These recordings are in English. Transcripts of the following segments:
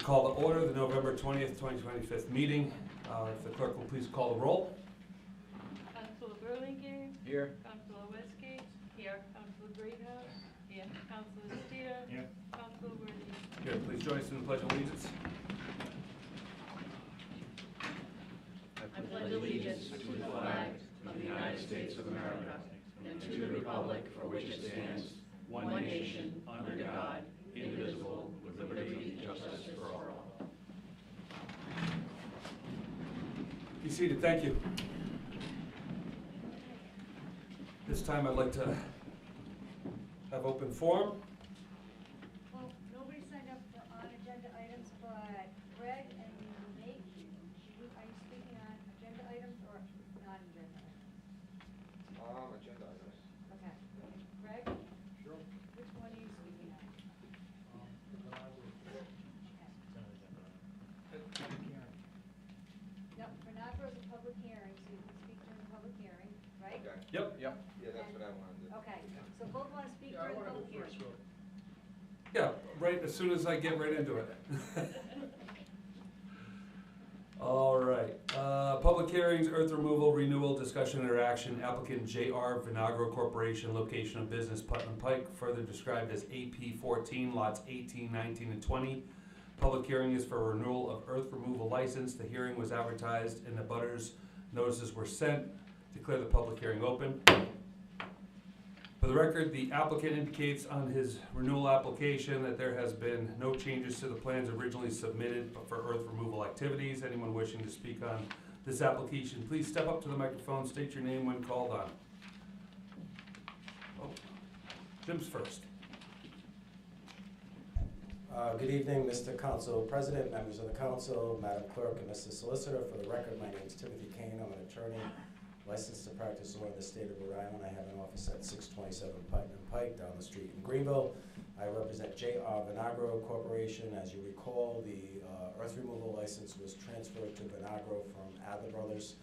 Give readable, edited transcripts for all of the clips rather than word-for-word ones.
call to order the November 20th, 2025 meeting. If the clerk will please call the roll. Councilor Burlingame. Here. Councilor Westgate. Here. Councilor Greathouse. Here. Councilor Steer. Here. Councilor Worthy. Here, please join us in the Pledge of Allegiance. I pledge allegiance to the flag of the United States of America and to the republic for which it stands, one nation, under God, indivisible, with liberty and justice for all. Be seated, thank you. This time I'd like to have open forum. Well, nobody signed up for on-agenda items, but Greg and Nate, are you speaking on agenda items or non-agenda items? Agenda items. Okay. Greg? Sure. Which one are you speaking on? No, Vernagro's a public hearing, so you can speak during the public hearing, right? Okay. Yep. Yeah, that's what I wanted to do. Okay, so both want to speak during the public hearing? Yeah, right, as soon as I get right into it. All right, public hearings, earth removal, renewal, discussion, interaction, applicant J.R. Vinagro Corporation, location of business Putnam Pike, further described as AP 14, lots 18, 19, and 20. Public hearing is for renewal of earth removal license. The hearing was advertised and the butters notices were sent. Declare the public hearing open. For the record, the applicant indicates on his renewal application that there has been no changes to the plans originally submitted for earth removal activities. Anyone wishing to speak on this application, please step up to the microphone, state your name when called on. Oh, Jim's first. Good evening, Mr. Council President, members of the Council, Madam Clerk, and Mr. Solicitor. For the record, my name is Timothy Kane. I'm an attorney licensed to practice law in the state of Rhode Island. I have an office at 627 Putnam Pike down the street in Greenville. I represent J.R. Vinagro Corporation. As you recall, the earth removal license was transferred to Vinagro from Adler Brothers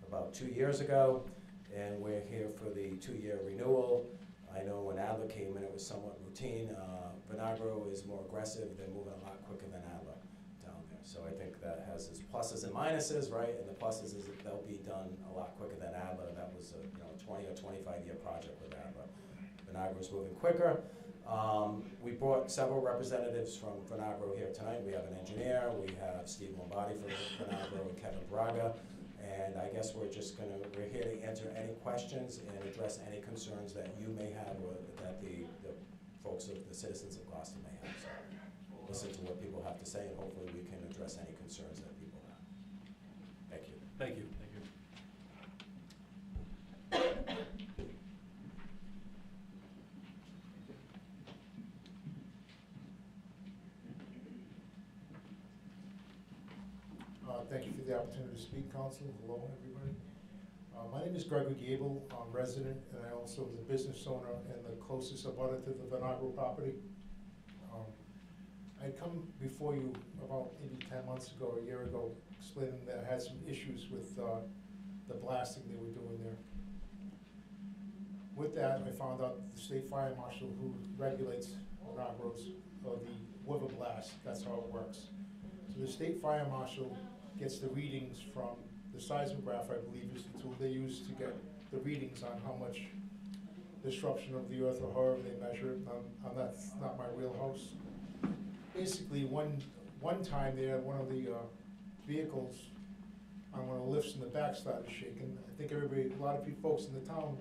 about 2 years ago, and we're here for the 2-year renewal. I know when Adler came in, it was somewhat routine. Vinagro is more aggressive. They're moving a lot quicker than Adler down there. So I think that has its pluses and minuses, right? And the pluses is that they'll be done a lot quicker than Adler. That was a 20 or 25-year project with Adler. Vinagro's moving quicker. We brought several representatives from Vinagro here tonight. We have an engineer. We have Steve Lombardi from Vinagro and Kevin Braga. And I guess we're here to answer any questions and address any concerns that you may have or that the folks of the citizens of Gloucester may have. So we'll listen to what people have to say and hopefully we can address any concerns that people have. Thank you. Thank you. Thank you. Thank you for the opportunity to speak, Council. Hello, everybody. My name is Gregory Gable. I'm a resident, and I also was a business owner and the closest abutter to the Vinagro property. I come before you about maybe 10 months ago, a year ago, explaining that I had some issues with the blasting they were doing there. With that, I found out the state fire marshal who regulates Vinagro's, or the weather blast, that's how it works. So the state fire marshal gets the readings from the seismograph, I believe is the tool they use to get the readings on how much disruption of the earth or however they measure it. That's not my wheelhouse. Basically, one time there, one of the vehicles on one of the lifts in the back started shaking. I think a lot of folks in the town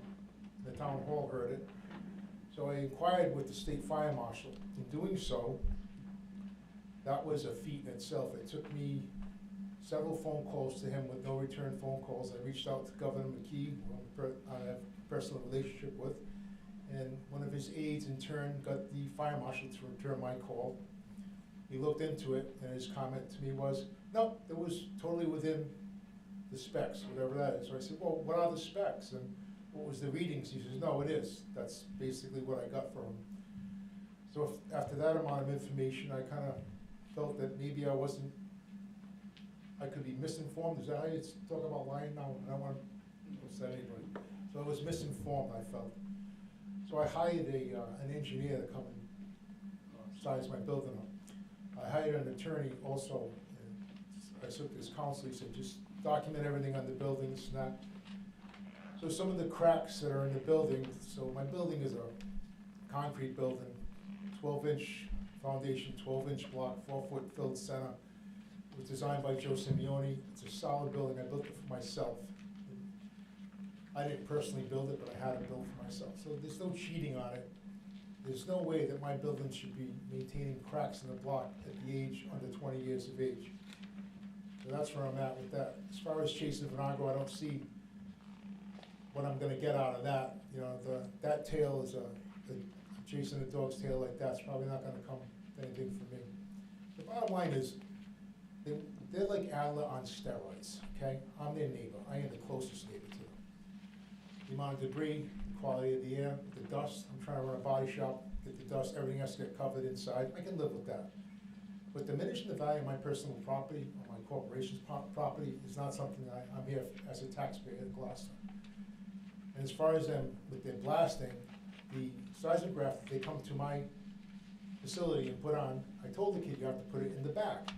hall heard it. So I inquired with the state fire marshal. In doing so, that was a feat in itself. It took me several phone calls to him with no return phone calls. I reached out to Governor McKee, who I have a personal relationship with, and one of his aides in turn got the fire marshal to return my call. He looked into it, and his comment to me was, no, it was totally within the specs, whatever that is. So I said, well, what are the specs? And what was the readings? He says, no, it is. That's basically what I got from him. So after that amount of information, I kind of felt that maybe I could be misinformed. Is that how you talk about lying now? I don't want to upset anybody. So I was misinformed, I felt. So I hired an engineer to come and size my building up. I hired an attorney also, and I took this counsel, he said, just document everything on the buildings, not. So some of the cracks that are in the building, so my building is a concrete building, 12-inch foundation, 12-inch block, 4-foot filled center. It was designed by Joe Simeone. It's a solid building. I built it for myself. I didn't personally build it, but I had it built for myself. So there's no cheating on it. There's no way that my building should be maintaining cracks in the block at the age under 20 years of age. So that's where I'm at with that. As far as Jason Vinagro, I don't see what I'm gonna get out of that. You know, that tail is chasing a dog's tail like that's probably not gonna come to anything for me. The bottom line is, they're like Adler on steroids, okay? I'm their neighbor. I am the closest neighbor to them. The amount of debris, the quality of the air, the dust, I'm trying to run a body shop, get the dust, everything has to get covered inside. I can live with that. But diminishing the value of my personal property, or my corporation's property, is not something that I'm here as a taxpayer in Glocester. And as far as them, with their blasting, the seismograph that they come to my facility and put on, I told the kid you have to put it in the back.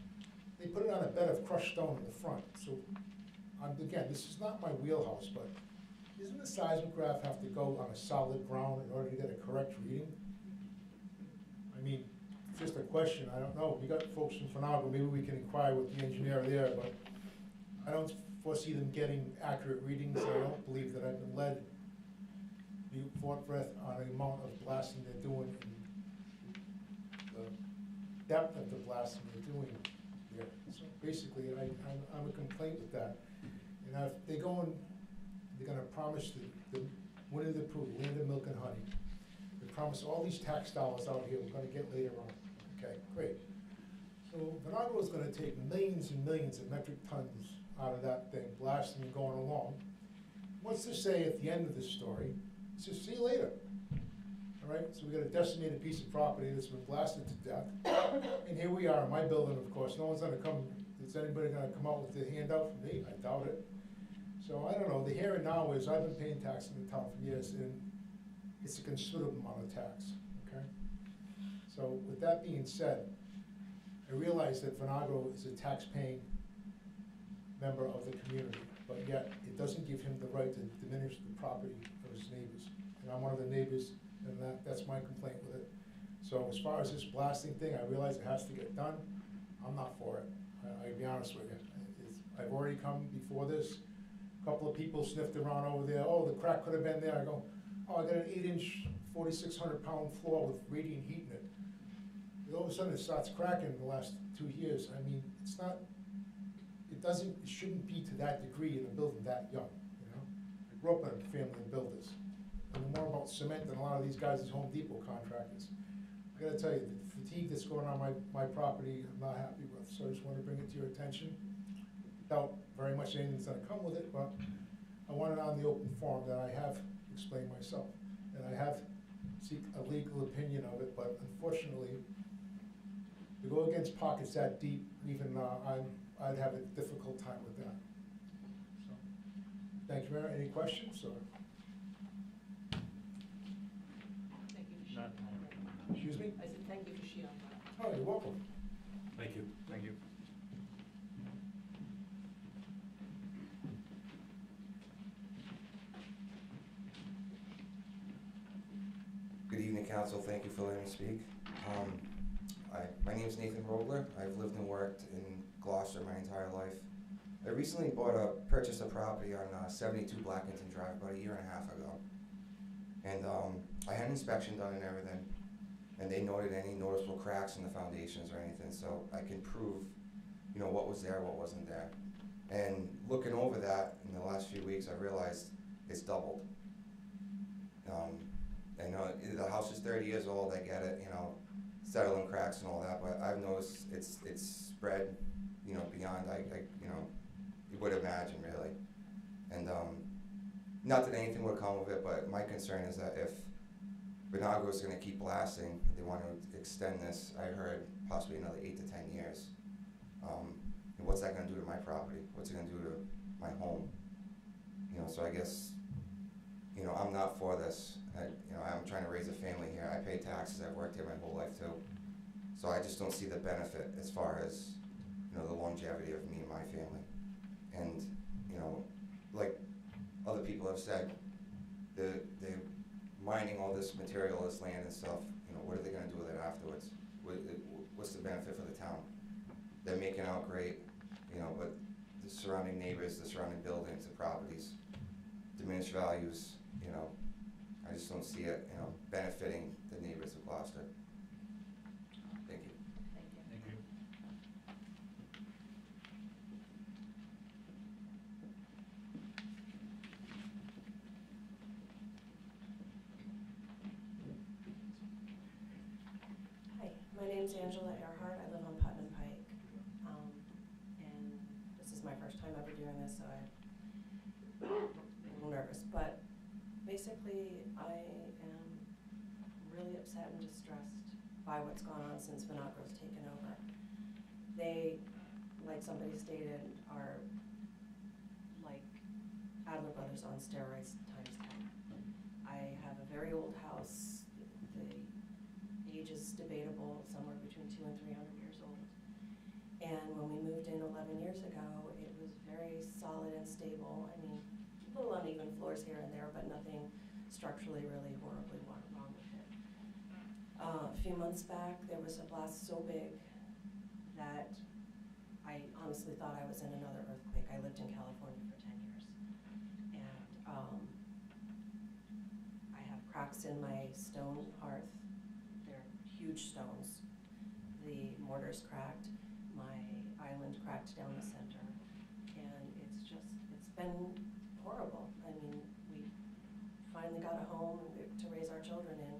They put it on a bed of crushed stone in the front. So, again, this is not my wheelhouse, but doesn't the seismograph have to go on a solid ground in order to get a correct reading? I mean, it's just a question, I don't know. We got folks from Finago, maybe we can inquire with the engineer there, but I don't foresee them getting accurate readings. I don't believe that I've been led to be forthright on the amount of blasting they're doing and the depth of the blasting they're doing there. So basically, I'm a complaint with that. And if they go and they're gonna promise the winning the proof, land of milk and honey. They promise all these tax dollars out here we're gonna get later on. Okay, great. So Vinagro is gonna take millions and millions of metric tons out of that thing, blasting and going along. What's to say at the end of this story, it says, see you later. All right, so we got a decimated piece of property that's been blasted to death. And here we are in my building, of course. No one's gonna come, is anybody gonna come out with a handout for me? I doubt it. So I don't know, the here and now is, I've been paying tax in the town for years, and it's a considerable amount of tax, okay? So with that being said, I realize that Vinagro is a tax-paying member of the community, but yet it doesn't give him the right to diminish the property of his neighbors. And I'm one of the neighbors, and that's my complaint with it. So as far as this blasting thing, I realize it has to get done. I'm not for it, I'll be honest with you. I've already come before this. A couple of people sniffed around over there, oh, the crack could have been there. I go, oh, I got an 8-inch, 4,600-pound floor with radiant heat in it. And all of a sudden it starts cracking in the last 2 years. I mean, it's not, it shouldn't be to that degree in a building that young, you know? I grew up in a family of builders. I know more about cement than a lot of these guys as Home Depot contractors. I gotta tell you, the fatigue that's going on my property, I'm not happy with, so I just wanted to bring it to your attention. Doubt very much anything's gonna come with it, but I want it on the open forum that I have explained myself. And I have seek a legal opinion of it, but unfortunately, to go against pockets that deep, even I'd have a difficult time with that. So, thank you, Mayor. Any questions, or? Thank you. None. Excuse me? I said thank you for sharing that. Oh, you're welcome. Thank you. Thank you. Good evening, Council. Thank you for letting me speak. My name is Nathan Rogler. I've lived and worked in Gloucester my entire life. I recently purchased a property on 72 Blackington Drive about 1.5 years ago. And I had an inspection done and everything. And they noted any noticeable cracks in the foundations or anything, so I can prove, you know, what was there, what wasn't there. And looking over that in the last few weeks, I realized it's doubled. I know the house is 30 years old, I get it, you know, settling cracks and all that, but I've noticed it's spread, you know, beyond you know, you would imagine really. And not that anything would come of it, but my concern is that if Vinagro is going to keep blasting, they want to extend this, I heard possibly another 8 to 10 years. And what's that going to do to my property? What's it going to do to my home? You know, so I guess, you know, I'm not for this. You know, I'm trying to raise a family here. I pay taxes. I've worked here my whole life too. So I just don't see the benefit as far as, you know, the longevity of me and my family. And, you know, like other people have said, they're mining all this material, this land and stuff, you know, what are they gonna do with it afterwards? What's the benefit for the town? They're making out great, you know, but the surrounding neighbors, the surrounding buildings, the properties, diminished values, you know, I just don't see it, you know, benefiting the neighbors of Gloucester. Thank you. Thank you. Thank you. Hi, my name's Angela Earhart. I live on Putnam Pike. And this is my first time ever doing this, so I'm a little nervous. But basically, I am really upset and distressed by what's gone on since Vinagro's taken over. They, like somebody stated, are like Adler Brothers on steroids times 10. I have a very old house. The age is debatable, somewhere between 200 and 300 years old. And when we moved in 11 years ago, it was very solid and stable. I mean, little uneven floors here and there, but nothing structurally really horribly wrong with it. A few months back, there was a blast so big that I honestly thought I was in another earthquake. I lived in California for 10 years. And I have cracks in my stone hearth. They're huge stones. The mortar's cracked. My island cracked down the center. And it's been horrible. I mean, we finally got a home to raise our children in,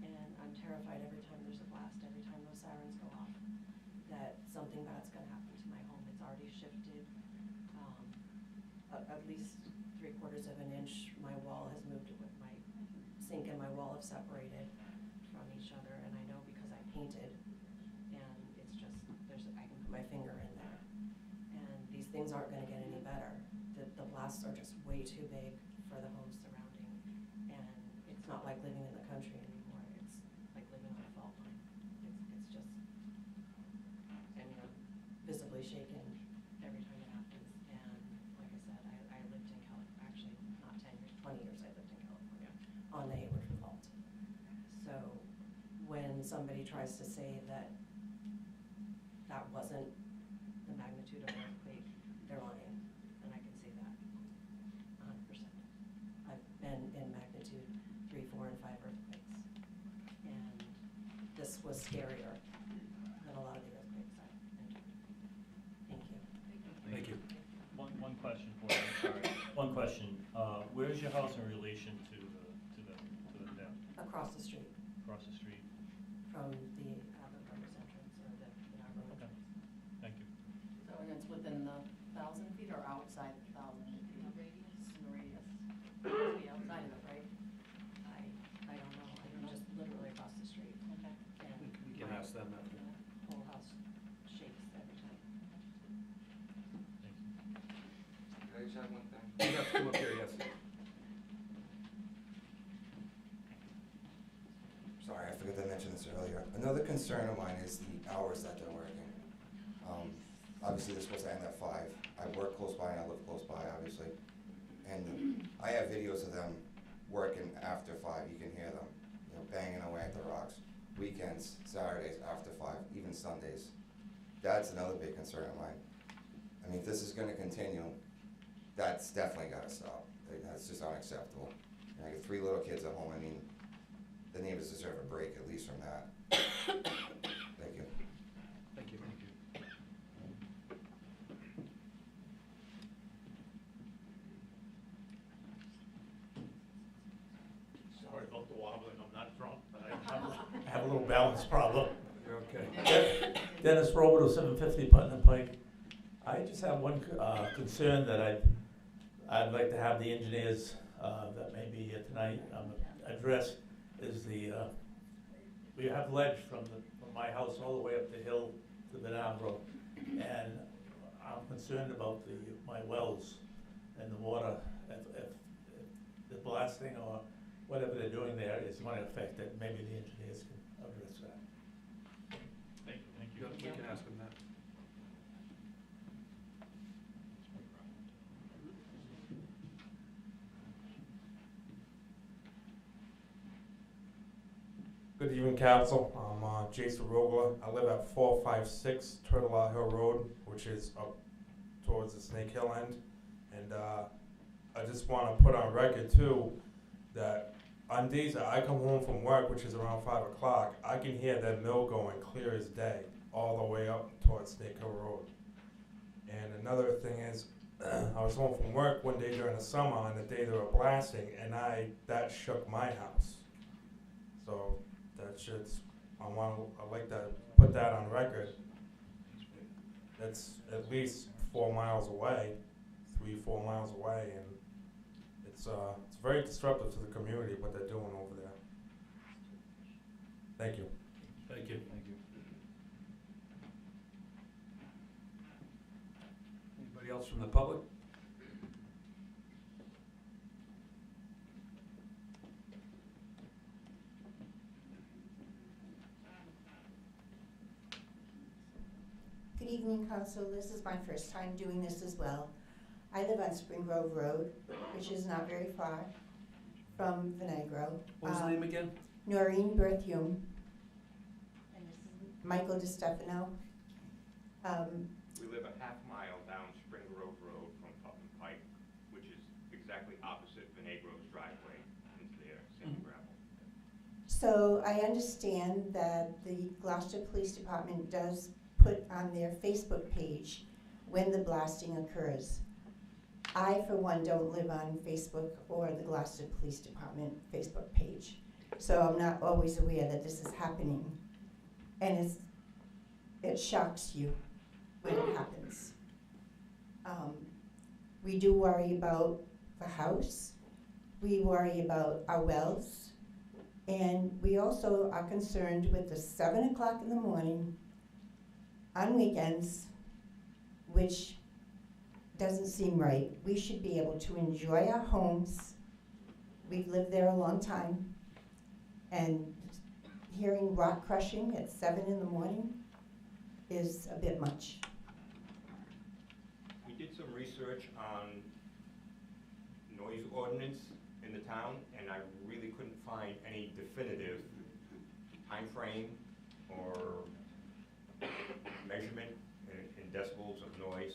and I'm terrified every time there's a blast, every time those sirens go off, that something bad's gonna happen to my home. It's already shifted at least 3/4 of an inch. My wall has moved, my sink and my wall have separated from each other, and I know because I painted, and it's just, I can put my finger in there. And these things aren't gonna get any better. The blasts are just way too big for the homes surrounding. And it's not like living in the country anymore. It's like living on a fault line. It's just, and you know, visibly shaken every time it happens. And like I said, I lived in California, actually not 10 years, 20 years I lived in California on the Hayward Fault. So when somebody tries to say that that wasn't the magnitude of an earthquake, they're lying. And I can say that 100%. I've been in magnitude 3, 4, and 5 earthquakes. And this was scarier than a lot of the earthquakes I've entered. Thank you. Thank you. One question for you, sorry. One question. Where's your house in relation to the dam? Across the street Across the street? from the Adler Brothers entrance or the Vinagro Okay. entrance. Thank you. So, and it's within the 1,000 feet or outside the 1,000 feet? In the radius. It must be outside of it, right? I don't know. I'm just literally across the street. Okay. And We can ask them after. the whole house shakes every time. Thank you. Can I just have one thing? You have to come up here, yes. Sorry, I forgot to mention this earlier. Another concern of mine is the hours that they're working. Obviously, they're supposed to end at 5. I work close by and I live close by, obviously. And I have videos of them working after 5. You can hear them, you know, banging away at the rocks. Weekends, Saturdays after 5, even Sundays. That's another big concern of mine. I mean, if this is gonna continue, that's definitely gotta stop. That's just unacceptable. And I got 3 little kids at home. I mean, the neighbors deserve a break, at least from that. Thank you. Thank you. Thank you. Sorry about the wobbling, I'm not drunk, but I I have a little balance problem. You're okay. Dennis Robidoux, 750 Putnam Pike. I just have one concern that I'd like to have the engineers that may be here tonight address is we have ledge from my house all the way up the hill to the Vinagro, and I'm concerned about my wells and the water. If the blasting or whatever they're doing there is going to affect it, maybe the engineers can address that. we can ask him that. Good evening, Council. I'm Jason Rogler. I live at 456 Turtle Isle Hill Road, which is up towards the Snake Hill end. And I just want to put on record, too, that on days that I come home from work, which is around 5 o'clock, I can hear that mill going clear as day all the way up towards Snake Hill Road. And another thing is, I was home from work one day during the summer on the day they were blasting, and that shook my house. So that shit's, I'd like to put that on record. That's at least 4 miles away, 3-4 miles away, and it's very disruptive to the community what they're doing over there. Thank you. Thank you. Thank you. Anybody else from the public? Good evening, Council. This is my first time doing this as well. I live on Spring Grove Road, which is not very far from Vinagro. What was the name again? Noreen Berthium. And this is Michael DiStefano. We live a half mile down Spring Grove Road from Putnam Pike, which is exactly opposite Vinegro's driveway into their sandy gravel. So I understand that the Gloucester Police Department does put on their Facebook page when the blasting occurs. I, for one, don't live on Facebook or the Gloucester Police Department Facebook page, so I'm not always aware that this is happening. And it shocks you when it happens. We do worry about the house, we worry about our wells, and we also are concerned with the 7 o'clock in the morning on weekends, which doesn't seem right. We should be able to enjoy our homes. We've lived there a long time, and hearing rock crushing at 7 in the morning is a bit much. We did some research on noise ordinance in the town, and I really couldn't find any definitive time frame or measurement in decibels of noise.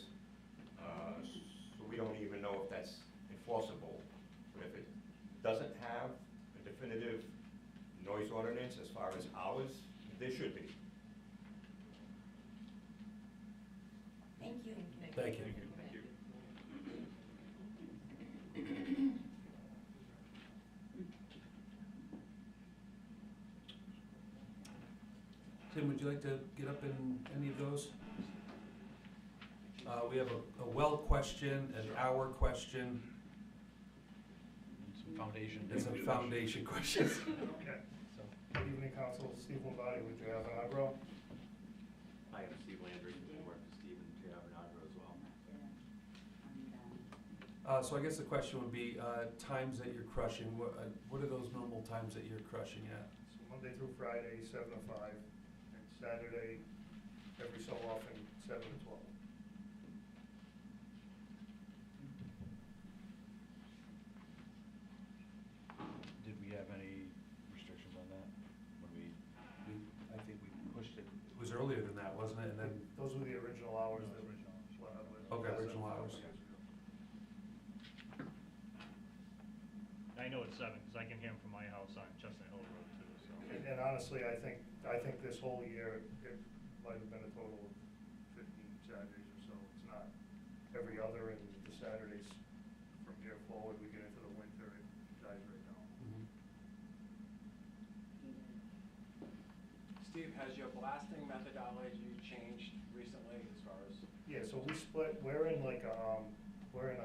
So we don't even know if that's enforceable. But if it doesn't have a definitive noise ordinance as far as hours, there should be. Thank you. Thank you. Tim, would you like to get up in any of those? We have a well question, an hour question, Some foundation. and some foundation questions. Okay, so, good evening, Council. Steve Lombardi with JR Vinagro. Hi, I'm Steve Landry. I work for Steve and J.R. Vinagro as well. So I guess the question would be times that you're crushing. What are those normal times that you're crushing at? So Monday through Friday, 7 to 5, and Saturday, every so often, 7 to 12. Did we have any restrictions on that? When I think we pushed it. It was earlier than that, wasn't it? And then, Those were the original hours that Original. went out with. Okay, original hours. I know it's 7, because I can hear them from my house on Chestnut Hill Road too, so. And honestly, I think this whole year, it might have been a total of 15 Saturdays or so. It's not every other, and the Saturdays from here forward, we get into the winter, it dies right down. Steve, has your blasting methodology changed recently as far as? Yeah, so we split,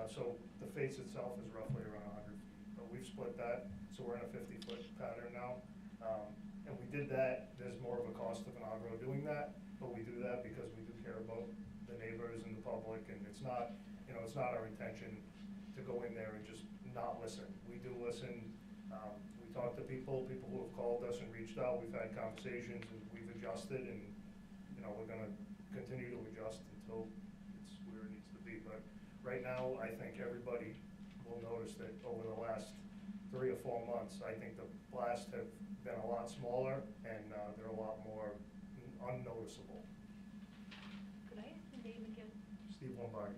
so the face itself is roughly around 100 feet, but we've split that, so we're in a 50-foot pattern now. And we did that, there's more of a cost of an agro doing that, but we do that because we do care about the neighbors and the public, and it's not our intention to go in there and just not listen. We do listen, we talk to people who have called us and reached out, we've had conversations, and we've adjusted, and, we're gonna continue to adjust until it's where it needs to be. But right now, I think everybody will notice that over the last 3 or 4 months, I think the blasts have been a lot smaller and they're a lot more unnoticeable. Could I ask your name again? Steve Lombardi.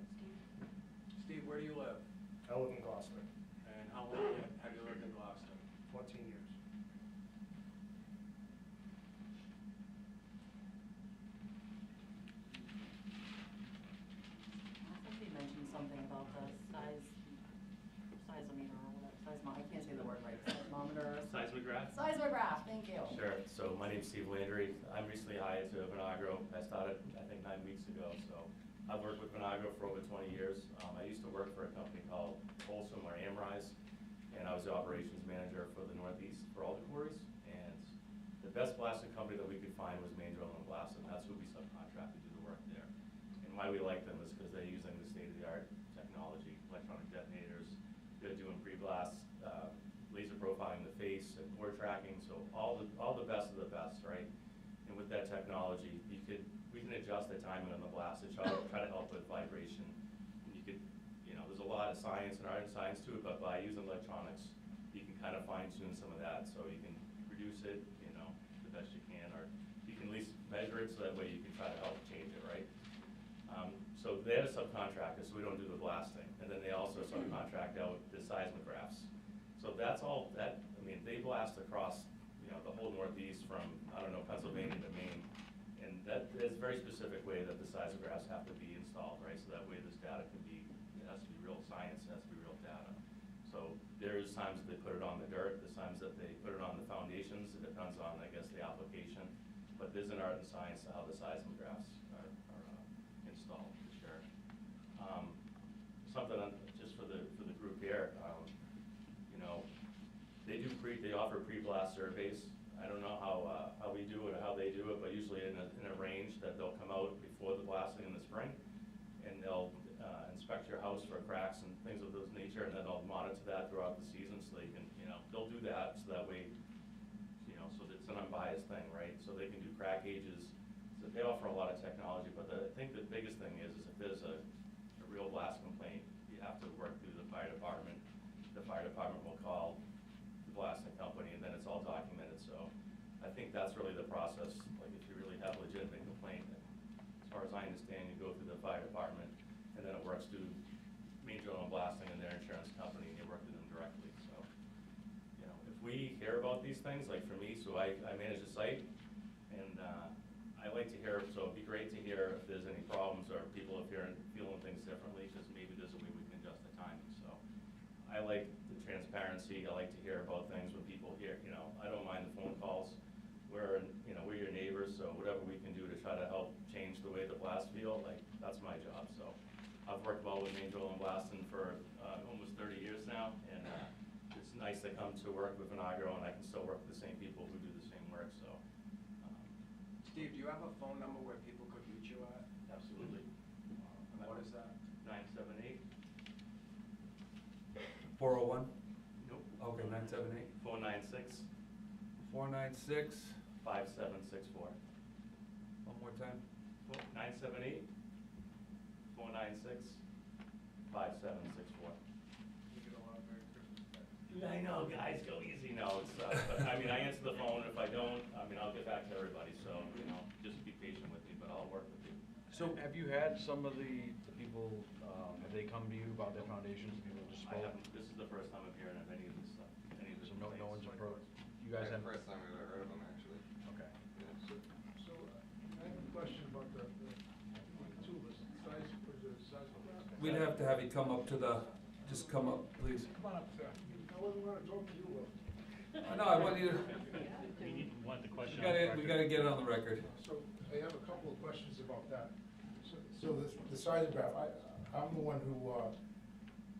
Steve, where do you live? I live in Glocester, And how long have you lived in Glocester? 14 years. I think they mentioned something about the seismometer or whatever, I can't say the word right, seismometer. Seismograph? Seismograph, thank you. Sure, so my name's Steve Landry. I'm recently hired to Vinagro. I started, I think, 9 weeks ago, so I've worked with Vinagro for over 20 years. I used to work for a company called Folsom or Amrise, and I was the operations manager for the Northeast for all the quarries. And the best blasting company that we could find was Main Drill and Blast, and that's who we subcontracted to do the work there. And why we like them is because they're using the state-of-the-art technology, electronic detonators. They're doing pre-blast, laser profiling the face, and core tracking, so all the best of the best, right? And with that technology, we can adjust the timing on the blast to try to help with vibration. And you could, there's a lot of science and art and science to it, but by using electronics, you can kind of fine tune some of that, so you can reduce it, the best you can, or you can at least measure it, so that way you can try to help change it, right? So they're subcontractors, so we don't do the blasting, and then they also subcontract out the seismographs. So that's all that, they blast across, the whole Northeast from, Pennsylvania to Maine. And there's a very specific way that the seismographs have to be installed, right? So that way this data can be, it has to be real science, it has to be real data. So there's times that they put it on the dirt, there's times that they put it on the foundations, it depends on, I guess, the application. But there's an art and science to how the seismographs are installed, for sure. Something just for the group here, they offer pre-blast surveys. I don't know how we do it or how they do it, but usually in a range that they'll come out before the blasting in the spring, and they'll inspect your house for cracks and things of those nature, and then they'll monitor that throughout the season, so they can, they'll do that, so that way, so that it's an unbiased thing, right? So they can do crack gauges. So they offer a lot of technology, but I think the biggest thing is if there's a real blast complaint, you have to work through the fire department. The fire department will call the blasting company, and then it's all documented. So I think that's really the process. Like if you really have a legitimate complaint, as far as I understand, you go through the fire department, and then it works through Main Drill and Blasting and their insurance company, and you work with them directly. So, if we hear about these things, like for me, so I manage the site, and I like to hear, so it'd be great to hear if there's any problems or people if you're feeling things differently, because maybe there's a way we can adjust the timing. So I like the transparency. I like to hear about things when people hear, I don't mind the phone calls. We're your neighbors, so whatever we can do to try to help change the way the blasts feel, like, that's my job. So I've worked well with Main Drill and Blasting for almost 30 years now, and it's nice to come to work with Vinagro, and I can still work with the same people who do the same work. So Steve, do you have a phone number where people could reach you at? absolutely. And what is that? 978. 401? Nope. Okay, 978. 496. 496. 5764. One more time. 978. 496. 5764. You get a lot of Merry Christmas back. I know, guys, go easy. No, it's, but, I answer the phone. If I don't, I'll get back to everybody. So, just be patient with me, but I'll work with you. So have you had some of the people, have they come to you about their foundations, people just I spoke? haven't, this is the first time I'm hearing of any of this stuff, any of this. So no one's approached, you guys Yeah, have? first time I've ever heard of them, actually. Okay. So I have a question about the tubeless size, the size of that. We'd have to have you come up to just come up, please. Come on up, sir. I wouldn't want to talk to you, Will. No, I want you to, Want the question we gotta get it on the record. So I have a couple of questions about that. So the seismograph, I'm the one who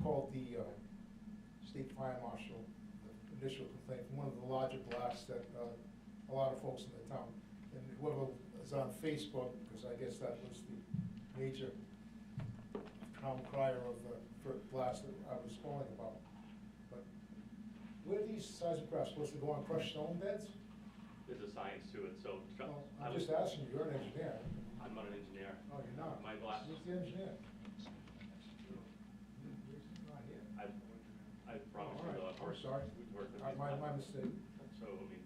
called the state fire marshal, the initial complaint from one of the larger blasts that a lot of folks in the town, and whoever was on Facebook, because I guess that was the major town crier of the blast that I was calling about. But where are these seismographs supposed to go on crushed stone beds? There's a science to it, so. Well, I'm just asking you, you're an engineer. not an engineer. Oh, you're not? My glass, Who's the engineer? I promise Oh, you all though, right. I've I'm worked, sorry. we've worked with My these. mistake. So, I mean,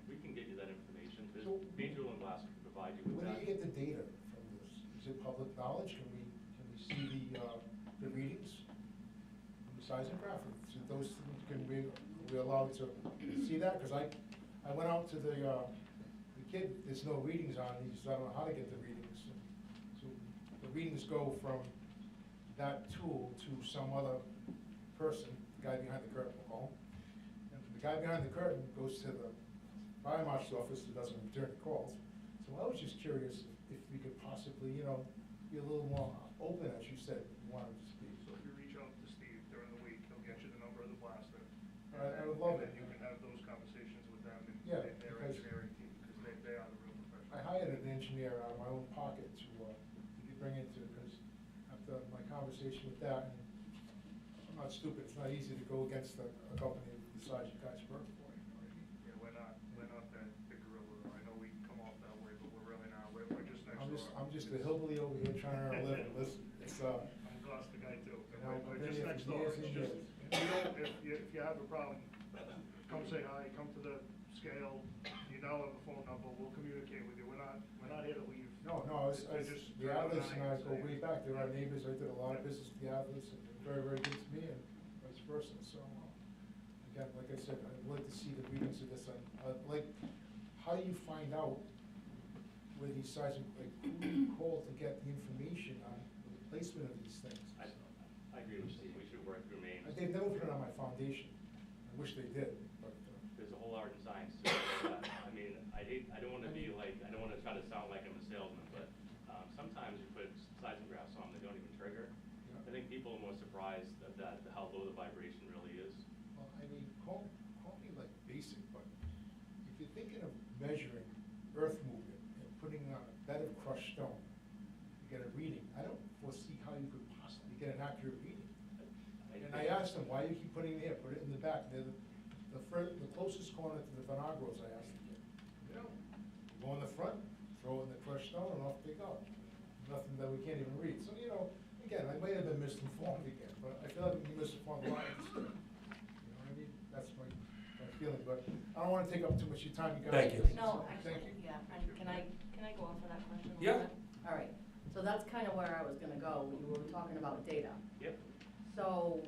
we can get you that information. There's, So- Main Drill and Glass can provide you with Where that. do you get the data from this? Is it public knowledge? Can we see the readings from the seismograph? So those, are we allowed to see that? Because I went out to the kid, there's no readings on these, I don't know how to get the readings. So the readings go from that tool to some other person, the guy behind the curtain, we'll call him. And the guy behind the curtain goes to the fire marshal's office who doesn't return calls. So I was just curious if we could possibly, you know, be a little more open, as you said, you wanted to speak. So if you reach out to Steve during the week, he'll get you the number of the blaster. I would love And it. then you can have those conversations with them and Yeah, their because- engineering team, because they are the real professionals. I hired an engineer out of my own pocket to bring into, because after my conversation with that, and I'm not stupid, it's not easy to go against a company the size you guys work for, you know what I mean? Yeah, we're not that big gorilla, though. I know we come off that way, but we're really not. We're just next door. I'm just a hillbilly over here trying to earn a living, listen, it's, I'm a Glocester guy too. You know, We're I've been just here next for door. years It's and just, years. if you have a problem, come say hi, come to the scale. You now have a phone number, we'll communicate with you. We're not here to leave. No, They're just the Atlas and I go saying- way back, they're our neighbors, I did a lot of business with the Atlas, and they're very, very good to me, and vice versa, so, again, like I said, I'd like to see the readings of this, like, how do you find out where these sites, like, who do you call to get the information on the placement of these things? I agree with Steve, we should work through Maine. They've never put it on my foundation, I wish they did, but, There's a whole art and science to it. I mean, I don't wanna be like, I don't wanna try to sound like I'm a salesman, but, sometimes you put seismographs on, they don't even trigger. Yeah. I think people are more surprised at that, how low the vibration really is. well, I mean, call me like basic, but if you're thinking of measuring earth movement and putting on a bed of crushed stone, you get a reading, I don't foresee how you could possibly get an accurate reading. And I asked them, why do you keep putting it here, put it in the back, they're the closest corner to the Vinagros, I asked them. You know, go in the front, throw it in the crushed stone, and off they go. Nothing that we can't even read. So, you know, again, I may have been misinformed again, but I feel like I'm being misinformed a lot. You know what I mean? That's my feeling, but I don't wanna take up too much of your time, you guys. Thank you. No, Thank actually, you. yeah, and can I go off of that question a little Yeah. bit? All right, so that's kind of where I was gonna go, we were talking about data. Yep. So,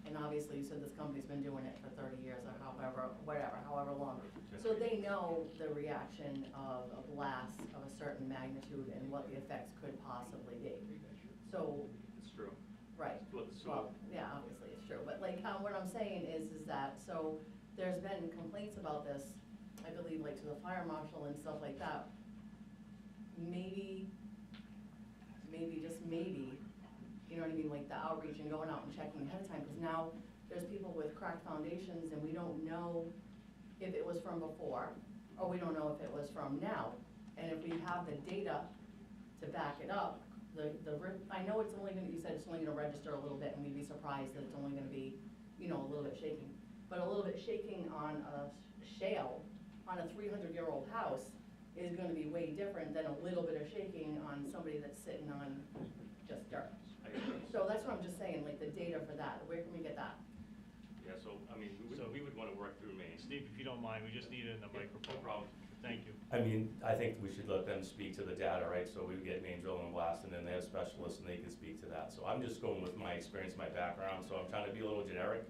and obviously you said this company's been doing it for 30 years or however long. So they know the reaction of a blast of a certain magnitude and what the effects could possibly be. So, It's true. right. Look, so- Well, yeah, obviously it's true, but like, what I'm saying is that, so there's been complaints about this, I believe, like to the fire marshal and stuff like that. Maybe, just maybe, you know what I mean, like the outreach and going out and checking ahead of time, because now there's people with cracked foundations and we don't know if it was from before, or we don't know if it was from now. And if we have the data to back it up, I know it's only gonna, you said it's only gonna register a little bit, and we'd be surprised that it's only gonna be, you know, a little bit shaking. But a little bit shaking on a shale, on a 300-year-old house, is gonna be way different than a little bit of shaking on somebody that's sitting on just dirt. I agree. So that's what I'm just saying, like the data for that, where can we get that? Yeah, so, I mean, we would wanna work through Maine. Steve, if you don't mind, we just need it in the microphone. No problem. Thank you. I mean, I think we should let them speak to the data, right? So we get Main Drill and Blast, and then they have specialists, and they can speak to that. So I'm just going with my experience, my background, so I'm trying to be a little generic.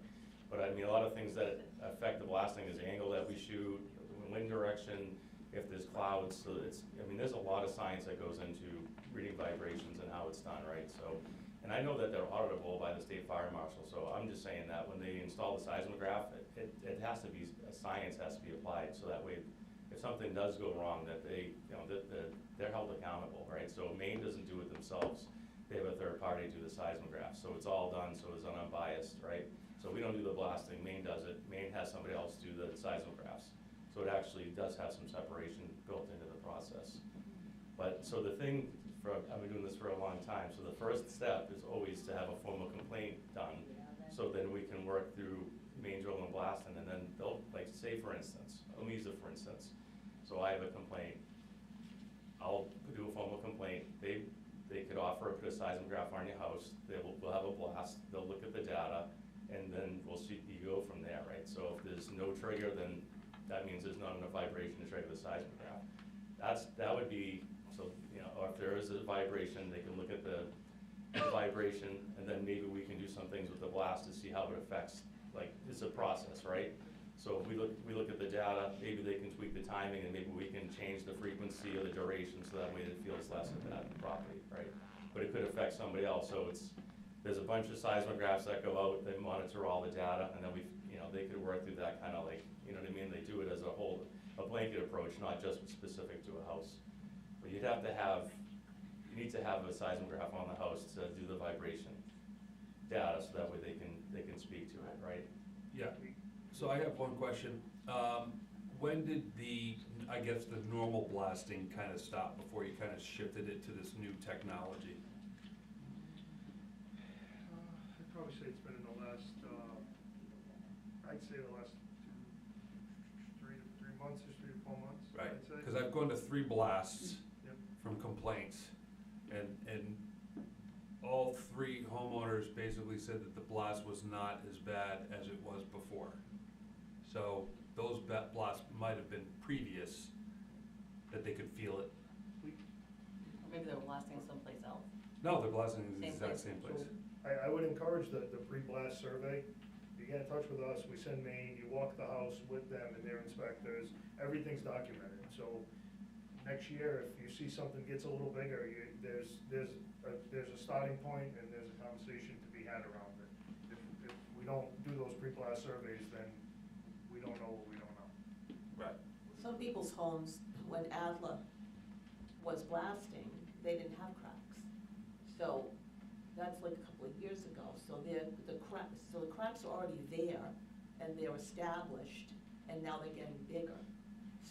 But I mean, a lot of things that affect the blasting is the angle that we shoot, wind direction, if there's clouds, so it's, I mean, there's a lot of science that goes into reading vibrations and how it's done, right? So, and I know that they're auditable by the state fire marshal, so I'm just saying that when they install the seismograph, it has to be, science has to be applied, so that way, if something does go wrong, that they, you know, they're held accountable, right? So Maine doesn't do it themselves, they have a third party do the seismograph, so it's all done, so it's unbiased, right? So we don't do the blasting, Maine does it, Maine has somebody else do the seismographs. So it actually does have some separation built into the process. But, so the thing, I've been doing this for a long time, so the first step is always to have a formal complaint done, so then we can work through Main Drill and Blasting, and then they'll, like, say for instance, let me use it for instance. So I have a complaint, I'll do a formal complaint, they could offer to put a seismograph on your house, we'll have a blast, they'll look at the data, and then we'll see, you go from there, right? So if there's no trigger, then that means there's not enough vibration to trigger the seismograph. That would be, so, you know, or if there is a vibration, they can look at the vibration, and then maybe we can do some things with the blast to see how it affects, like, it's a process, right? So if we look at the data, maybe they can tweak the timing, and maybe we can change the frequency or the duration, so that way it feels less of that property, right? But it could affect somebody else, so there's a bunch of seismographs that go out, they monitor all the data, and then they could work through that kind of like, you know what I mean? They do it as a whole, a blanket approach, not just specific to a house. But you need to have a seismograph on the house to do the vibration data, so that way they can speak to it, right? Yeah, so I have one question. When did the normal blasting kind of stop before you kind of shifted it to this new technology? I'd probably say it's been in the last, I'd say the last 3 months, or 3 to 4 months. Right, I'd say. because I've gone to 3 blasts Yep. from complaints, and all 3 homeowners basically said that the blast was not as bad as it was before. So those blasts might have been previous, that they could feel it. Or maybe they were blasting someplace else. No, they're blasting in the Same exact place. same place. I would encourage the pre-blast survey. You get in touch with us, we send Maine, you walk the house with them and their inspectors, everything's documented. So next year, if you see something gets a little bigger, there's a starting point and there's a conversation to be had around it. If we don't do those pre-blast surveys, then we don't know what we don't know. Right. Some people's homes, when Adler was blasting, they didn't have cracks. So that's like a couple of years ago. So the cracks are already there and they're established, and now they're getting bigger.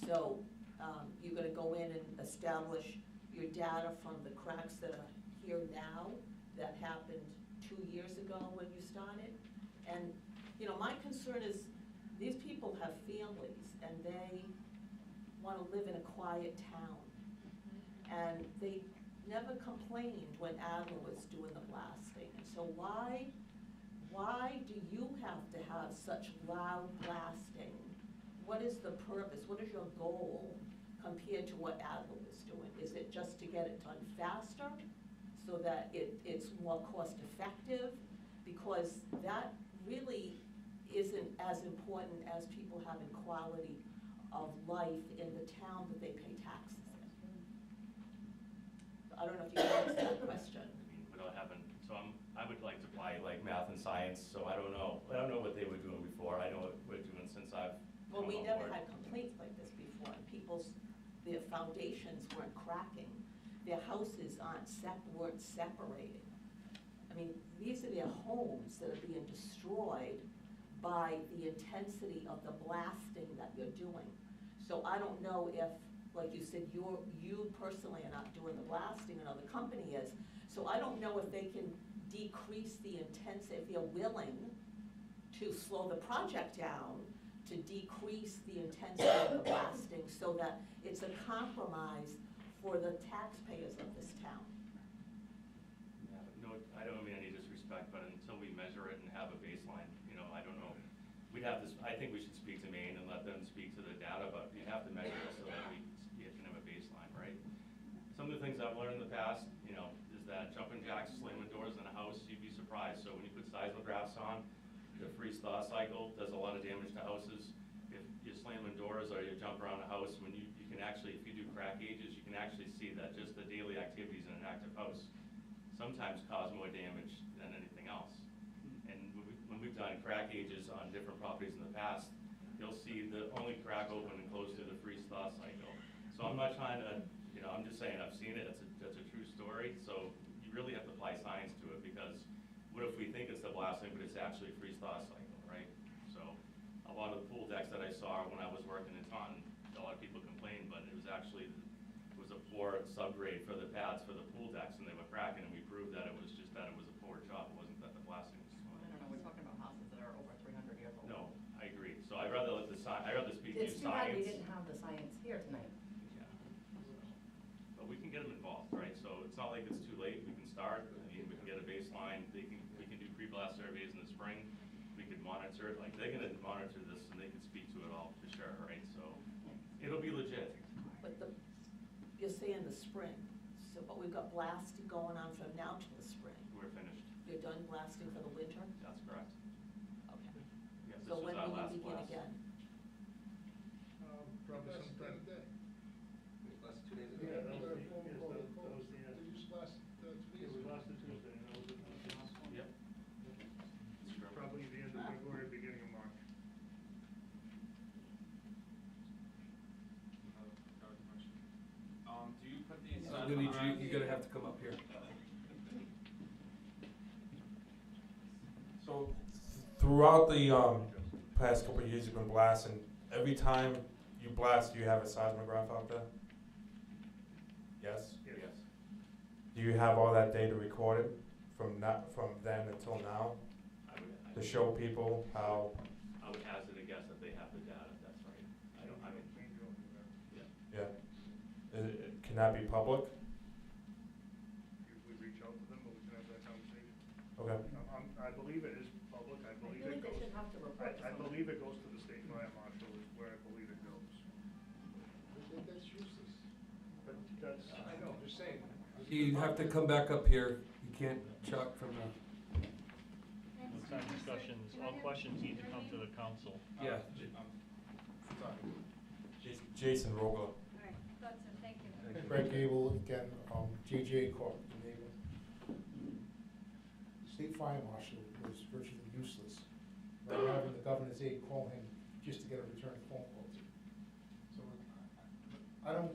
So you're gonna go in and establish your data from the cracks that are here now that happened 2 years ago when you started. And, you know, my concern is these people have families and they wanna live in a quiet town. And they never complained when Adler was doing the blasting. And so why do you have to have such loud blasting? What is the purpose? What is your goal compared to what Adler was doing? Is it just to get it done faster so that it's more cost effective? Because that really isn't as important as people having quality of life in the town that they pay taxes in. I don't know if you can answer that question. I mean, without having, I would like to apply like math and science, so I don't know what they were doing before, I know what we're doing since I've Well, come we on never board. had complaints like this before, and their foundations weren't cracking, their houses weren't separating. I mean, these are their homes that are being destroyed by the intensity of the blasting that you're doing. So I don't know if, like you said, you personally are not doing the blasting, another company is, so I don't know if they can decrease the intensity, if they're willing to slow the project down, to decrease the intensity of the blasting so that it's a compromise for the taxpayers of this town. Yeah, but no, I don't mean any disrespect, but until we measure it and have a baseline, I don't know. I think we should speak to Maine and let them speak to the data, but you have to measure it so that you can have a baseline, right? Some of the things I've learned in the past, is that jumping jacks, slamming doors in a house, you'd be surprised. So when you put seismographs on, the freeze-thaw cycle does a lot of damage to houses. If you're slamming doors or you jump around a house, when you can actually, if you do crack gauges, you can actually see that just the daily activities in an active house sometimes cause more damage than anything else. And when we've done crack gauges on different properties in the past, you'll see the only crack open and close through the freeze-thaw cycle. So I'm not trying to, I'm just saying I've seen it, that's a true story. So you really have to apply science to it, because what if we think it's the blasting, but it's actually a freeze-thaw cycle, right? So a lot of the pool decks that I saw when I was working in Taunton, a lot of people complained, but it was actually, it was a poor subgrade for the pads for the pool decks, and they were cracking, and we proved that it was just that it was a poor job, it wasn't that the blasting was I don't know, we're talking about houses that are over 300 years old. No, I agree. So I'd rather speak to It's too bad we science. didn't have the science here tonight. Yeah. But not like it's too late, we can start, I mean, we can get a baseline, we can do pre-blast surveys in the spring, we could monitor it, like, they're gonna monitor this and they can speak to it all for sure, right, so, it'll be legit. But you're saying the spring, so, but we've got blasting going on from now to the spring. We're finished, You're done blasting for the winter? that's correct. Okay. Yeah, this So was when our will last you begin blast. again? Probably sometime. Last 2 days Yeah, ago. that was the end. Yeah, we lasted Tuesday, and that was it. Yep. It's true. Probably the end of February, beginning of March. Do you put these? I'm gonna need you're gonna have to come up here. So throughout the past couple of years, you've been blasting. Every time you blast, do you have a seismograph out there? Yes. Yes. Do you have all that data recorded from then until now to show people how? I would hazard a guess that they have the data, that's right. I mean, Yeah. Can that be public? We reach out to them, but we can have that conversation. Okay. I believe it is public, I believe feel it like they goes. should have to report to I someone. believe it goes to the state fire marshal is where I believe it goes. That's useless. But that's. I know, I'm just saying. You have to come back up here, you can't chuck from the, It's not discussions, all questions need to come to the council. yeah. Jason Rogler. All right, that's it, thank you. Greg Gable, again, JJ Corp, the neighbor. The state fire marshal was virtually useless. Rather having the governor's aide call him just to get a return phone call. So I don't,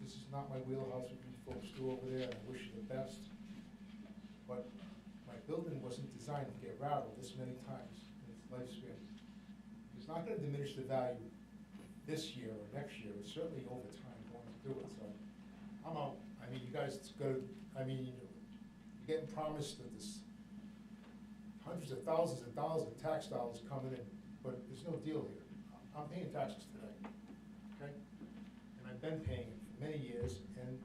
this is not my wheelhouse, what you folks do over there, and I wish you the best. But my building wasn't designed to get rattled this many times in its lifespan. It's not gonna diminish the value this year or next year, it's certainly over time going to do it, so I'm out. I mean, you guys go, I mean, you're getting promised that this hundreds of thousands of dollars of tax dollars coming in, but there's no deal here. I'm paying taxes today, okay? And I've been paying it for many years, and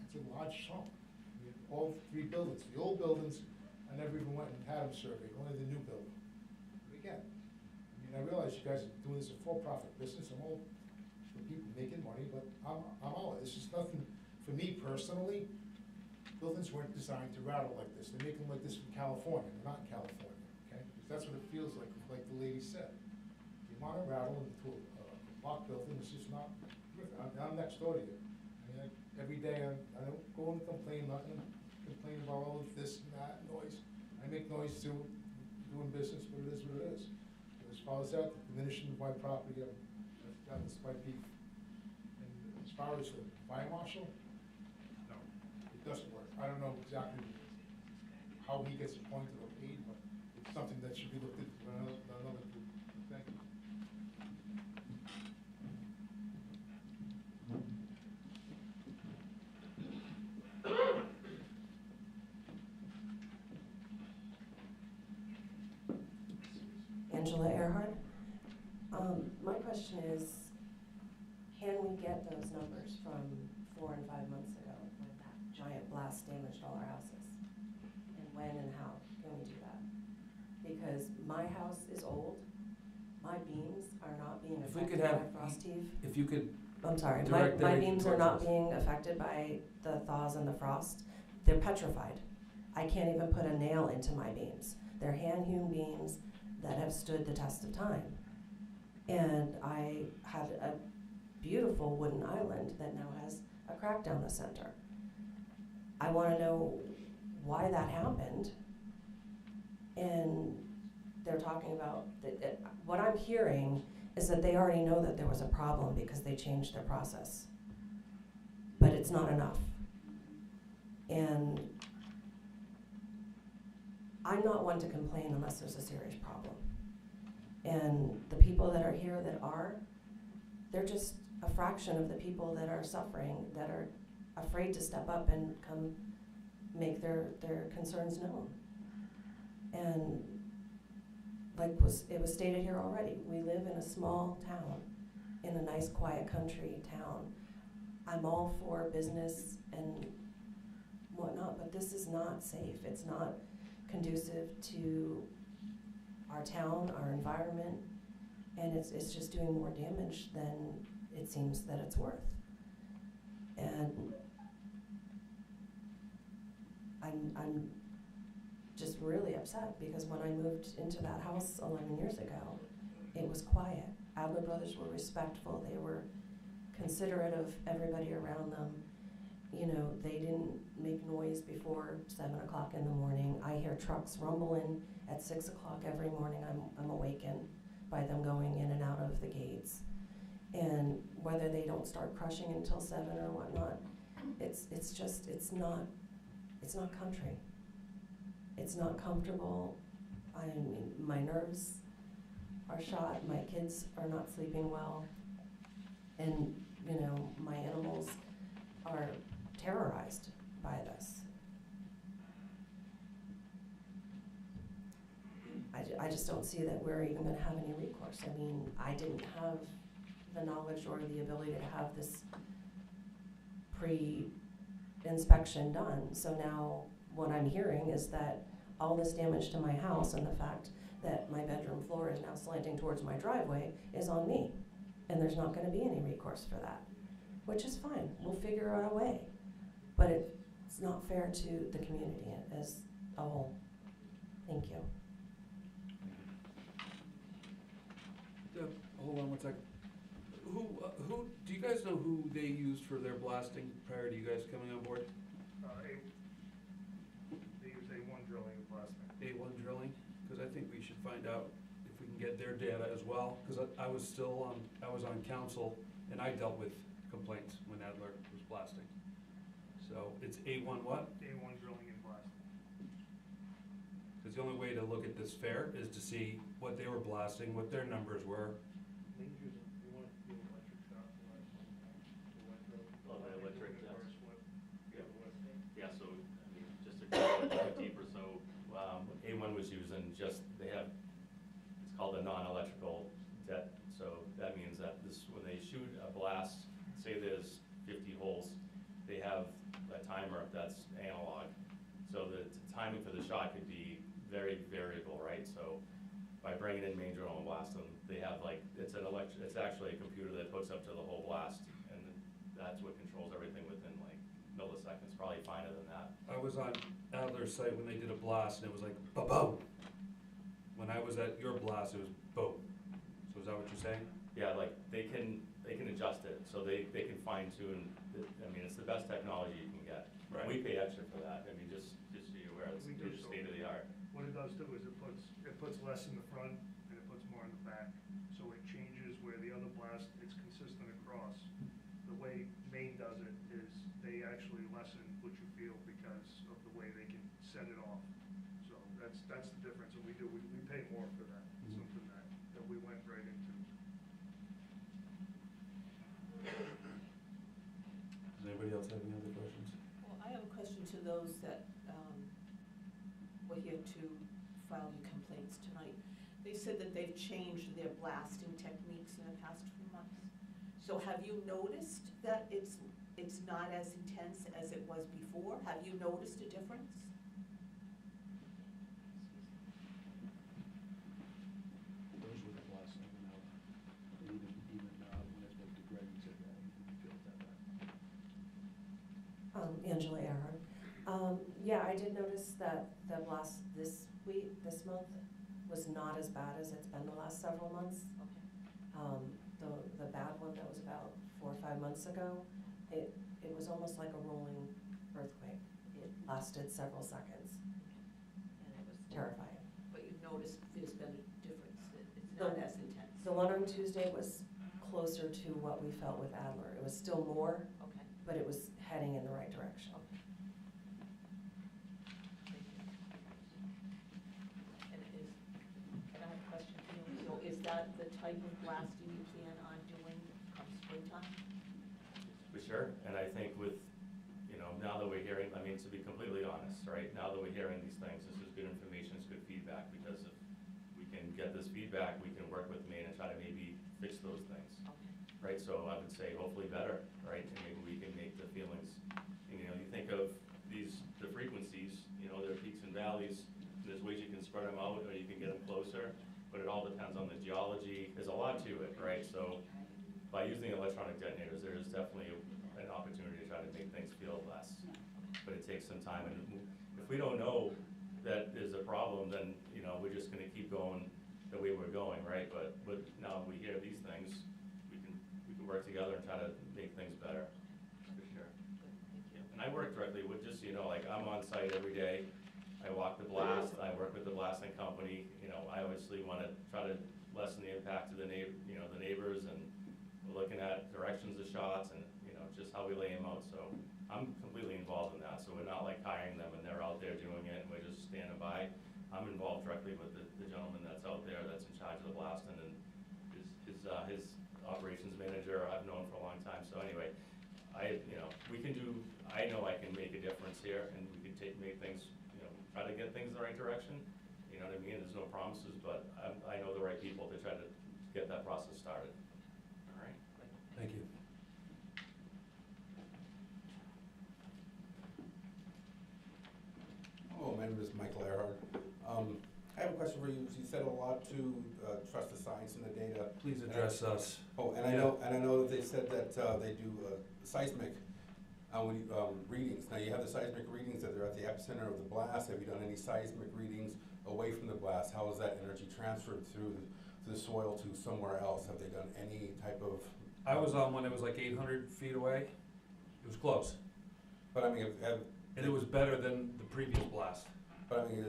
it's a large sum. I mean, all 3 buildings, the old buildings, I never even went and had them surveyed, only the new building. But again, I mean, I realize you guys are doing this a for-profit business, I'm all for people making money, but I'm out. This is nothing, for me personally, buildings weren't designed to rattle like this. They make them like this from California, they're not in California, okay? Because that's what it feels like the lady said. You want to rattle into a block building, it's just not, I'm next door to you. I mean, every day I don't go and complain, I'm not gonna complain about all of this and that noise. I make noise too, doing business, but it is what it is. As far as that, diminishing my property, that's my beef. And as far as the fire marshal, no, it doesn't work. I don't know exactly how he gets appointed or paid, but it's something that should be looked at by another group. Thank you. Angela Earhart. My question is, can we get those numbers from 4 and 5 months ago when that giant blast damaged all our houses? And when and how can we do that? Because my house is old, my beams are not being If we affected could by have, frost heave. if you could, I'm sorry, direct my everything beams are towards not us. being affected by the thaws and the frost. They're petrified. I can't even put a nail into my beams. They're hand-hewn beams that have stood the test of time. And I had a beautiful wooden island that now has a crack down the center. I want to know why that happened. And they're talking about, what I'm hearing is that they already know that there was a problem because they changed their process. But it's not enough. And I'm not one to complain unless there's a serious problem. And the people that are here that are, they're just a fraction of the people that are suffering, that are afraid to step up and come make their concerns known. And like it was stated here already, we live in a small town, in a nice quiet country town. I'm all for business and whatnot, but this is not safe. It's not conducive to our town, our environment, and it's just doing more damage than it seems that it's worth. And I'm just really upset because when I moved into that house 11 years ago, it was quiet. Adler brothers were respectful. They were considerate of everybody around them. You know, they didn't make noise before 7 o'clock in the morning. I hear trucks rumbling at 6 o'clock every morning. I'm awakened by them going in and out of the gates. And whether they don't start crushing until 7 or whatnot, it's not country. It's not comfortable. I mean, my nerves are shot. My kids are not sleeping well. And, you know, my animals are terrorized by this. I just don't see that we're even going to have any recourse. I mean, I didn't have the knowledge or the ability to have this pre-inspection done. So now what I'm hearing is that all this damage to my house and the fact that my bedroom floor is now slanting towards my driveway is on me. And there's not going to be any recourse for that, which is fine. We'll figure out a way. But it's not fair to the community as a whole. Thank you. Hold on one second. Who, do you guys know who they used for their blasting prior to you guys coming on board? They use A1 drilling and blasting. A1 drilling? Because I think we should find out if we can get their data as well. Because I was on council and I dealt with complaints when Adler was blasting. So it's A1 what? A1 drilling and blasting. Because the only way to look at this fair is to see what they were blasting, what their numbers were. Lean's using, you want to do electric shop for us? Oh, the electric, yeah. Yeah, so, I mean, just to go a little deeper, so, A1 was using they have, it's called a non-electrical det, so that means that when they shoot a blast, say there's 50 holes, they have a timer that's analog, so the timing for the shot could be very variable, right? So by bringing in main drill and blasting, they have it's actually a computer that hooks up to the whole blast, and that's what controls everything within milliseconds, probably finer than that. I was on Adler's site when they did a blast and it was like ba-boom. When I was at your blast, it was boom. So is that what you're saying? Yeah, they can adjust it, so they can fine tune. I mean, it's the best technology you can get. Right. We pay extra for that. I mean, just so you're aware, it's We do, just so state of the art. What it does too is it puts less in the front and it puts more in the back. So it changes where the other blast, it's consistent across. The way Maine does it is they actually lessen what you feel because of the way they can set it off. So that's the difference. And we pay more for that, something that we went right into. Does anybody else have any other questions? Well, I have a question to those that were here to file your complaints tonight. They said that they've changed their blasting techniques in the past few months. So have you noticed that it's not as intense as it was before? Have you noticed a difference? Those were the blasting, even when I spoke to Greg, he said that he feels that way. Angela Earhart. Yeah, I did notice that the blast this month was not as bad as it's been the last several months. Okay. The bad one that was about 4 or 5 months ago, it was almost like a rolling earthquake. It lasted several seconds. And it was Terrifying. But you've noticed there's been a difference. It's not as intense. The one on Tuesday was closer to what we felt with Adler. It was still more, Okay. but it was heading in the right direction. Okay. Thank you. And I have a question for you. So is that the type of blasting you plan on doing come springtime? For sure, and I think with, now that we're hearing, I mean, to be completely honest, right, now that we're hearing these things, this is good information, it's good feedback, because if we can get this feedback, we can work with Maine and try to maybe fix those things. Okay. Right, so I would say hopefully better, right, and maybe we can make the feelings, you think of these frequencies, you know, there are peaks and valleys, there's ways you can spread them out, or you can get them closer, but it all depends on the geology, there's a lot to it, right? So, by using electronic detonators, there is definitely an opportunity to try to make things feel less, but it takes some time, and if we don't know that there's a problem, then, you know, we're just gonna keep going the way we're going, right? But now we hear these things, we can work together and try to make things better, for sure. And I work directly with, just so you know, like, I'm on site every day, I walk the blast, I work with the blasting company, you know, I obviously wanna try to lessen the impact to the neighbors, and we're looking at directions of shots and, you know, just how we lay them out, so I'm completely involved in that, so we're not like hiring them and they're out there doing it and we're just standing by. I'm involved directly with the gentleman that's out there that's in charge of the blasting, and his operations manager I've known for a long time, so anyway, I know I can make a difference here, and we can make things, you know, try to get things in the right direction, you know what I mean? There's no promises, but I know the right people to try to get that process started. All right. Thank you. Hello, my name is Michael Earhart. I have a question for you. You said a lot to trust the science and the data. Please address us. Oh, and I know that they said that they do seismic readings. Now you have the seismic readings that they're at the epicenter of the blast. Have you done any seismic readings away from the blast? How is that energy transferred through the soil to somewhere else? Have they done any type of? I was on one that was like 800 feet away. It was close. But I mean, and it was better than the previous blast. But I mean,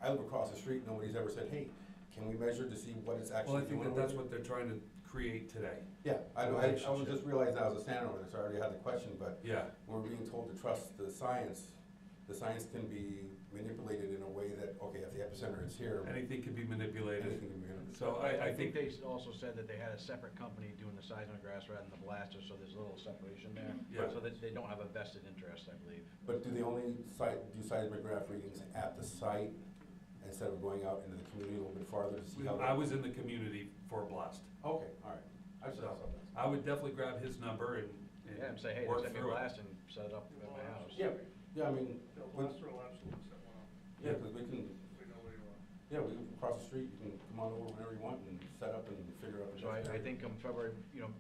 I live across the street. Nobody's ever said, "Hey, can we measure to see what it's actually doing?" Well, I think that's what they're trying to create today. Yeah, I know. I was just realizing I was a standing over there, so I already had the question. But yeah, we're being told to trust the science. The science can be manipulated in a way that, okay, if the epicenter is here, anything can be manipulated. Anything can be manipulated. So I think they also said that they had a separate company doing the seismograph rather than the blaster, so there's a little separation there. Yeah. So that they don't have a vested interest, I believe. But do they only do seismograph readings at the site instead of going out into the community a little bit farther to see how? I was in the community for a blast. Okay, all right. I would definitely grab his number and yeah, and say, hey, work send me a through blast and set it up at my house. Yeah, yeah. I mean, Glocester will absolutely set one up. yeah, because we can. We know where you are. Yeah, we can cross the street. You can come on over whenever you want and set up and figure out. So I think February, you know,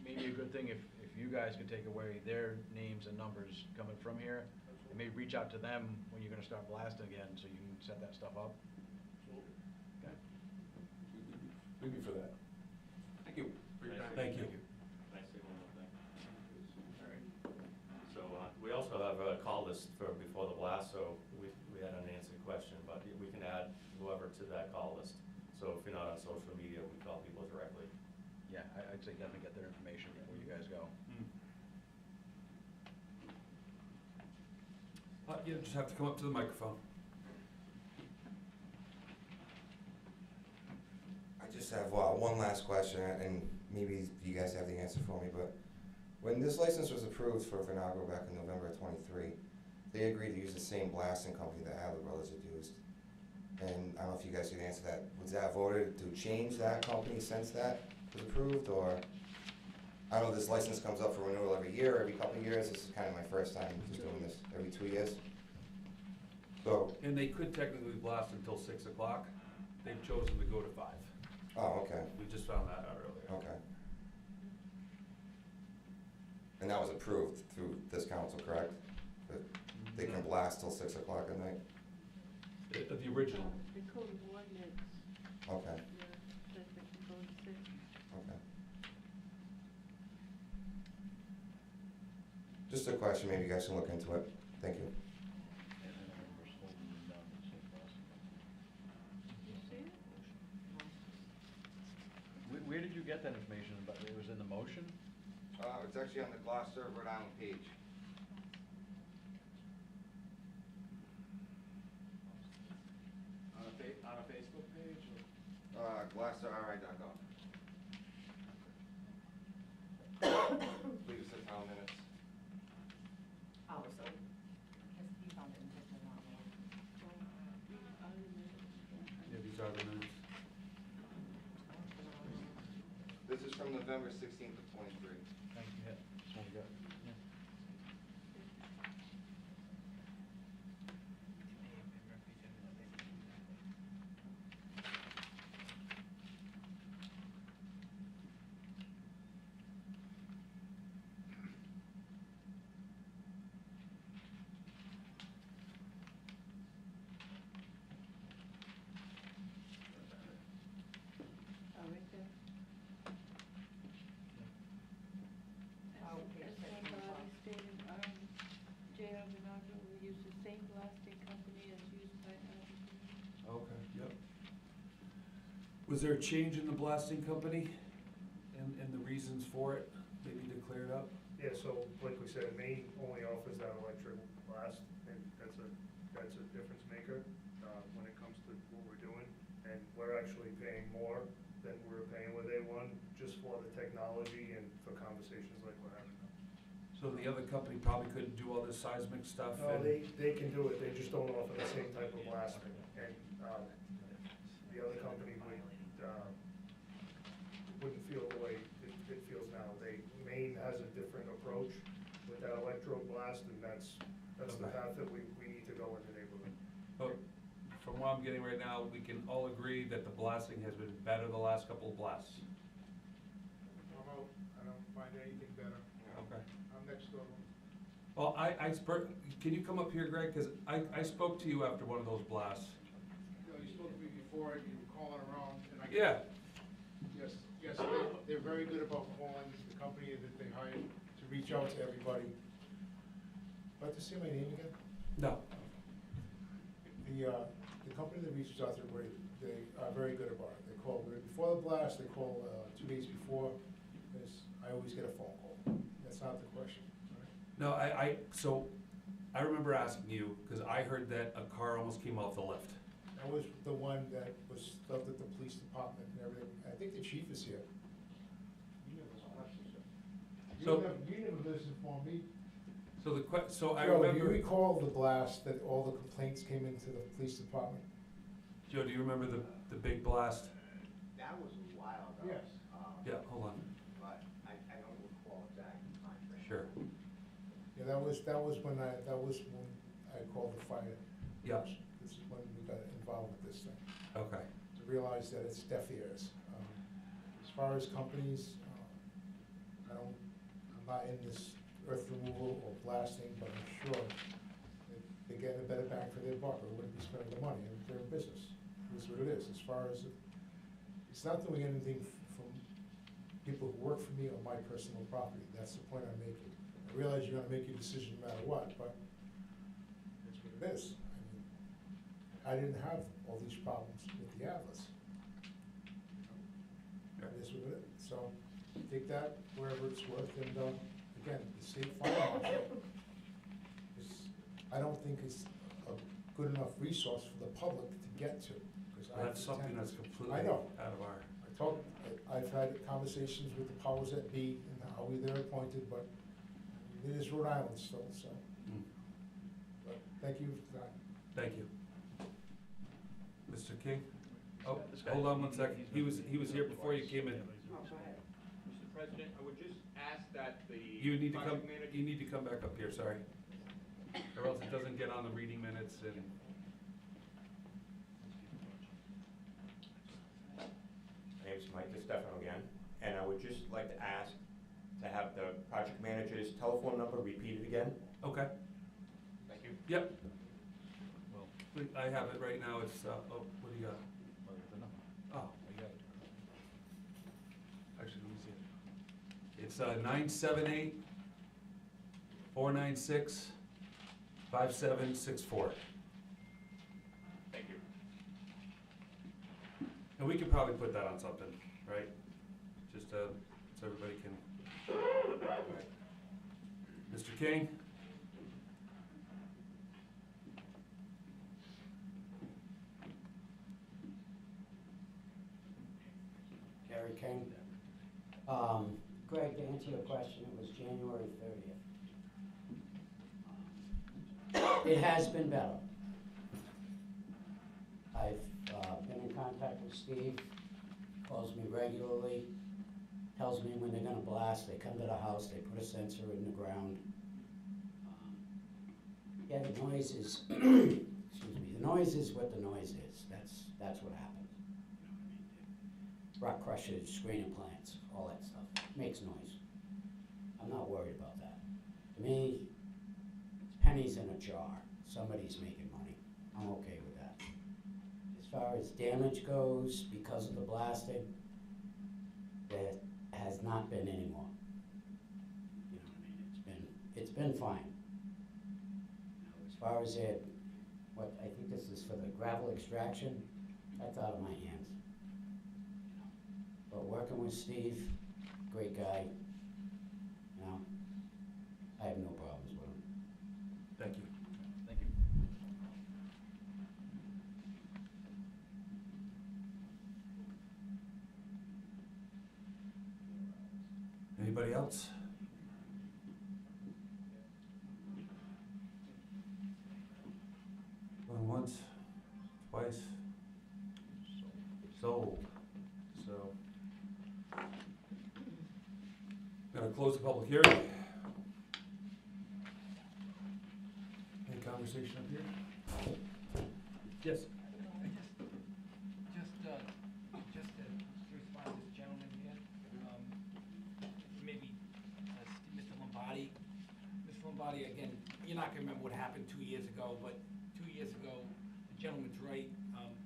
maybe a good thing if you guys could take away their names and numbers coming from here, and maybe reach out to them when you're going to start blasting again, so you can set that stuff up. Okay. We'd be for that. Thank you. Thank you. Can I say one more thing? All right. So we also have a call list for before the blast, so we had an unanswered question, but we can add whoever to that call list. So if you're not on social media, we call people directly. Yeah, I'd say definitely get their information before you guys go. You just have to come up to the microphone. I just have one last question, and maybe you guys have the answer for me, but when this license was approved for Vinagro back in November of '23, they agreed to use the same blasting company that Adler Brothers had used. And I don't know if you guys could answer that. Was that voted to change that company since that was approved, or? I know this license comes up for renewal every year, every couple of years. This is kind of my first time just doing this every 2 years. So. And they could technically blast until 6 o'clock. They've chosen to go to 5. Oh, okay. We just found that out earlier. Okay. And that was approved through this council, correct? That they can blast till 6 o'clock at night? The original. The code of ordinance. Okay. Yeah, says they can go to 6. Okay. Just a question, maybe you guys can look into it. Thank you. You see it? Where did you get that information? But it was in the motion? It's actually on the Glocester, Rhode Island page. On a Facebook page? GlocsterRI.gov. Believe it says how minutes. Oh, so, because he found it in his one. Yeah, these are the minutes. This is from November 16th of '23. Thank you. Yeah, that's one we got. Yeah. Was there a change in the blasting company and the reasons for it? Maybe to clear it up? Yeah, so like we said, Maine only offers that electric blast, and that's a difference maker, when it comes to what we're doing. And we're actually paying more than we're paying with A1, just for the technology and for conversations like we're having now. So the other company probably couldn't do all this seismic stuff? No, and- they can do it, they just don't offer the same type of blasting. And, the other company wouldn't feel the way it feels now. Maine has a different approach with that electro blast, and that's the Okay. path that we need to go in the neighborhood. But from what I'm getting right now, we can all agree that the blasting has been better the last couple of blasts. I'm out, I don't find anything better. Okay. I'm next door. Well, can you come up here, Greg? Because I spoke to you after one of those blasts. You spoke to me before, and you were calling around, and I. Yeah. Yes, they're very good about calling the company that they hired to reach out to everybody. Like to say my name again? No. The company that reaches out to everybody, they are very good about it. They call before the blast, they call 2 days before. I always get a phone call. That's not the question. No, so I remember asking you, because I heard that a car almost came off the lift. That was the one that was stuffed at the police department and everything. I think the chief is here. So- You never misinformed me. So I Joe, do you remember, recall the blast that all the complaints came into the police department? Joe, do you remember the big blast? That was a while ago. Yes. Yeah, hold on. But I don't recall exact time frame. Sure. Yeah, that was when I called the fire. Yeah. This is when we got involved with this thing, Okay. to realize that it's deaf ears. As far as companies, I'm not in this earth removal or blasting, but I'm sure that they're getting a better bang for their buck, or they wouldn't be spending the money, and they're in business. It is what it is. As far as, it's not doing anything from people who work for me or my personal property. That's the point I'm making. I realize you're gonna make your decision no matter what, but it's what it is. I mean, I didn't have all these problems with the Atlas. It is what it is. So take that wherever it's worth, and again, the state fire marshal I don't think is a good enough resource for the public to get to. 'Cause That's something that's completely I know. out of our, I've had conversations with the powers that be and how they're appointed, but it is Rhode Island still, so. But thank you for that. thank you. Mr. King? Oh, hold on one second. He was here before you came in. Mr. President, I would just ask that the You need to come, project manager. you need to come back up here, sorry. Or else it doesn't get on the reading minutes and. My name's Mike DeStefano again, and I would just like to ask to have the project manager's telephone number repeated again. Okay. Thank you. Yep. I have it right now. It's, oh, what do you got? Oh. Actually, let me see it. It's 978-496-5764. Thank you. And we could probably put that on something, right? Just so everybody can. Mr. King? Gary King. Greg, to answer your question, it was January 30th. It has been better. I've been in contact with Steve, calls me regularly, tells me when they're gonna blast, they come to the house, they put a sensor in the ground. Yeah, the noise is, excuse me, the noise is what the noise is, that's what happens. Rock crushers, screening plants, all that stuff, makes noise. I'm not worried about that. To me, it's pennies in a jar, somebody's making money, I'm okay with that. As far as damage goes, because of the blasting, there has not been any more. You know what I mean, it's been fine. As far as I think this is for the gravel extraction, that's out of my hands. But working with Steve, great guy, you know, I have no problems with him. Thank you. Thank you. Anybody else? Going once, twice. Sold. So, gonna close the public hearing. Any conversation up here? Yes. Just to respond to this gentleman here, maybe Mr. Lombardi. Mr. Lombardi, again, you're not gonna remember what happened 2 years ago, but 2 years ago, the gentleman's right.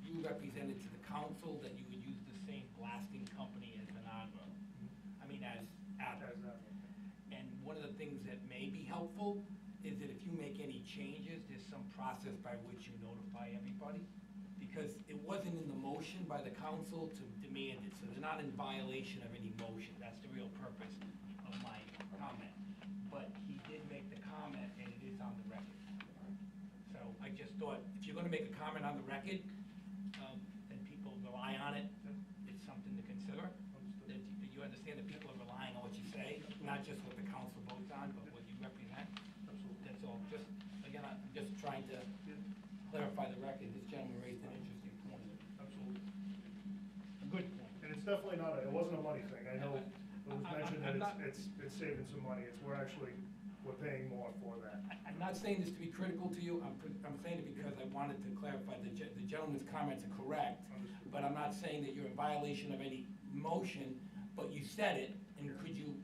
You represented to the council that you would use the same blasting company as Vinagro. I mean, as Adler. And one of the things that may be helpful is that if you make any changes, there's some process by which you notify everybody. Because it wasn't in the motion by the council to demand it, so they're not in violation of any motion. That's the real purpose of my comment. But he did make the comment, and it is on the record. So I just thought, if you're gonna make a comment on the record, and people rely on it, it's something to consider. That you understand that people are relying on what you say, not just what the council votes on, but what you represent. That's all. Just, again, I'm just trying to clarify the record. This gentleman raised an interesting point. Absolutely. A good point. And it's definitely not it wasn't a money thing. I know it was mentioned that it's saving some money. We're paying more for that. I'm not saying this to be critical to you, I'm saying it because I wanted to clarify the gentleman's comments are correct, but I'm not saying that you're in violation of any motion, but you said it, and could you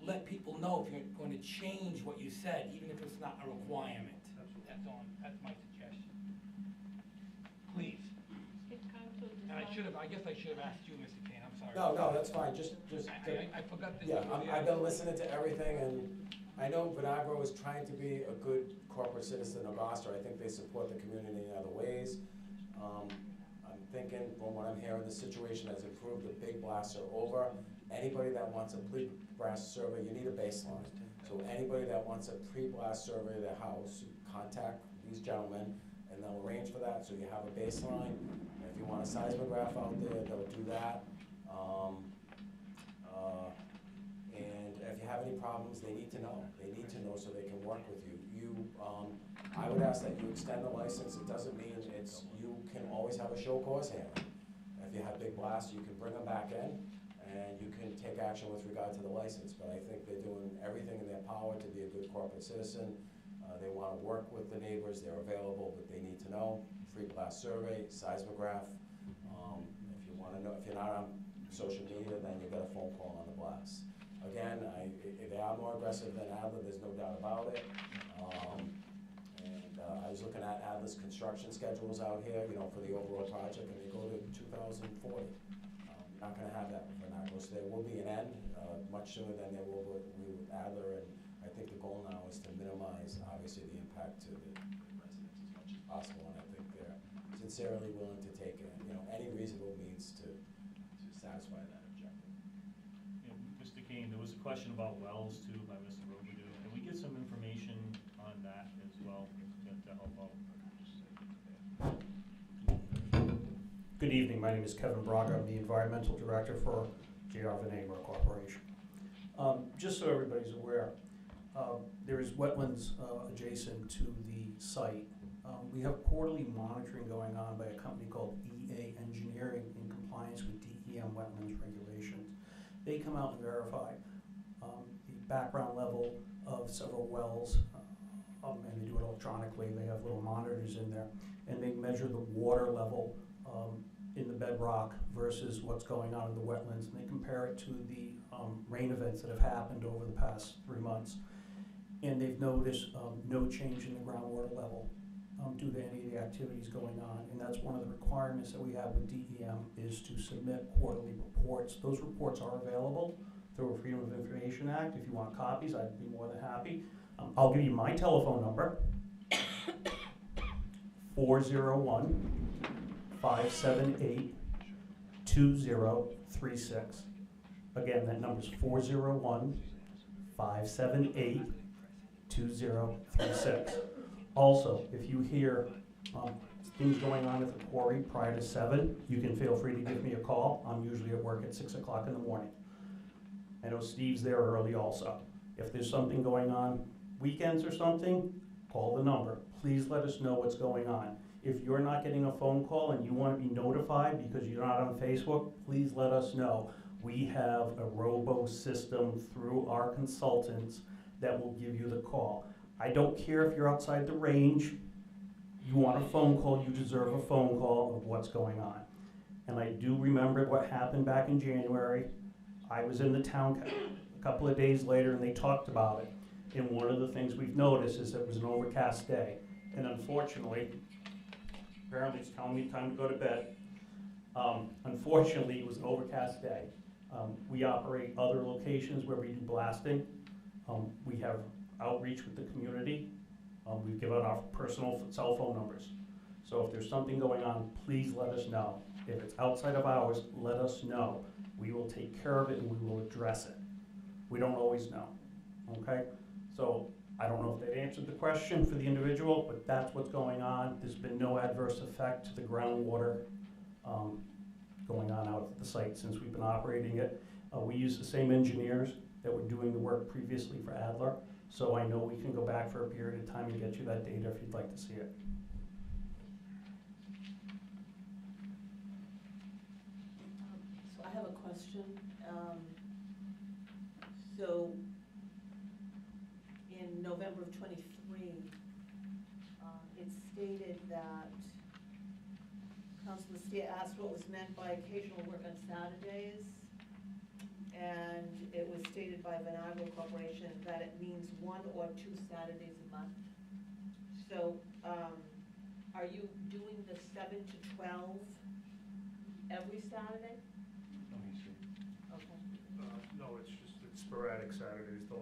let people know if you're going to change what you said, even if it's not a requirement? That's all, that's my suggestion. Please. And I guess I should have asked you, Mr. Kane, I'm sorry. No, that's fine, I forgot that. Yeah, I've been listening to everything, and I know Vinagro is trying to be a good corporate citizen of Gloucester. I think they support the community in other ways. I'm thinking, from what I'm hearing, the situation has improved. The big blasts are over. Anybody that wants a pre-blast survey, you need a baseline. So anybody that wants a pre-blast survey of their house, contact these gentlemen, and they'll arrange for that, so you have a baseline. If you want a seismograph out there, they'll do that. And if you have any problems, they need to know. They need to know so they can work with you. I would ask that you extend the license. It doesn't mean you can always have a show cause hearing. If you have big blasts, you can bring them back in, and you can take action with regard to the license. But I think they're doing everything in their power to be a good corporate citizen. They want to work with the neighbors. They're available, but they need to know. Free blast survey, seismograph. If you want to know, if you're not on social media, then you get a phone call on the blast. Again, they are more aggressive than Adler, there's no doubt about it. I was looking at Adler's construction schedules out here, for the overall project, and they go to 2040. You're not gonna have that with Vinagro, so there will be an end, much sooner than there will be with Adler, and I think the goal now is to minimize, obviously, the impact to the residents as much as possible, and I think they're sincerely willing to take, any reasonable means to satisfy that objective. Mr. Kane, there was a question about wells too by Mr. Robidoux. Can we get some information on that as well to help out? Good evening, my name is Kevin Braga. I'm the Environmental Director for J.R. Vinagro Corporation. Just so everybody's aware, there is wetlands adjacent to the site. We have quarterly monitoring going on by a company called EA Engineering in compliance with DEM wetlands regulations. They come out and verify the background level of several wells, and they do it electronically. They have little monitors in there, and they measure the water level in the bedrock versus what's going on in the wetlands, and they compare it to the rain events that have happened over the past 3 months. And they've noticed no change in the groundwater level due to any of the activities going on. And that's one of the requirements that we have with DEM is to submit quarterly reports. Those reports are available through a Freedom of Information Act. If you want copies, I'd be more than happy. I'll give you my telephone number, 401-578-20 2036. Again, that number's 401-578-2036. Also, if you hear things going on at the quarry prior to 7, you can feel free to give me a call. I'm usually at work at 6 o'clock in the morning. I know Steve's there early also. If there's something going on weekends or something, call the number. Please let us know what's going on. If you're not getting a phone call and you want to be notified because you're not on Facebook, please let us know. We have a robo system through our consultants that will give you the call. I don't care if you're outside the range. You want a phone call, you deserve a phone call of what's going on. And I do remember what happened back in January. I was in the town a couple of days later and they talked about it. And one of the things we've noticed is it was an overcast day. And unfortunately, apparently it's telling me time to go to bed. Unfortunately, it was an overcast day. We operate other locations where we do blasting. We have outreach with the community. We give out our personal cell phone numbers. So if there's something going on, please let us know. If it's outside of hours, let us know. We will take care of it and we will address it. We don't always know, okay? So I don't know if that answered the question for the individual, but that's what's going on. There's been no adverse effect to the groundwater going on out at the site since we've been operating it. We use the same engineers that were doing the work previously for Adler, so I know we can go back for a period of time and get you that data if you'd like to see it. So I have a question. So in November of '23, it stated that Councilor Steer asked what was meant by occasional work on Saturdays. And it was stated by Vinagro Corporation that it means 1 or 2 Saturdays a month. So, are you doing the 7 to 12 every Saturday? Okay. No, it's sporadic Saturdays. The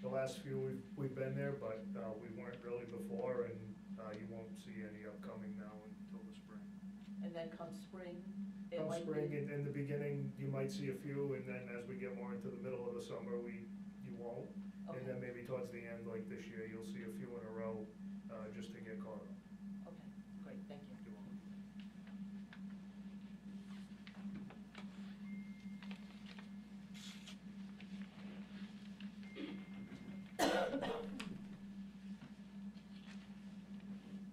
last few we've been there, but we weren't really before, and you won't see any upcoming now until the spring. And then come spring, it Come might spring, be. in the beginning, you might see a few, and then as we get more into the middle of the summer, you won't. Okay. And then maybe towards the end, like this year, you'll see a few in a row, just to get caught up. Okay, great, thank you. You're welcome.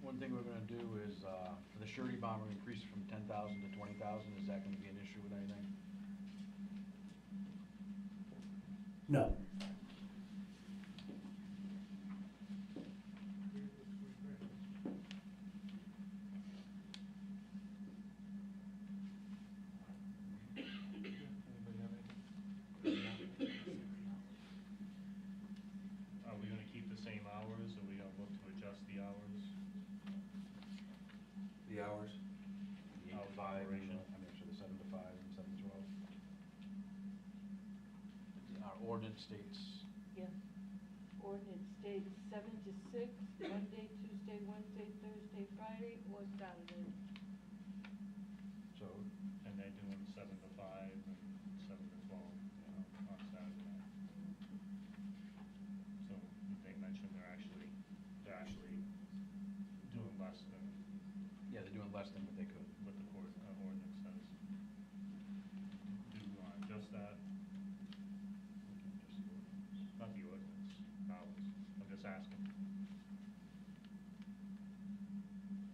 One thing we're gonna do is, for the surety bond, we're gonna increase it from 10,000 to 20,000. Is that gonna be an issue with anything? No. Are we gonna keep the same hours, or we gonna look to adjust the hours? The hours? The 8 to 5, I mean, so the 7 to 5 and 7 to 12. Our ordinance states, Yeah. Ordinance states 7 to 6, Monday, Tuesday, Wednesday, Thursday, Friday, or Saturday. so, And they're doing 7 to 5 and 7 to 12, on Saturday. So they mentioned they're actually doing less than yeah, they're doing less than what they could. what the court, ordinance says. Do you want to adjust that? Not the ordinance, hours. I'm just asking.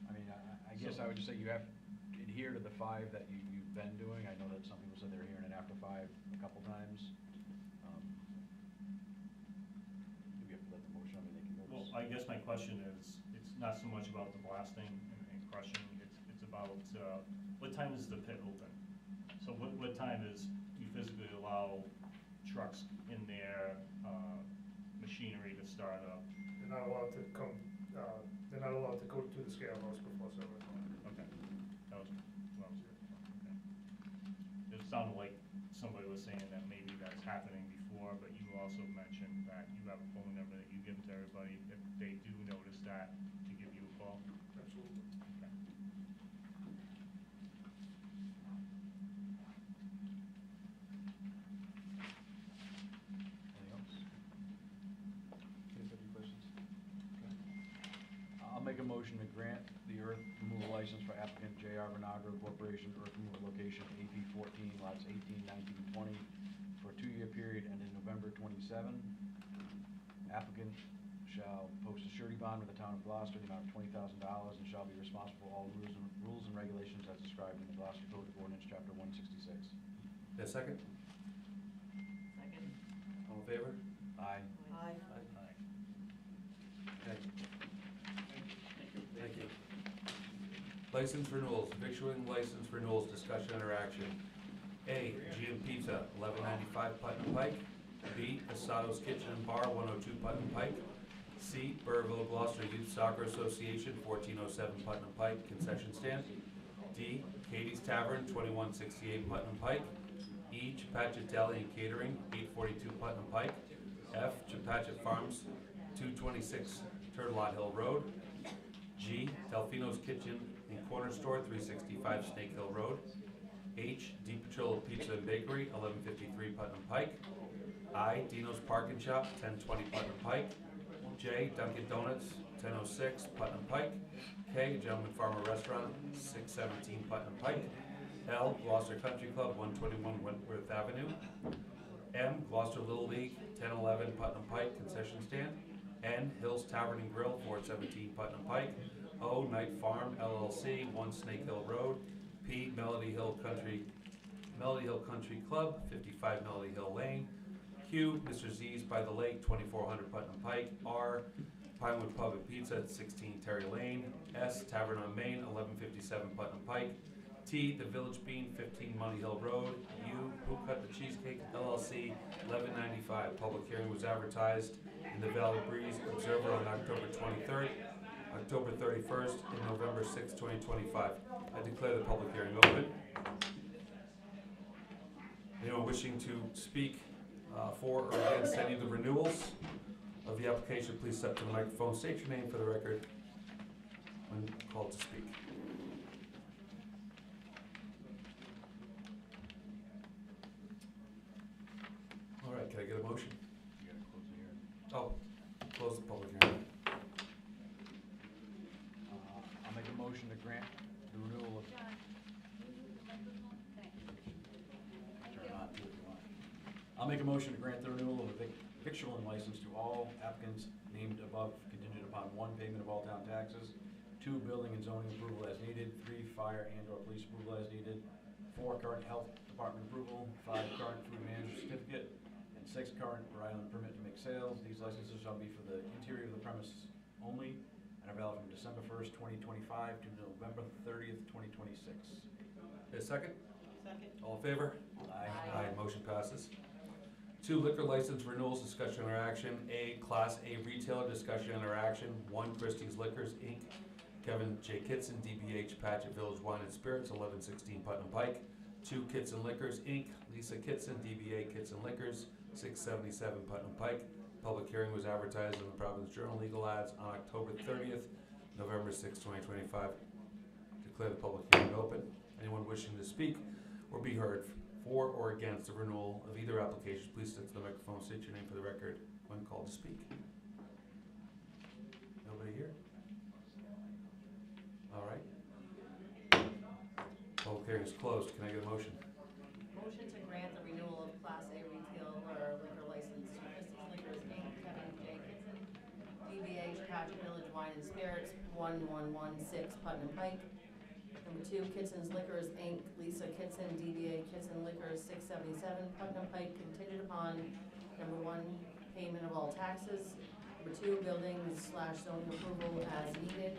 I mean, I guess I would just say you have to adhere to the 5 that you've been doing. I know that some people said they're hearing it after 5 a couple times. Maybe you have to let the motion, I mean, they can go. Well, I guess my question is, it's not so much about the blasting and crushing, it's about, what time is the pit open? So what time is, you physically allow trucks in there, machinery to start up? They're not allowed to come, they're not allowed to go to the scale house before 7 o'clock. Okay, that was, okay. It sounded like somebody was saying that maybe that's happening before, but you also mentioned that you have a phone number that you give to everybody, if they do notice that, to give you a call. Absolutely. Okay. motion to grant the earth removal license for applicant J.R. Vinagro Corporation, earth removal location AP 14, lots 18, 19, and 20, for a 2-year period ending November 27. Applicant shall post a surety bond with the town of Gloucester in the amount of $20,000 and shall be responsible for all rules and regulations as described in the Gloucester Code of Ordinance, Chapter 166. A second? Second. All in favor? Aye. Aye. Okay. Thank you. License renewals, victualling license renewals, discussion or action. A, GM Pizza, 1195 Putnam Pike. B, Asado's Kitchen and Bar, 102 Putnam Pike. C, Burrville Gloucester Youth Soccer Association, 1407 Putnam Pike, concession stand. D, Katie's Tavern, 2168 Putnam Pike. E, Chepachet Deli and Catering, 842 Putnam Pike. F, Chepachet Farms, 226 Turtle Lot Hill Road. G, Delfino's Kitchen and Corner Store, 365 Snake Hill Road. H, Deep Patrol Pizza and Bakery, 1153 Putnam Pike. I, Dino's Park and Shop, 1020 Putnam Pike. J, Dunkin' Donuts, 1006 Putnam Pike. K, Gentleman Farmer Restaurant, 617 Putnam Pike. L, Gloucester Country Club, 121 Wentworth Avenue. M, Gloucester Little League, 1011 Putnam Pike, concession stand. N, Hills Tavern and Grill, 417 Putnam Pike. O, Night Farm LLC, 1 Snake Hill Road. P, Melody Hill Country Club, 55 Melody Hill Lane. Q, Mr. Z's by the Lake, 2400 Putnam Pike. R, Pinewood Pub and Pizza at 16 Terry Lane. S, Tavern on Main, 1157 Putnam Pike. T, The Village Bean, 15 Money Hill Road. U, Who Cut the Cheesecake LLC, 1195. Public hearing was advertised in the Valley Breeze Observer on October 23rd, October 31st, and November 6, 2025. I declare the public hearing open. Anyone wishing to speak for or against any of the renewals of the application, please step to the microphone, state your name for the record when called to speak. All right, can I get a motion? You gotta close the hearing. Oh, close the public hearing. I'll make a motion to grant the renewal of. John, can you use the microphone? Thank you. Turn it on too if you want. I'll make a motion to grant the renewal of a victualling license to all applicants named above contingent upon 1, payment of all town taxes, 2, building and zoning approval as needed, 3, fire and or police approval as needed, 4, current health department approval, 5, current food manager certificate, and 6, current Rhode Island permit to make sales. These licenses shall be for the interior of the premise only and are valid from December 1st, 2025 to November 30th, 2026. A second? Second. All in favor? Aye. Motion passes. 2, liquor license renewals, discussion or action. A, Class A retailer, discussion or action. 1, Christie's Liquors, Inc., Kevin J. Kitson, DBH, Patchett Village Wine and Spirits, 1116 Putnam Pike. 2, Kitson Liquors, Inc., Lisa Kitson, DBA Kitson Liquors, 677 Putnam Pike. Public hearing was advertised in the Providence Journal Legal Ads on October 30th, November 6, 2025. Declare the public hearing open. Anyone wishing to speak or be heard for or against the renewal of either application, please step to the microphone, state your name for the record when called to speak. Nobody here? All right. Public hearing is closed. Can I get a motion? Motion to grant the renewal of Class A retailer liquor license to Christie's Liquors, Inc., Kevin J. Kitson, DBH, Patchett Village Wine and Spirits, 1116 Putnam Pike. Number 2, Kitson's Liquors, Inc., Lisa Kitson, DBA Kitson Liquors, 677 Putnam Pike, contingent upon, number 1, payment of all taxes. Number 2, building/zoning approval as needed.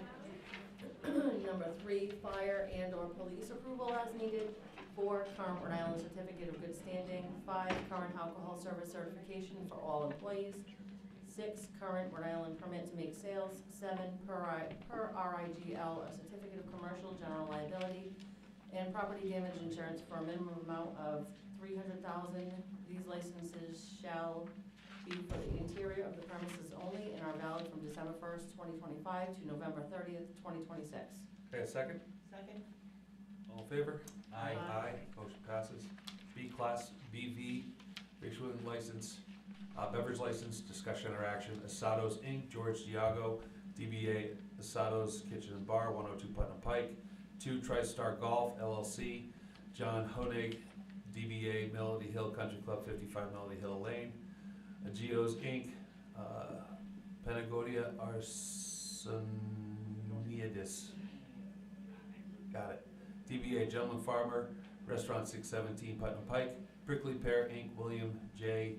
Number 3, fire and or police approval as needed. 4, current Rhode Island certificate of good standing. 5, current alcohol service certification for all employees. 6, current Rhode Island permit to make sales. 7, per RIGL, a certificate of commercial general liability and property damage insurance for a minimum amount of $300,000. These licenses shall be for the interior of the premises only and are valid from December 1st, 2025 to November 30th, 2026. Okay, a second? Second. All in favor? Aye. Aye. Motion passes. B, Class BV, victualling license, beverage license, discussion or action. Asado's Inc., George Diago, DBA Asado's Kitchen and Bar, 102 Putnam Pike. 2 TriStar Golf LLC, John Honig, DBA Melody Hill Country Club, 55 Melody Hill Lane. Agios Inc., Panagonia Arseniadis. Got it. DBA Gentleman Farmer, Restaurant 617 Putnam Pike. Prickly Pear Inc., William J.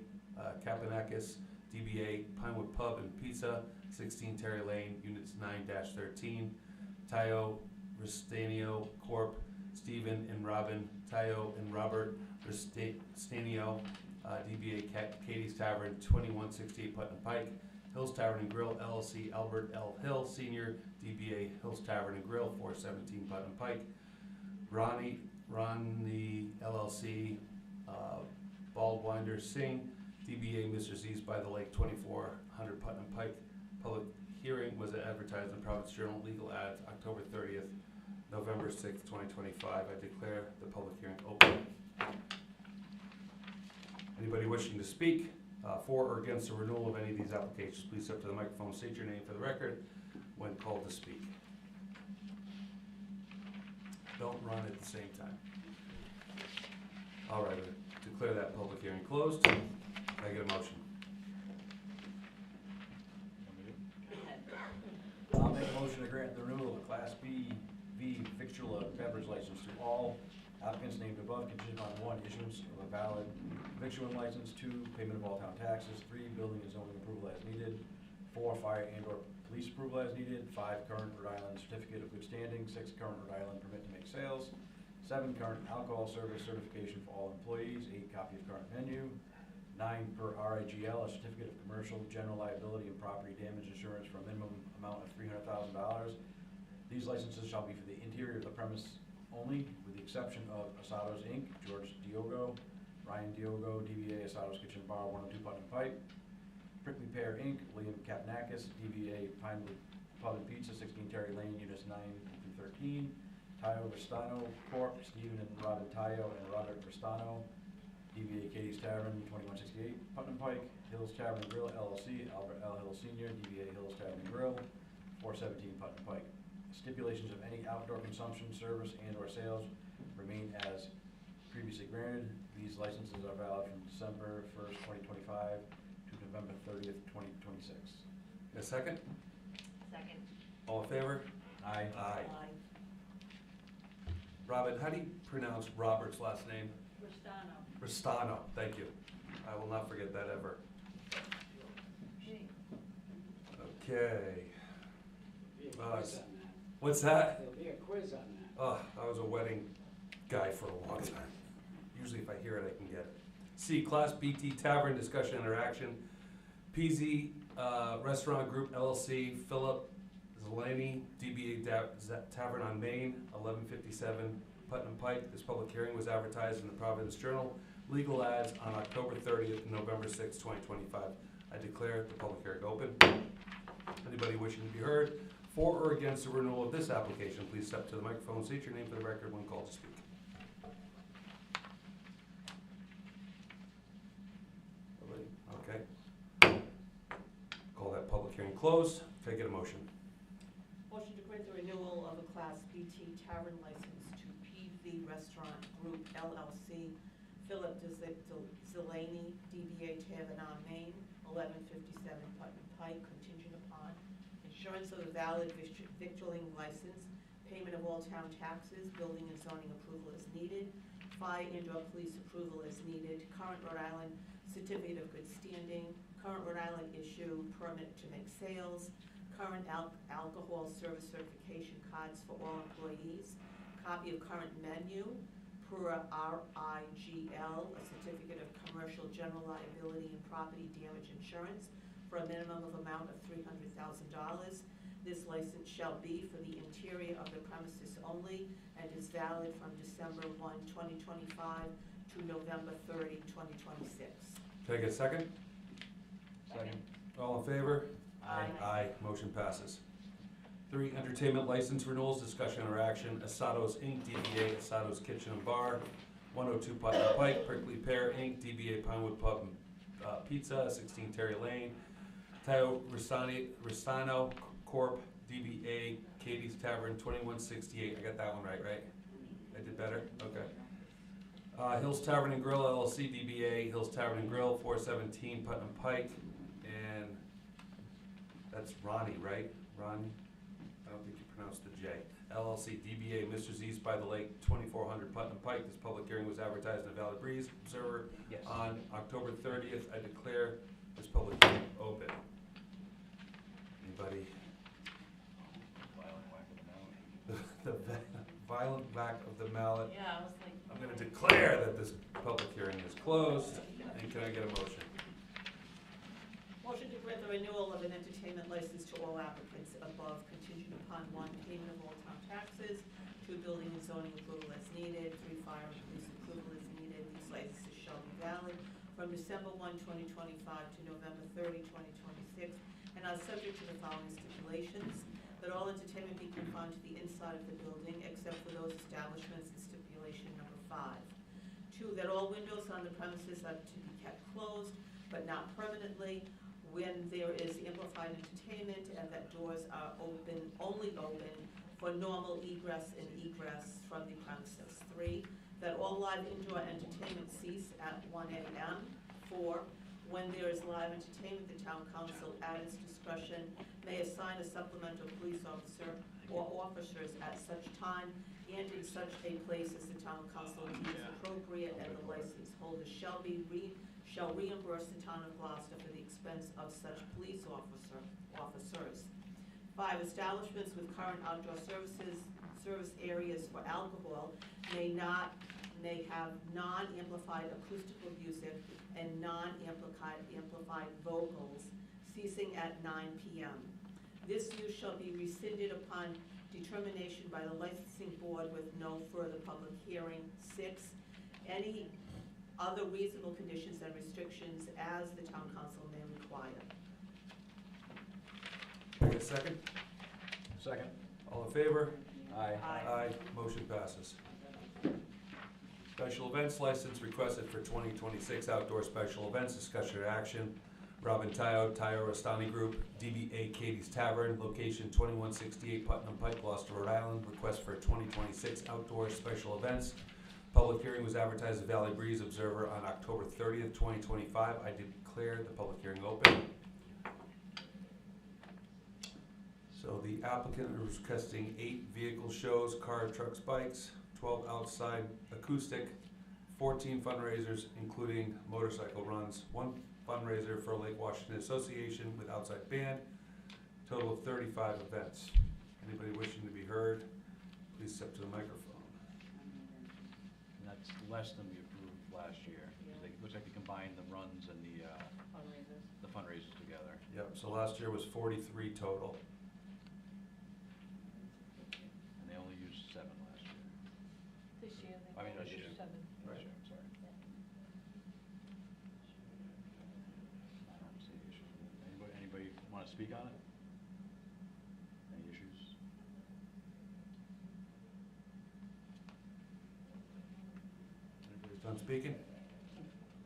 Kapanakis, DBA Pinewood Pub and Pizza, 16 Terry Lane, Units 9-13. Tayo Ristanio Corp., Stephen and Robin, Tayo and Robert Ristanio, DBA Katie's Tavern, 2168 Putnam Pike. Hills Tavern and Grill LLC, Albert L. Hill Sr., DBA Hills Tavern and Grill, 417 Putnam Pike. Ronnie LLC, Baldwinder Singh, DBA Mr. Z's by the Lake, 2400 Putnam Pike. Public hearing was advertised in Providence Journal Legal Ads, October 30th, November 6th, 2025. I declare the public hearing open. Anybody wishing to speak for or against the renewal of any of these applications, please step to the microphone, state your name for the record when called to speak. Don't run at the same time. All right, I declare that public hearing closed. Can I get a motion? I'll make a motion to grant the renewal of a Class B victular beverage license to all applicants named above, contingent on 1, issuance of a valid victualling license, 2, payment of all town taxes, 3, building and zoning approval as needed, 4, fire and/or police approval as needed, 5, current Rhode Island certificate of good standing, 6, current Rhode Island permit to make sales, 7, current alcohol service certification for all employees, 8, copy of current menu, 9, per RIGL, a certificate of commercial general liability and property damage insurance for a minimum amount of $300,000. These licenses shall be for the interior of the premise only, with the exception of Asado's Inc., George Diogo, Ryan Diogo, DBA Asado's Kitchen Bar, 102 Putnam Pike. Prickly Pear Inc., William Kapnakis, DBA Pinewood Pub and Pizza, 16 Terry Lane, Units 9-13. Tayo Ristano Corp., Stephen and Robin Tayo and Robert Ristano, DBA Katie's Tavern, 2168 Putnam Pike. Hills Tavern and Grill LLC, Albert L. Hill Sr., DBA Hills Tavern and Grill, 417 Putnam Pike. Stipulations of any outdoor consumption, service, and/or sales remain as previously granted. These licenses are valid from December 1st, 2025 to November 30th, 2026. A second? Second. All in favor? Aye. Aye. Robin, how do you pronounce Robert's last name? Ristano. Ristano, thank you. I will not forget that ever. Okay. What's that? There'll be a quiz on that. Oh, I was a wedding guy for a long time. Usually if I hear it, I can get it. C, Class BT Tavern, discussion interaction. PZ Restaurant Group LLC, Philip Zelani, DBA Tavern on Main, 1157 Putnam Pike. This public hearing was advertised in the Providence Journal Legal Ads on October 30th and November 6th, 2025. I declare the public hearing open. Anybody wishing to be heard for or against the renewal of this application, please step to the microphone, state your name for the record when called to speak. Okay. Call that public hearing closed. Can I get a motion? Motion to grant the renewal of a Class BT Tavern license to PV Restaurant Group LLC, Philip Zelani, DBA Tavern on Main, 1157 Putnam Pike, contingent upon insurance of a valid victualling license, payment of all town taxes, building and zoning approval as needed, fire and/or police approval as needed, current Rhode Island certificate of good standing, current Rhode Island issue permit to make sales, current alcohol service certification cards for all employees, copy of current menu, per RIGL, a certificate of commercial general liability and property damage insurance for a minimum of amount of $300,000. This license shall be for the interior of the premises only and is valid from December 1, 2025 to November 30, 2026. Can I get a second? Second. All in favor? Aye. Aye. Motion passes. 3, entertainment license renewals, discussion or action. Asado's Inc., DBA Asado's Kitchen and Bar, 102 Putnam Pike. Prickly Pear Inc., DBA Pinewood Pub and Pizza, 16 Terry Lane. Tayo Ristano Corp., DBA Katie's Tavern, 2168. I got that one right? I did better? Okay. Hills Tavern and Grill LLC, DBA Hills Tavern and Grill, 417 Putnam Pike. And that's Ronnie, right? Ronnie? I don't think you pronounced the J. LLC, DBA Mr. Z's by the Lake, 2400 Putnam Pike. This public hearing was advertised in the Valley Breeze Observer on October 30th. I declare this public hearing open. Anybody? The violent whack of the mallet. Yeah, I was like. I'm gonna declare that this public hearing is closed, and can I get a motion? Motion to grant the renewal of an entertainment license to all applicants above, contingent upon: 1, payment of all town taxes; 2, building and zoning approval as needed; 3, fire and police approval as needed. These licenses shall be valid from December 1, 2025 to November 30, 2026, and are subject to the following stipulations: that all entertainment be confined to the inside of the building, except for those establishments in stipulation number 5. 2, that all windows on the premises are to be kept closed, but not permanently, when there is amplified entertainment, and that doors are only open for normal egress and egress from the premises. 3, that all live indoor entertainment cease at 1 a.m. 4, when there is live entertainment, the town council, at its discretion, may assign a supplemental police officer or officers at such time and in such a place as the town council deems appropriate, and the license holder shall reimburse the town of Gloucester for the expense of such police officers. 5, establishments with current outdoor service areas for alcohol may have non-amplified acoustical music and non-amplified vocals ceasing at 9 p.m. This use shall be rescinded upon determination by the licensing board with no further public hearing. 6, any other reasonable conditions and restrictions as the town council may require. Can I get a second? Second. All in favor? Aye. Aye. Motion passes. Special events license requested for 2026 outdoor special events, discussion or action. Robin Tayo, Tayo Rastani Group, DBA Katie's Tavern, location 2168 Putnam Pike, Glocester, Rhode Island. Request for 2026 outdoor special events. Public hearing was advertised at Valley Breeze Observer on October 30th, 2025. I declare the public hearing open. So the applicant is requesting 8 vehicle shows, car, trucks, bikes, 12 outside acoustic, 14 fundraisers, including motorcycle runs, 1 fundraiser for Lake Washington Association with outside band, total of 35 events. Anybody wishing to be heard, please step to the microphone. And that's less than we approved last year. It looks like they combined the runs and the fundraisers together. Yep, so last year was 43 total. And they only used 7 last year. This year, they I mean, only this year. used 7. This year, I'm sorry. I don't see issues with it. Anybody want to speak on it? Any issues? Everybody's done speaking?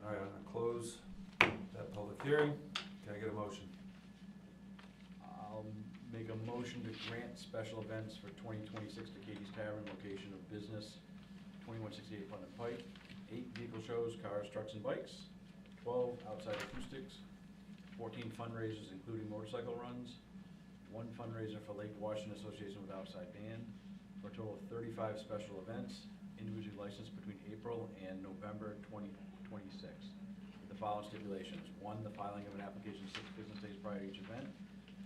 All right, I'm gonna close that public hearing. Can I get a motion? I'll make a motion to grant special events for 2026 to Katie's Tavern, location of business, 2168 Putnam Pike, 8 vehicle shows, cars, trucks, and bikes, 12 outside acoustics, 14 fundraisers including motorcycle runs, 1 fundraiser for Lake Washington Association with outside band, for a total of 35 special events, individually licensed between April and November 2026. With the following stipulations: 1, the filing of an application 6 business days prior to each event;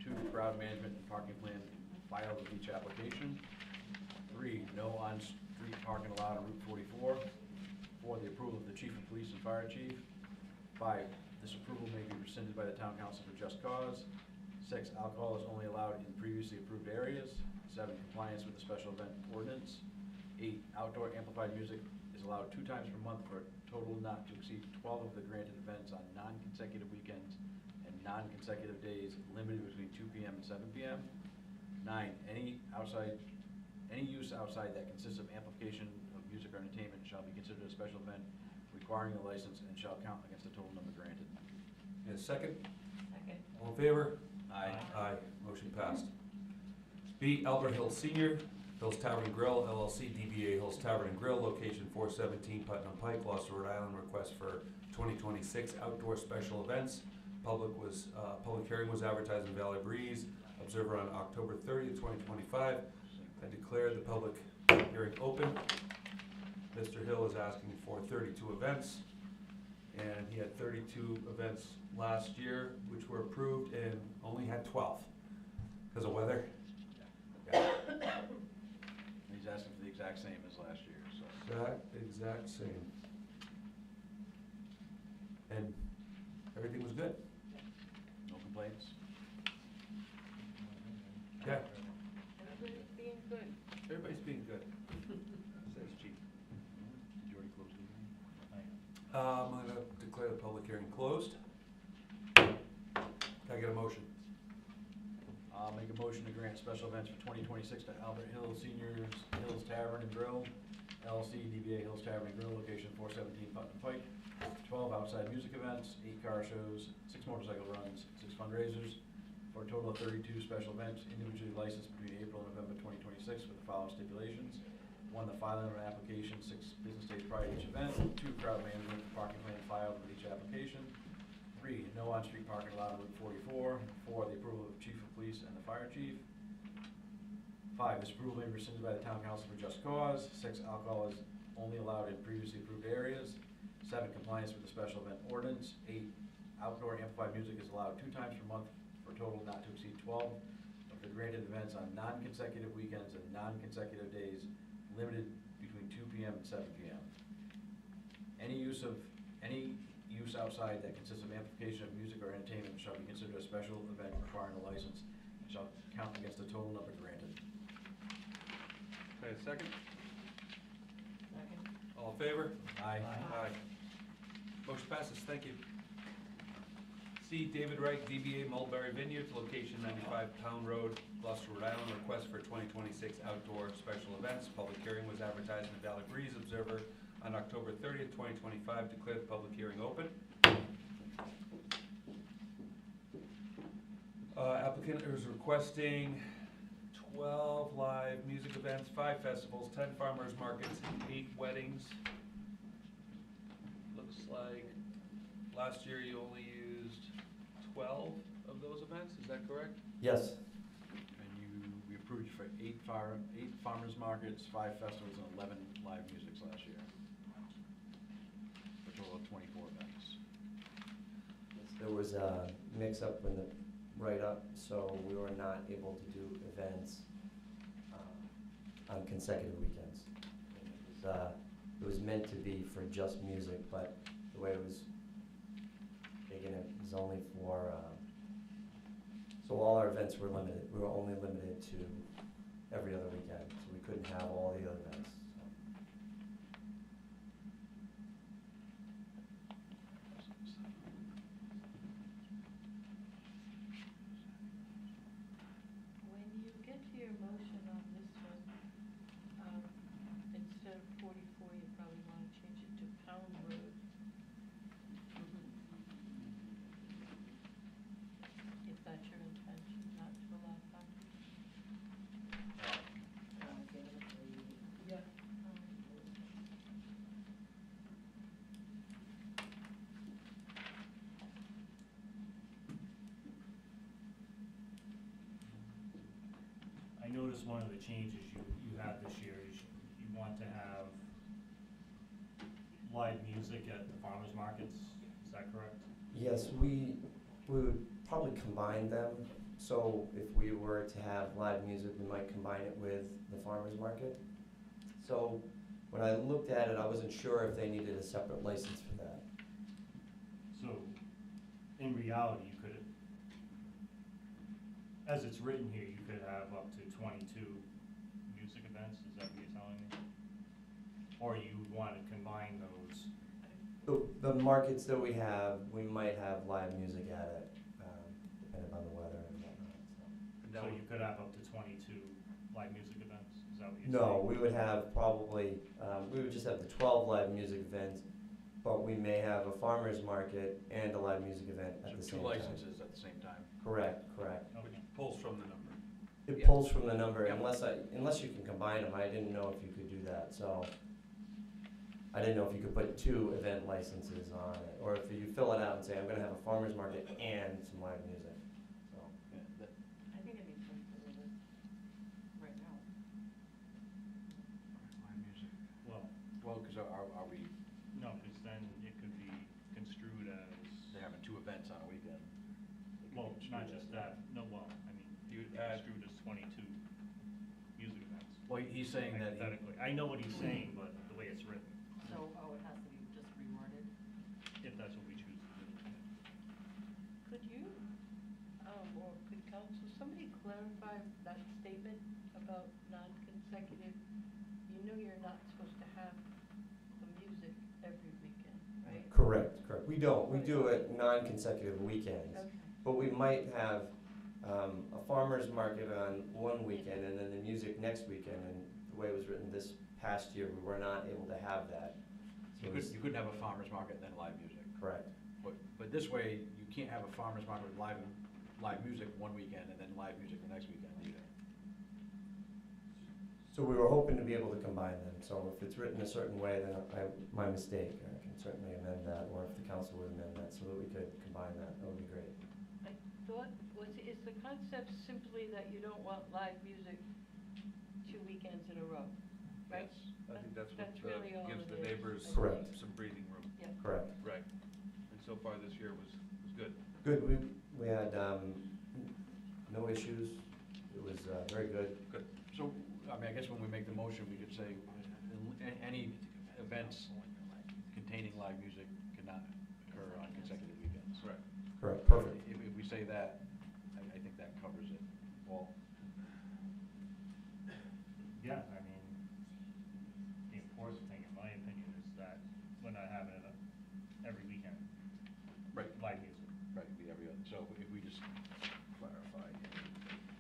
2, crowd management and parking plan filed with each application; 3, no on-street parking allowed on Route 44; 4, the approval of the chief of police and fire chief; 5, this approval may be rescinded by the town council for just cause; 6, alcohol is only allowed in previously approved areas; 7, compliance with the special event ordinance; 8, outdoor amplified music is allowed 2 times per month for a total not to exceed 12 of the granted events on non-consecutive weekends and non-consecutive days, limited between 2 p.m. and 7 p.m. 9, any use outside that consists of amplification of music or entertainment shall be considered a special event requiring a license and shall count against the total number granted. And a second? Second. All in favor? Aye. Aye. Motion passed. B, Albert Hill Senior, Hills Tavern and Grill, LLC, DBA Hills Tavern and Grill, location 417 Putnam Pike, Gloucester, Rhode Island, request for 2026 outdoor special events. Public hearing was advertised in Valley Breeze, Observer on October 30th, 2025. I declare the public hearing open. Mr. Hill is asking for 32 events, and he had 32 events last year, which were approved, and only had 12 because of weather. Yeah. He's asking for the exact same as last year, so. Exact same. And everything was good. No complaints? Yeah, Everybody's being good. everybody's being good. Says chief. Did you already close the hearing? I'm gonna declare the public hearing closed. Can I get a motion? I'll make a motion to grant special events for 2026 to Albert Hill Seniors, Hills Tavern and Grill, LLC, DBA Hills Tavern and Grill, location 417 Putnam Pike. 12 outside music events, 8 car shows, 6 motorcycle runs, 6 fundraisers, for a total of 32 special events, individually licensed between April and November 2026 with the following stipulations. 1, the filing of an application 6 business days prior to each event. 2, crowd management and parking plan filed with each application. 3, no on-street parking allowed on Route 44. 4, the approval of chief of police and the fire chief. 5, this approval may be rescinded by the town council for just cause. 6, alcohol is only allowed in previously approved areas. 7, compliance with the special event ordinance. 8, outdoor amplified music is allowed 2 times per month for a total not to exceed 12 of the granted events on non-consecutive weekends and non-consecutive days, limited between 2 p.m. and 7 p.m. Any use outside that consists of amplification of music or entertainment shall be considered a special event requiring a license and shall count against the total number granted. Okay, second? Second. All in favor? Aye. Aye. Motion passes, thank you. C, David Wright, DBA Mulberry Vineyards, location 95 Town Road, Gloucester, Rhode Island, request for 2026 outdoor special events. Public hearing was advertised in the Valley Breeze Observer on October 30th, 2025. Declare the public hearing open. Applicant is requesting 12 live music events, 5 festivals, 10 farmers markets, 8 weddings. Looks like last year you only used 12 of those events, is that correct? Yes. And we approved you for 8 farmers markets, 5 festivals, and 11 live musics last year. For a total of 24 events. There was a mix-up in the write-up, so we were not able to do events on consecutive weekends. It was meant to be for just music, but the way it was taken, it was only for, so all our events were limited. We were only limited to every other weekend, so we couldn't have all the other events. When you get to your motion on this one, instead of 44, you probably want to change it to Pound Road. If that's your intention, not to allow parking. Yeah. I noticed one of the changes you had this year is you want to have live music at the farmers markets, is that correct? Yes, we would probably combine them. So if we were to have live music, we might combine it with the farmer's market. So when I looked at it, I wasn't sure if they needed a separate license for that. So, in reality, you could, as it's written here, you could have up to 22 music events, is that what you're telling me? Or you want to combine those? The markets that we have, we might have live music at it, depending on the weather and whatnot. So you could have up to 22 live music events, is that what you're saying? No, we would have probably, we would just have the 12 live music events, but we may have a farmer's market and a live music event at the So same 2 time. licenses at the same time. Correct, correct. Which pulls from the number. It Yeah. pulls from the number Yep. unless you can combine them. I didn't know if you could do that, so. I didn't know if you could put 2 event licenses on it, or if you fill it out and say, I'm gonna have a farmer's market and some live music, so. Yeah, that- I think it makes sense to do this right now. Live music. Well, Well, because are we, no, because then it could be construed as, they're having 2 events on a weekend? It could be well, not construed just as that, no, well, I mean, you would be construed as 22 music events. Well, he's saying that he, Hypothetically, I know what he's saying, but the way it's written, So, oh, it has to be just reworded. if that's what we choose to do. Could you, or could council, somebody clarify that statement about non-consecutive? You know you're not supposed to have the music every weekend, right? Correct. We don't. We do it non-consecutive weekends. Okay. But we might have a farmer's market on one weekend and then the music next weekend. And the way it was written this past year, we were not able to have that. So it was- you couldn't have a farmer's market and then live music. Correct. But this way, you can't have a farmer's market with live music one weekend and then live music the next weekend either. So we were hoping to be able to combine them. So if it's written a certain way, then my mistake. I can certainly amend that, or if the council would amend that so that we could combine that would be great. I thought, is the concept simply that you don't want live music 2 weekends in a row, right? Yes, I think that's what really all gives it the is. neighbors Correct. some breathing room. Yeah. Correct. Right. And so far this year was good. Good. We had no issues. It was very good. Good. So, I mean, I guess when we make the motion, we could say, any events containing live music cannot occur on consecutive weekends. Correct. Correct. Perfect. If we say that, I think that covers it. Paul? Yeah, I mean, the important thing, in my opinion, is that we're not having it every weekend. Right. Live music. Right, it'd be every other, so if we just clarify.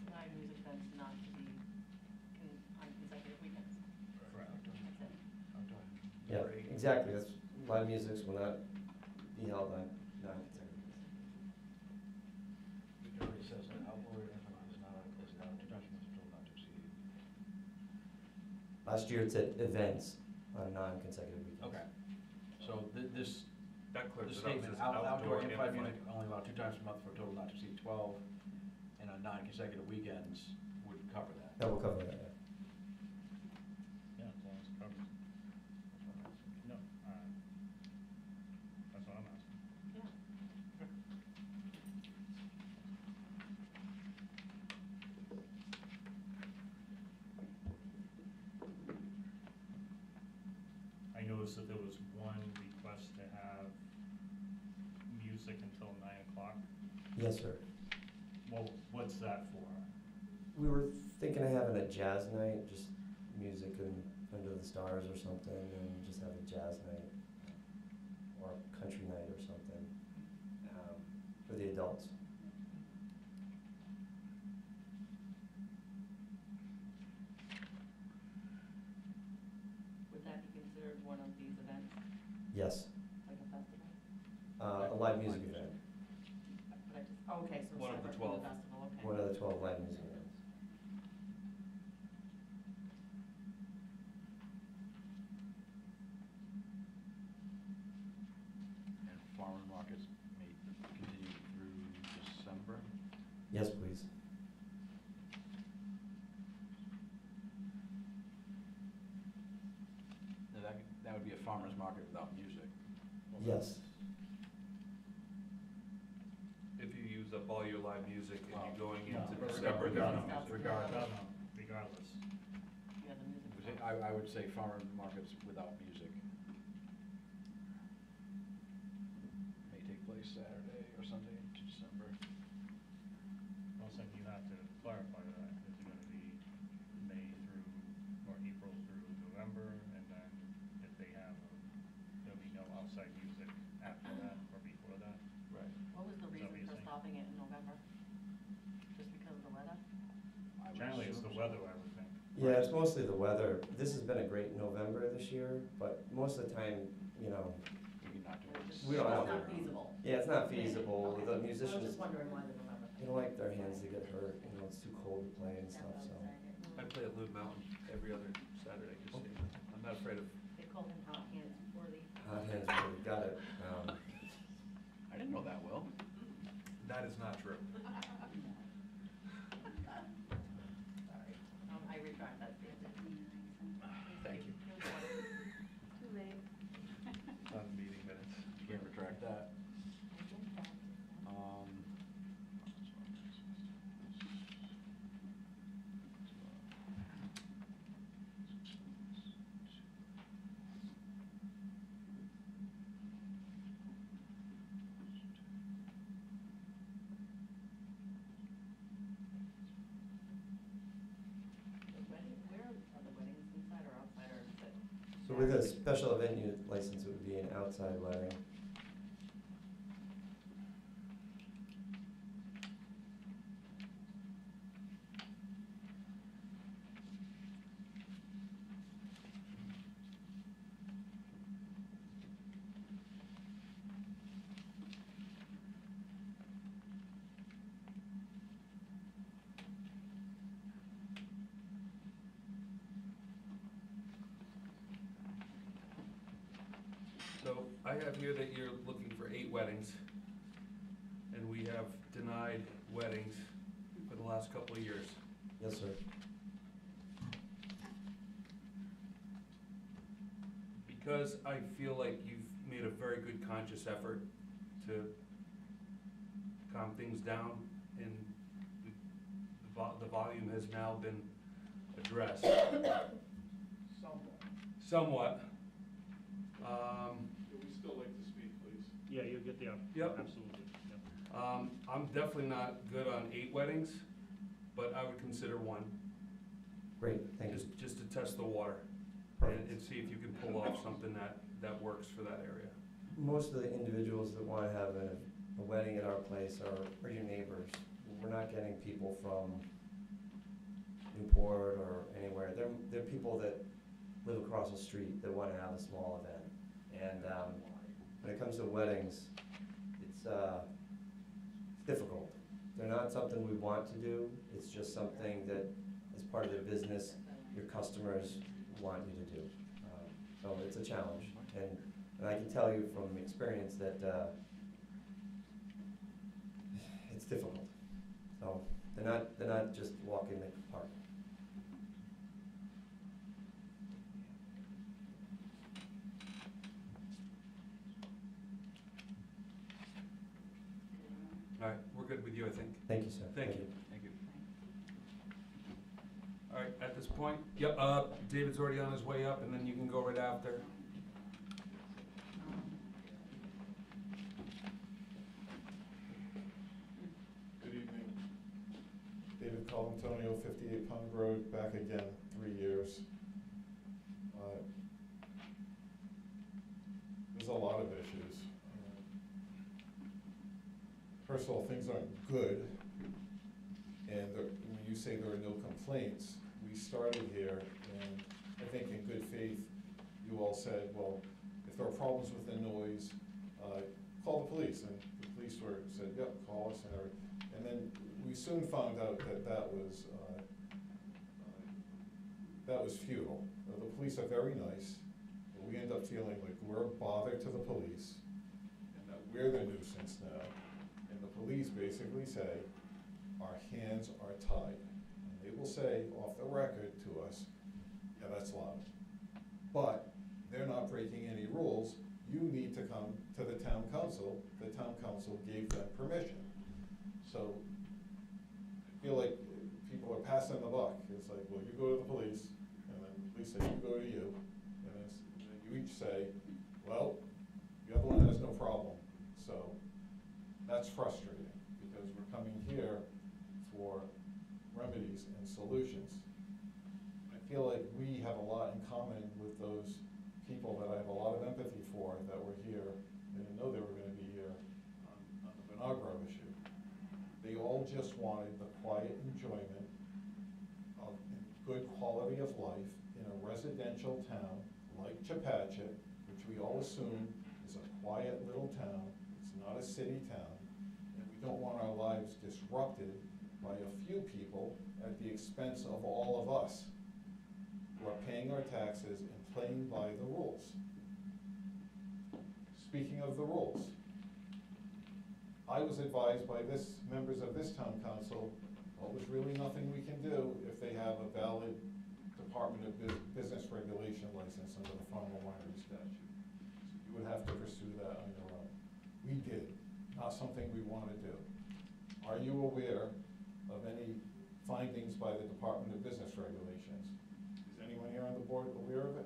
Live music events not to be on consecutive weekends. Correct. That's it. Yeah, exactly. That's live music will not be held on non-consecutive. It already says that outdoor event is not, 2 times from total not to exceed. Last year it said events on non-consecutive weekends. Okay. So this, That clears this it up. It statement, says outdoor amplified amplified. music only allowed 2 times per month for a total not to exceed 12, and on non-consecutive weekends would cover that. That will cover that. Yeah. Yeah, as long as it covers. No, that's what I'm asking. Yeah. I noticed that there was one request to have music until 9 o'clock. Yes, sir. Well, what's that for? We were thinking of having a jazz night, just music and under the stars or something, and just have a jazz night or a country night or something for the adults. Would that be considered one of these events, Yes, like a festival? a live music event. But I just, okay, so One of the separate from 12. the festival, okay. One of the 12 live music events. And farmer markets may continue through December? Yes, please. Now that would be a farmer's market without music. Yes. If you use up all your live music and you're going No, into but December, regardless- there's no music. Regardless. Yeah, the music. Was it- I would say farmer markets without music. May take place Saturday or Sunday into December. Well, then you have to clarify that. Is it gonna be May through, or April through November, and then if they have, there'll be no outside music after that or before that? Right. What was the Is that what reason you're for saying? stopping it in November? Just because of the weather? I would Generally, it's assume the so. weather, I would think. Yeah, it's mostly the weather. This has been a great November this year, but most of the time, We can not do Or it. just- We don't it's have not to. feasible? Yeah, it's not feasible. Okay. The I was musicians, just wondering why the November thing. They don't like their hands to get hurt, you know, it's too cold to play and stuff, so. I play at Loon Mountain every other Saturday, just so you know. I'm not afraid of. They call him Hot Hands Worthy. Hot hands, really got it. I didn't know that, Will. That is not true. Sorry, I retract that statement. Thank you. Too late. On meeting minutes. You can't retract that. Where are the weddings, inside or outside, or is it? So with a special event unit license, it would be an outside wedding. So I have here that you're looking for 8 weddings, and we have denied weddings for the last couple of years. Yes, sir. Because I feel like you've made a very good conscious effort to calm things down, and the volume has now been addressed. Somewhat. Would we still like to speak, please? Yeah, you'll get the, Yep. absolutely, yep. I'm definitely not good on 8 weddings, but I would consider 1. Great, thank you. Just to test the water and see if you can pull off something that works for that area. Most of the individuals that want to have a wedding at our place are your neighbors. We're not getting people from Newport or anywhere. They're people that live across the street that want to have a small event. And when it comes to weddings, it's difficult. They're not something we want to do. It's just something that, as part of their business, your customers want you to do. So it's a challenge. And I can tell you from experience that it's difficult. So they're not just walk in the park. All right, we're good with you, I think. Thank you, sir. Thank you. Thank you. All right, at this point, yep, David's already on his way up, and then you can go right after. Good evening. David Colantonio, 58 Pond Road, back again, 3 years. There's a lot of issues. First of all, things aren't good, and when you say there are no complaints, we started here, and I think in good faith, you all said, well, if there are problems with the noise, call the police, and the police said, yep, call us, and then we soon found out that that was futile. The police are very nice, but we end up feeling like we're a bother to the police, and that we're the nuisance now. And the police basically say, our hands are tied. And they will say off the record to us, yeah, that's loud. But they're not breaking any rules. You need to come to the town council. The town council gave them permission. So I feel like people are passing the buck. It's like, well, you go to the police, and then the police say, you go to you. And then you each say, well, the other one has no problem. So that's frustrating, because we're coming here for remedies and solutions. I feel like we have a lot in common with those people that I have a lot of empathy for that were here. They didn't know they were going to be here on the Vinagro issue. They all just wanted the quiet enjoyment of good quality of life in a residential town like Chepachet, which we all assume is a quiet little town. It's not a city town, and we don't want our lives disrupted disrupted by a few people at the expense of all of us who are paying our taxes and playing by the rules. Speaking of the rules, I was advised by members of this town council, well, there's really nothing we can do if they have a valid Department of Business Regulation license under the Farm and Winery statute. So you would have to pursue that on your own. We did, not something we want to do. Are you aware of any findings by the Department of Business Regulations? Is anyone here on the board aware of it?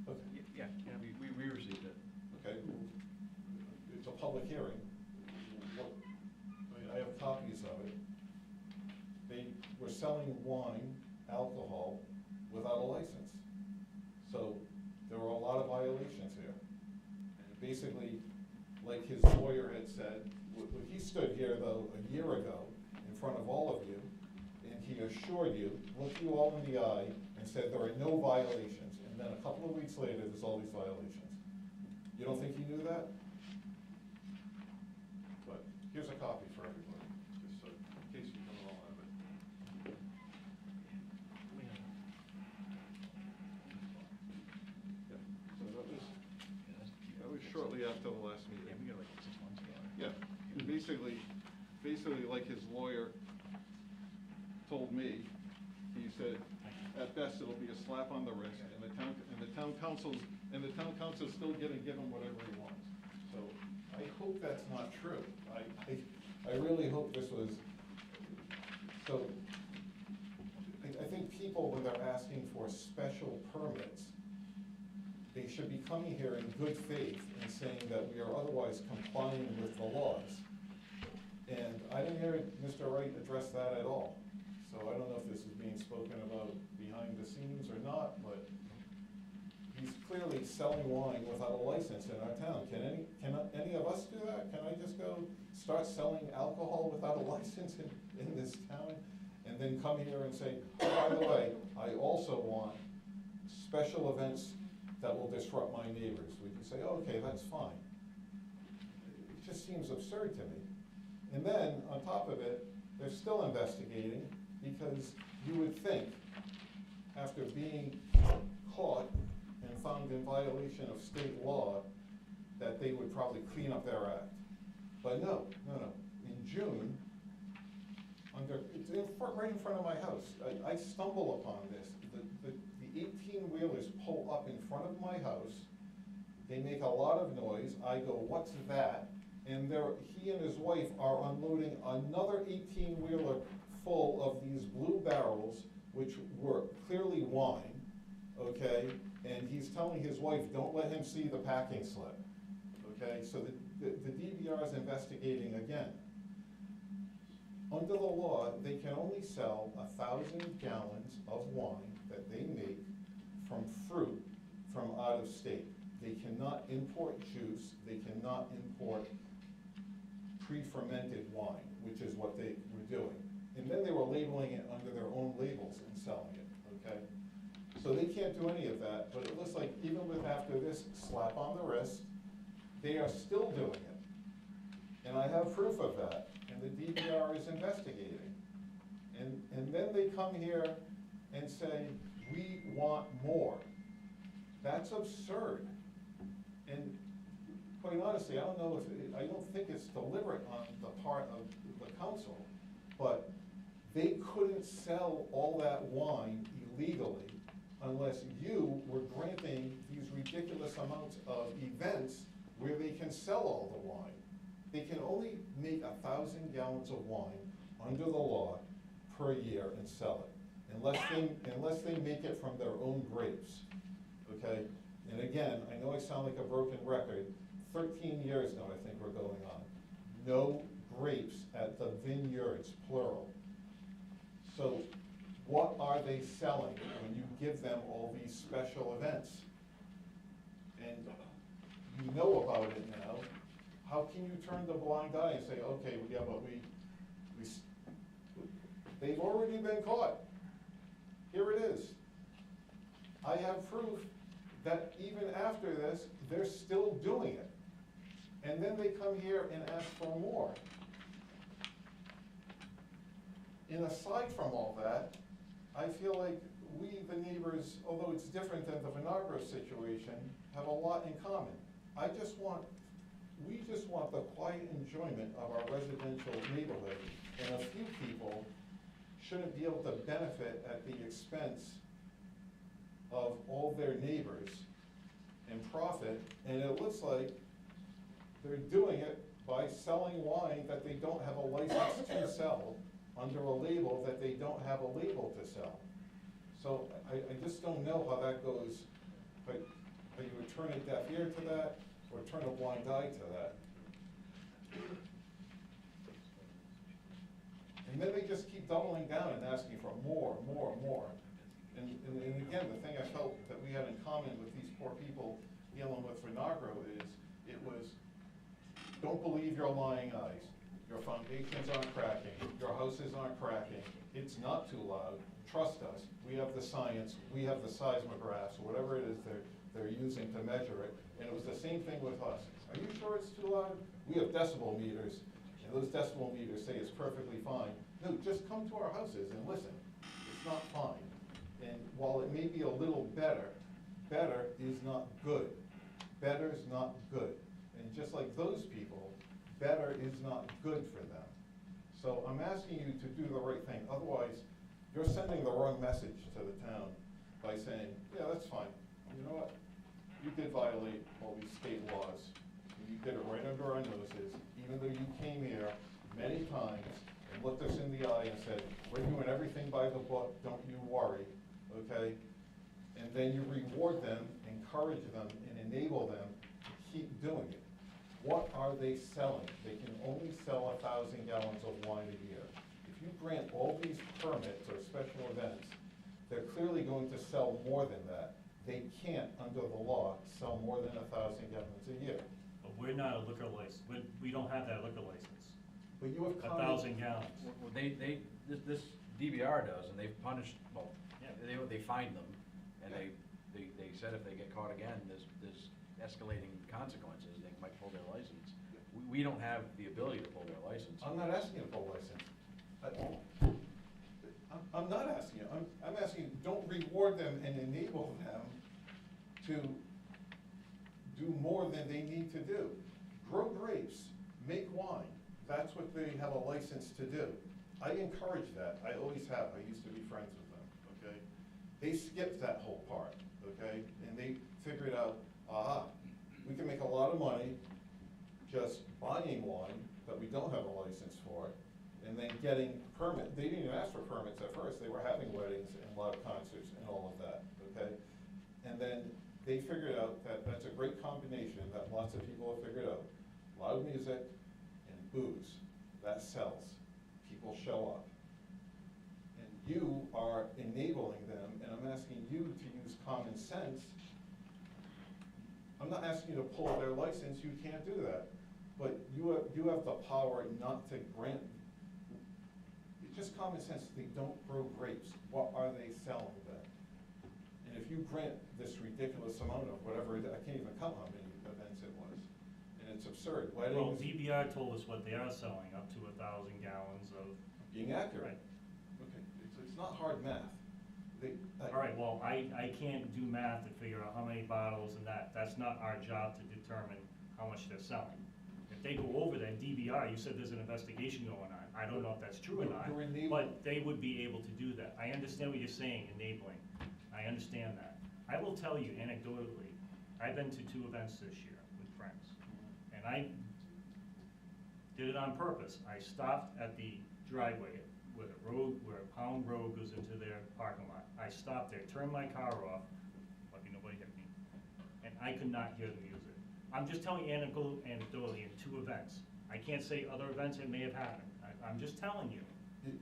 Okay. Yeah, we received it. Okay, it's a public hearing. I have copies of it. They were selling wine, alcohol, without a license. So there were a lot of violations here. And basically, like his lawyer had said, he stood here though a year ago in front of all of you, and he assured you, looked you all in the eye, and said there are no violations. And then a couple of weeks later, there's all these violations. You don't think he knew that? But here's a copy for everybody, just so, in case you don't all have it. Yeah, so that was shortly after the last meeting. Yeah, we got like 6 months ago. Yeah, and basically like his lawyer told me, he said, at best, it'll be a slap on the wrist, and the town council's still gonna give him whatever he wants. So I hope that's not true. I really hope this was, so I think people, when they're asking for special permits, they should be coming here in good faith and saying that we are otherwise complying with the laws. And I didn't hear Mr. Wright address that at all. So I don't know if this is being spoken about behind the scenes or not, but he's clearly selling wine without a license in our town. Can any of us do that? Can I just go start selling alcohol without a license in this town? And then come here and say, oh, by the way, I also want special events that will disrupt my neighbors. We can say, oh, okay, that's fine. It just seems absurd to me. And then, on top of it, they're still investigating, because you would think, after being caught and found in violation of state law, that they would probably clean up their act. But no. In June, it's right in front of my house. I stumble upon this. The 18-wheelers pull up in front of my house. They make a lot of noise. I go, what's that? And he and his wife are unloading another 18-wheeler full of these blue barrels, which were clearly wine, okay? And he's telling his wife, don't let him see the packing slip, okay? So the DVR is investigating again. Under the law, they can only sell 1,000 gallons of wine that they make from fruit from out of state. They cannot import juice, they cannot import pre-fermented wine, which is what they were doing. And then they were labeling it under their own labels and selling it, okay? So they can't do any of that, but it looks like even with after this slap on the wrist, they are still doing it. And I have proof of that, and the DVR is investigating. And then they come here and say, we want more. That's absurd. And quite honestly, I don't think it's deliberate on the part of the council, but they couldn't sell all that wine illegally unless you were granting these ridiculous amounts of events where they can sell all the wine. They can only make 1,000 gallons of wine under the law per year and sell it, unless they make it from their own grapes, okay? And again, I know I sound like a broken record, 13 years now I think we're going on. No grapes at the vineyards, plural. So what are they selling when you give them all these special events? And you know about it now. How can you turn the blind eye and say, okay, yeah, but they've already been caught. Here it is. I have proof that even after this, they're still doing it. And then they come here and ask for more. And aside from all that, I feel like we, the neighbors, although it's different than the Vinagro situation, have a lot in common. We just want the quiet enjoyment of our residential neighborhood, and a few people shouldn't be able to benefit at the expense of all their neighbors and profit, and it looks like they're doing it by selling wine that they don't have a license to sell under a label that they don't have a label to sell. So I just don't know how that goes, but you would turn a deaf ear to that or turn a blind eye to that. And then they just keep doubling down and asking for more. And again, the thing I felt that we had in common with these poor people dealing with Vinagro is, it was, don't believe your lying eyes. Your foundations aren't cracking, your houses aren't cracking, it's not too loud, trust us, we have the science, we have the seismographs, or whatever it is they're using to measure it, and it was the same thing with us. Are you sure it's too loud? We have decibel meters, and those decibel meters say it's perfectly fine. No, just come to our houses and listen, it's not fine. And while it may be a little better, better is not good. Better is not good. And just like those people, better is not good for them. So I'm asking you to do the right thing. Otherwise, you're sending the wrong message to the town by saying, yeah, that's fine. You know what? You did violate all these state laws. And you did it right under our noses, even though you came here many times and looked us in the eye and said, we're doing everything by the book, don't you worry, okay? And then you reward them, encourage them, and enable them to keep doing it. What are they selling? They can only sell 1,000 gallons of wine a year. If you grant all these permits or special events, they're clearly going to sell more than that. They can't, under the law, sell more than 1,000 gallons a year. But we're not a liquor license, we don't have that liquor license. But you have 1,000 gallons. Well, this DVR does, and they've punished, well, Yeah. they fined them, and they said if they get caught again, there's escalating consequences, they might pull their license. We don't have the ability to pull their license. I'm not asking you to pull a license. I'm not asking you. I'm asking you, don't reward them and enable them to do more than they need to do. Grow grapes, make wine. That's what they have a license to do. I encourage that. I always have. I used to be friends with them, okay? They skipped that whole part, okay? And they figured out, aha, we can make a lot of money just buying wine that we don't have a license for, and then getting permit. They didn't even ask for permits at first. They were having weddings and a lot of concerts and all of that, okay? And then they figured out that that's a great combination that lots of people have figured out. Loud music and booze, that sells. People show up. And you are enabling them, and I'm asking you to use common sense. I'm not asking you to pull their license, you can't do that. But you have the power not to grant, it's just common sense, they don't grow grapes. What are they selling then? And if you grant this ridiculous amount of whatever, I can't even count how many events it was. And it's absurd. Weddings. Well, DBR told us what they are selling, up to 1,000 gallons of. Being accurate. Right. Okay, it's not hard math. All right, well, I can't do math to figure out how many bottles and that. That's not our job to determine how much they're selling. If they go over that DBR, you said there's an investigation going on. I don't know if that's true or not, but they would be able to do that. I understand what you're saying, enabling. I understand that. I will tell you anecdotally, I've been to 2 events this year with friends, and I did it on purpose. I stopped at the driveway where Pound Road goes into their parking lot. I stopped there, turned my car off, lucky nobody hit me, and I could not hear the music. I'm just telling you anecdotally in 2 events. I can't say other events it may have happened. I'm just telling you.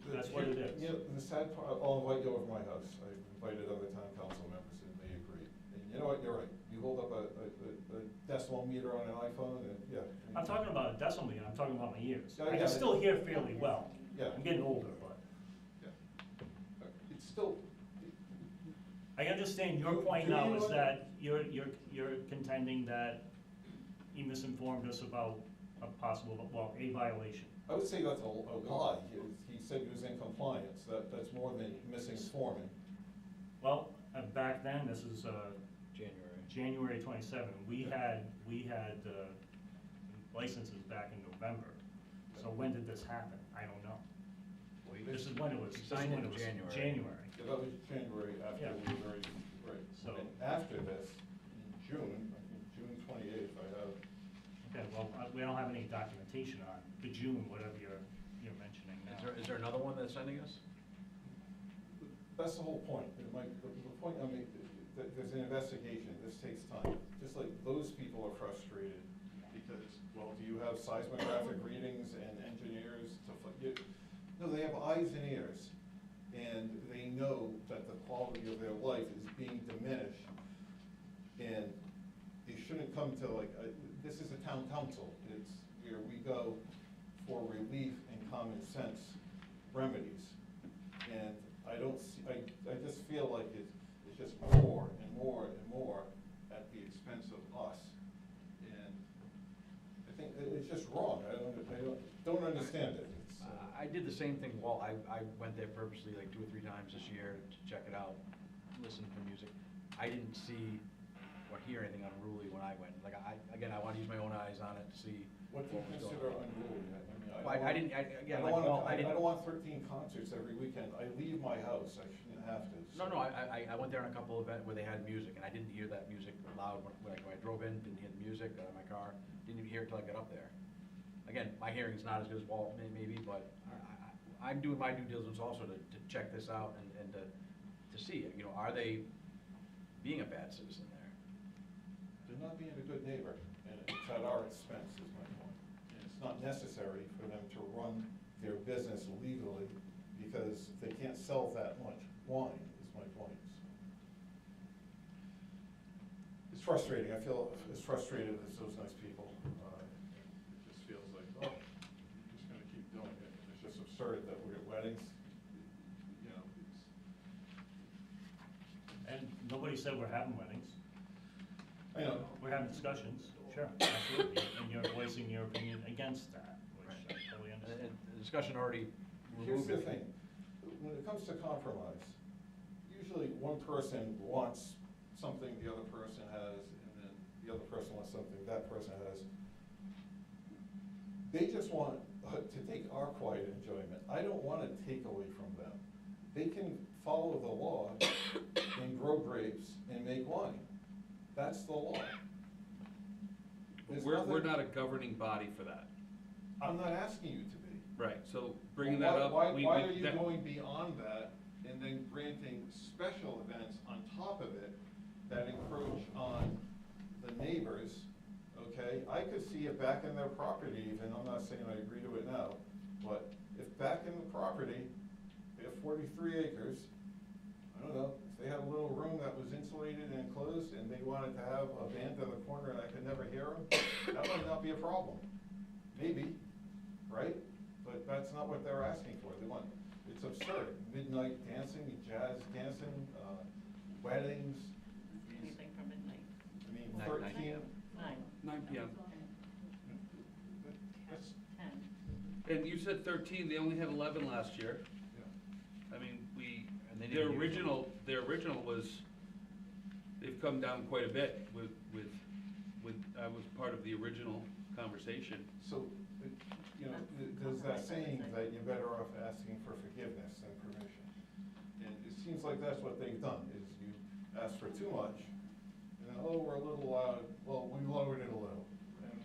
That's what it is. You know, the sad part, I'll invite you over to my house. I've invited other town council members and they agree. And you know what, you're right. You hold up a decimal meter on an iPhone and yeah. I'm talking about a decimal meter, I'm talking about my ears. Yeah, I yeah, can still hear fairly well. Yeah. I'm getting older, but. Yeah. It's still. I understand your point now is that you're contending that he misinformed us about a possible, well, a violation. I would say that's a lie. He said he was in compliance. That's more than misinforming. Well, back then, this is, January. January 27. We had licenses back in November. So when did this happen? I don't know. Well, This is when it was, he signed it in January. January. Yeah, that was January after Yeah. we were already, right. So- And after this, in June, I think June 28th, I have, Okay, well, we don't have any documentation on the June, whatever you're mentioning now. Is there another one that's sending us? that's the whole point. The point I'm making, there's an investigation, this takes time. Just like those people are frustrated because, well, do you have seismographic readings and engineers to, no, they have eyes and ears. And they know that the quality of their life is being diminished. And they shouldn't come to this is a town council. It's where we go for relief and common sense remedies. And I don't see, I just feel like it's just more and more and more at the expense of us. And I think it's just wrong. I don't understand it. It's, I did the same thing, Walt. I went there purposely like 2 or 3 times this year to check it out, listen to music. I didn't see or hear anything unruly when I went. Like, I want to use my own eyes on it to see. what do you was going consider on. unruly? Well, I didn't, again, like, Walt, I I didn't. don't want 13 concerts every weekend. I leave my house. I shouldn't have to. No, I went there on a couple of events where they had music, and I didn't hear that music loud when I drove in, didn't hear the music, got in my car, didn't even hear it till I got up there. Again, my hearing's not as good as Walt maybe, but I'm doing my due diligence also to check this out and to see, are they being a bad citizen there? They're not being a good neighbor, and it's at our expense, is my point. And it's not necessary for them to run their business legally because they can't sell that much wine, is my point. It's frustrating. I feel as frustrated as those nice people. It just feels like, oh, we're just gonna keep doing it. And it's just absurd that we're at weddings, it's. And nobody said we're having weddings. I know. We're having discussions, sure, absolutely, and you're voicing your opinion against that, which I totally understand. And the discussion already Here's removed the it. thing, when it comes to compromise, usually one person wants something the other person has, and then the other person wants something that person has. They just want to take our quiet enjoyment. I don't want to take away from them. They can follow the law and grow grapes and make wine. That's the law. There's We're nothing- not a governing body for that. I'm not asking you to be. Right, so bringing Well, that up. Why we- are you that- going beyond that and then granting special events on top of it that encroach on the neighbors, okay? I could see it back in their property even, I'm not saying I agree to it now, but if back in the property, they have 43 acres, I don't know, if they had a little room that was insulated and enclosed and they wanted to have a band in the corner and I could never hear them, that might not be a problem. Maybe, right? But that's not what they're asking for. They want, it's absurd. Midnight dancing, jazz dancing, weddings. Anything from midnight. I mean, 9 13. 9 p.m. That's, 10. And you said 13, they only had 11 last year. yeah. I mean, And they their didn't use them. original was, they've come down quite a bit with, I was part of the original conversation. So, there's that saying that you're better off asking for forgiveness than permission. And it seems like that's what they've done, is you ask for too much, and then, oh, we're a little loud, well, we lowered it a little. And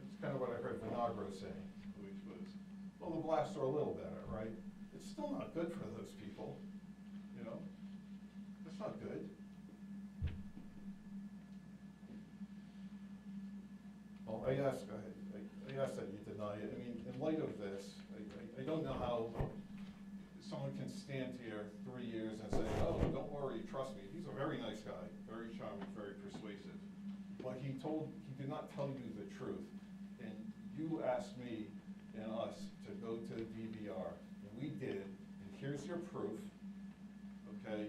it's kind of what I heard Vinagro say, which was, well, the blasts are a little better, right? It's still not good for those people, It's not good. Well, I ask that you deny it. I mean, in light of this, I don't know how someone can stand here 3 years and say, oh, don't worry, trust me. He's a very nice guy, very charming, very persuasive. But he did not tell you the truth. And you asked me and us to go to the DVR, and we did, and here's your proof, okay?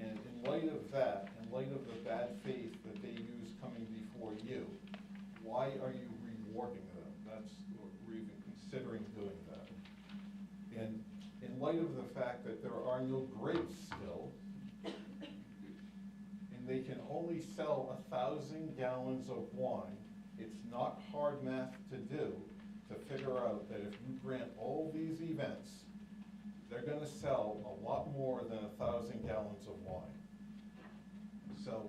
And in light of that, in light of the bad faith that they used coming before you, why are you rewarding them? That's, or even considering doing that? spite of the fact that there are no grapes still, and they can only sell 1,000 gallons of wine, it's not hard math to do to figure out that if you grant all these events, they're gonna sell a lot more than 1,000 gallons of wine. So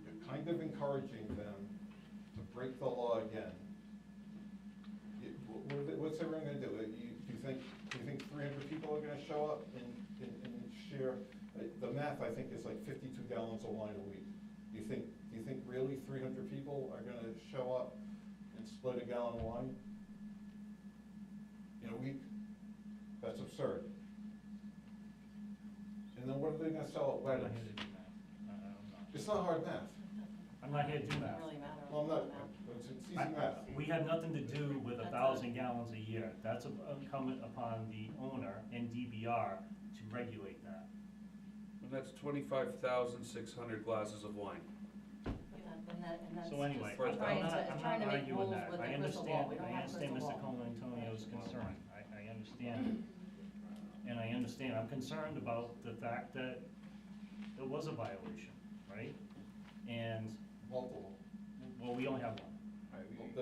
you're kind of encouraging them to break the law again. What's everyone gonna do? Do you think 300 people are gonna show up and share? The math, I think, is like 52 gallons of wine a week. Do you think really 300 people are gonna show up and split a gallon of wine in a week? That's absurd. And then what are they gonna sell at I'm not weddings? here to do that. It's not hard math. I'm not here to do that. Well, I'm not, it's easy math. We have nothing to do with 1,000 gallons a year. That's incumbent upon the owner and DBR to regulate that. And that's 25,600 glasses of wine. So anyway, First I'm off. not arguing that. I understand Mr. Colantonio's concern. I understand. And I understand. I'm concerned about the fact that there was a violation, right? And, Multiple. well, we only have one.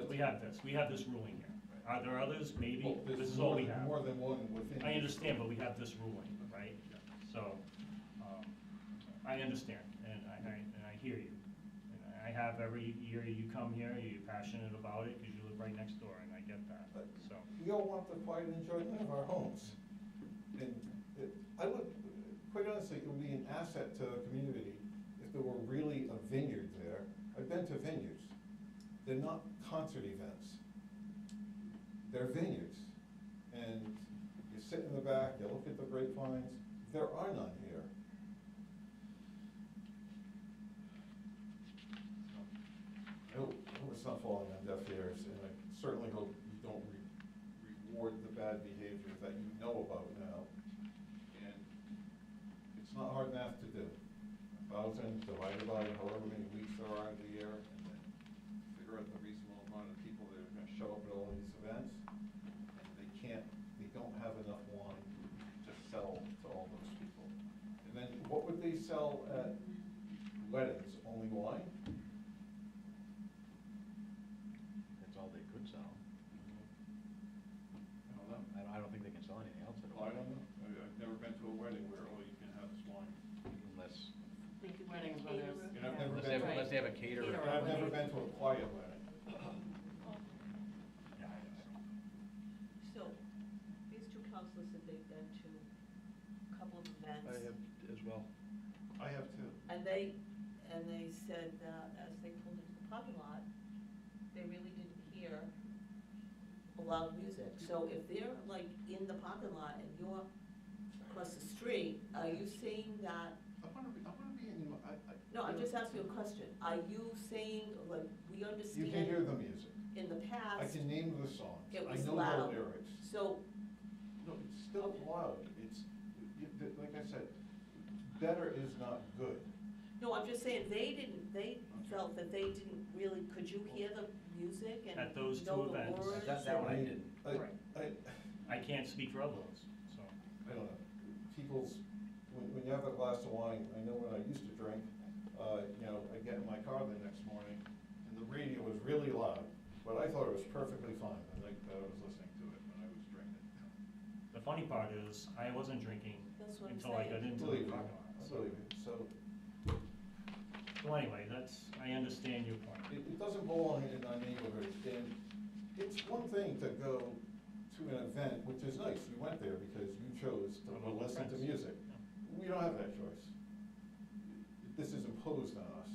We have this ruling here. Are there others? Maybe. Well, there's This is all we more- have. More than one within. I understand, but we have this ruling, right? So, I understand, and I hear you. And I have every year you come here, you're passionate about it, because you live right next door, and I get that, so. We all want the quiet enjoyment of our homes. And I would, quite honestly, it would be an asset to the community if there were really a vineyard there. I've been to vineyards. They're not concert events. They're vineyards. And you sit in the back, you look at the grapevines. There are none here. I hope it's not falling on deaf ears, and I certainly hope you don't reward the bad behavior that you know about now. And it's not hard math to do. 1,000 divided by however many weeks there are in the year, and then figure out the reasonable amount of people that are gonna show up at all these events. And they don't have enough wine to sell to all those people. And then what would they sell at weddings? Only wine? That's all they could sell. I don't know. I don't think they can sell anything else at all. I don't know. I've never been to a wedding where all you can have is wine. Unless, Weddings where there's. And I've never unless been they have, to, unless they have a caterer. Caterer. and I've never been to a quiet wedding. So, these two counselors said they've been to a couple of events. I have as well. I have too. And they said that as they pulled into the parking lot, they really didn't hear loud music. So if they're like in the parking lot and you're across the street, are you saying that? I wanna be in, No, I'm just asking you a question. Are you saying, like, we understand? You can hear the music. In the past. I can name the songs. It I was know loud. the lyrics. So, No, it's still loud. Like I said, better is not good. no, I'm just saying, they felt that they didn't really, could you hear the music and At those two know the events. words? That one I didn't. I can't speak for other ones, so. I don't know. People's, when you have a glass of wine, I know when I used to drink, I get in my car the next morning, and the radio was really loud, but I thought it was perfectly fine. I liked that I was listening to it when I was drinking. The funny part is, I wasn't drinking That's what I'm until I got saying. into Believe the me, parking lot. I believe you. So Well, anyway, I understand your point. it doesn't belong in our neighborhood, and it's one thing to go to an event, which is nice. You went there because you chose to Well, no listen to offense. music. We don't have that choice. This is imposed on us.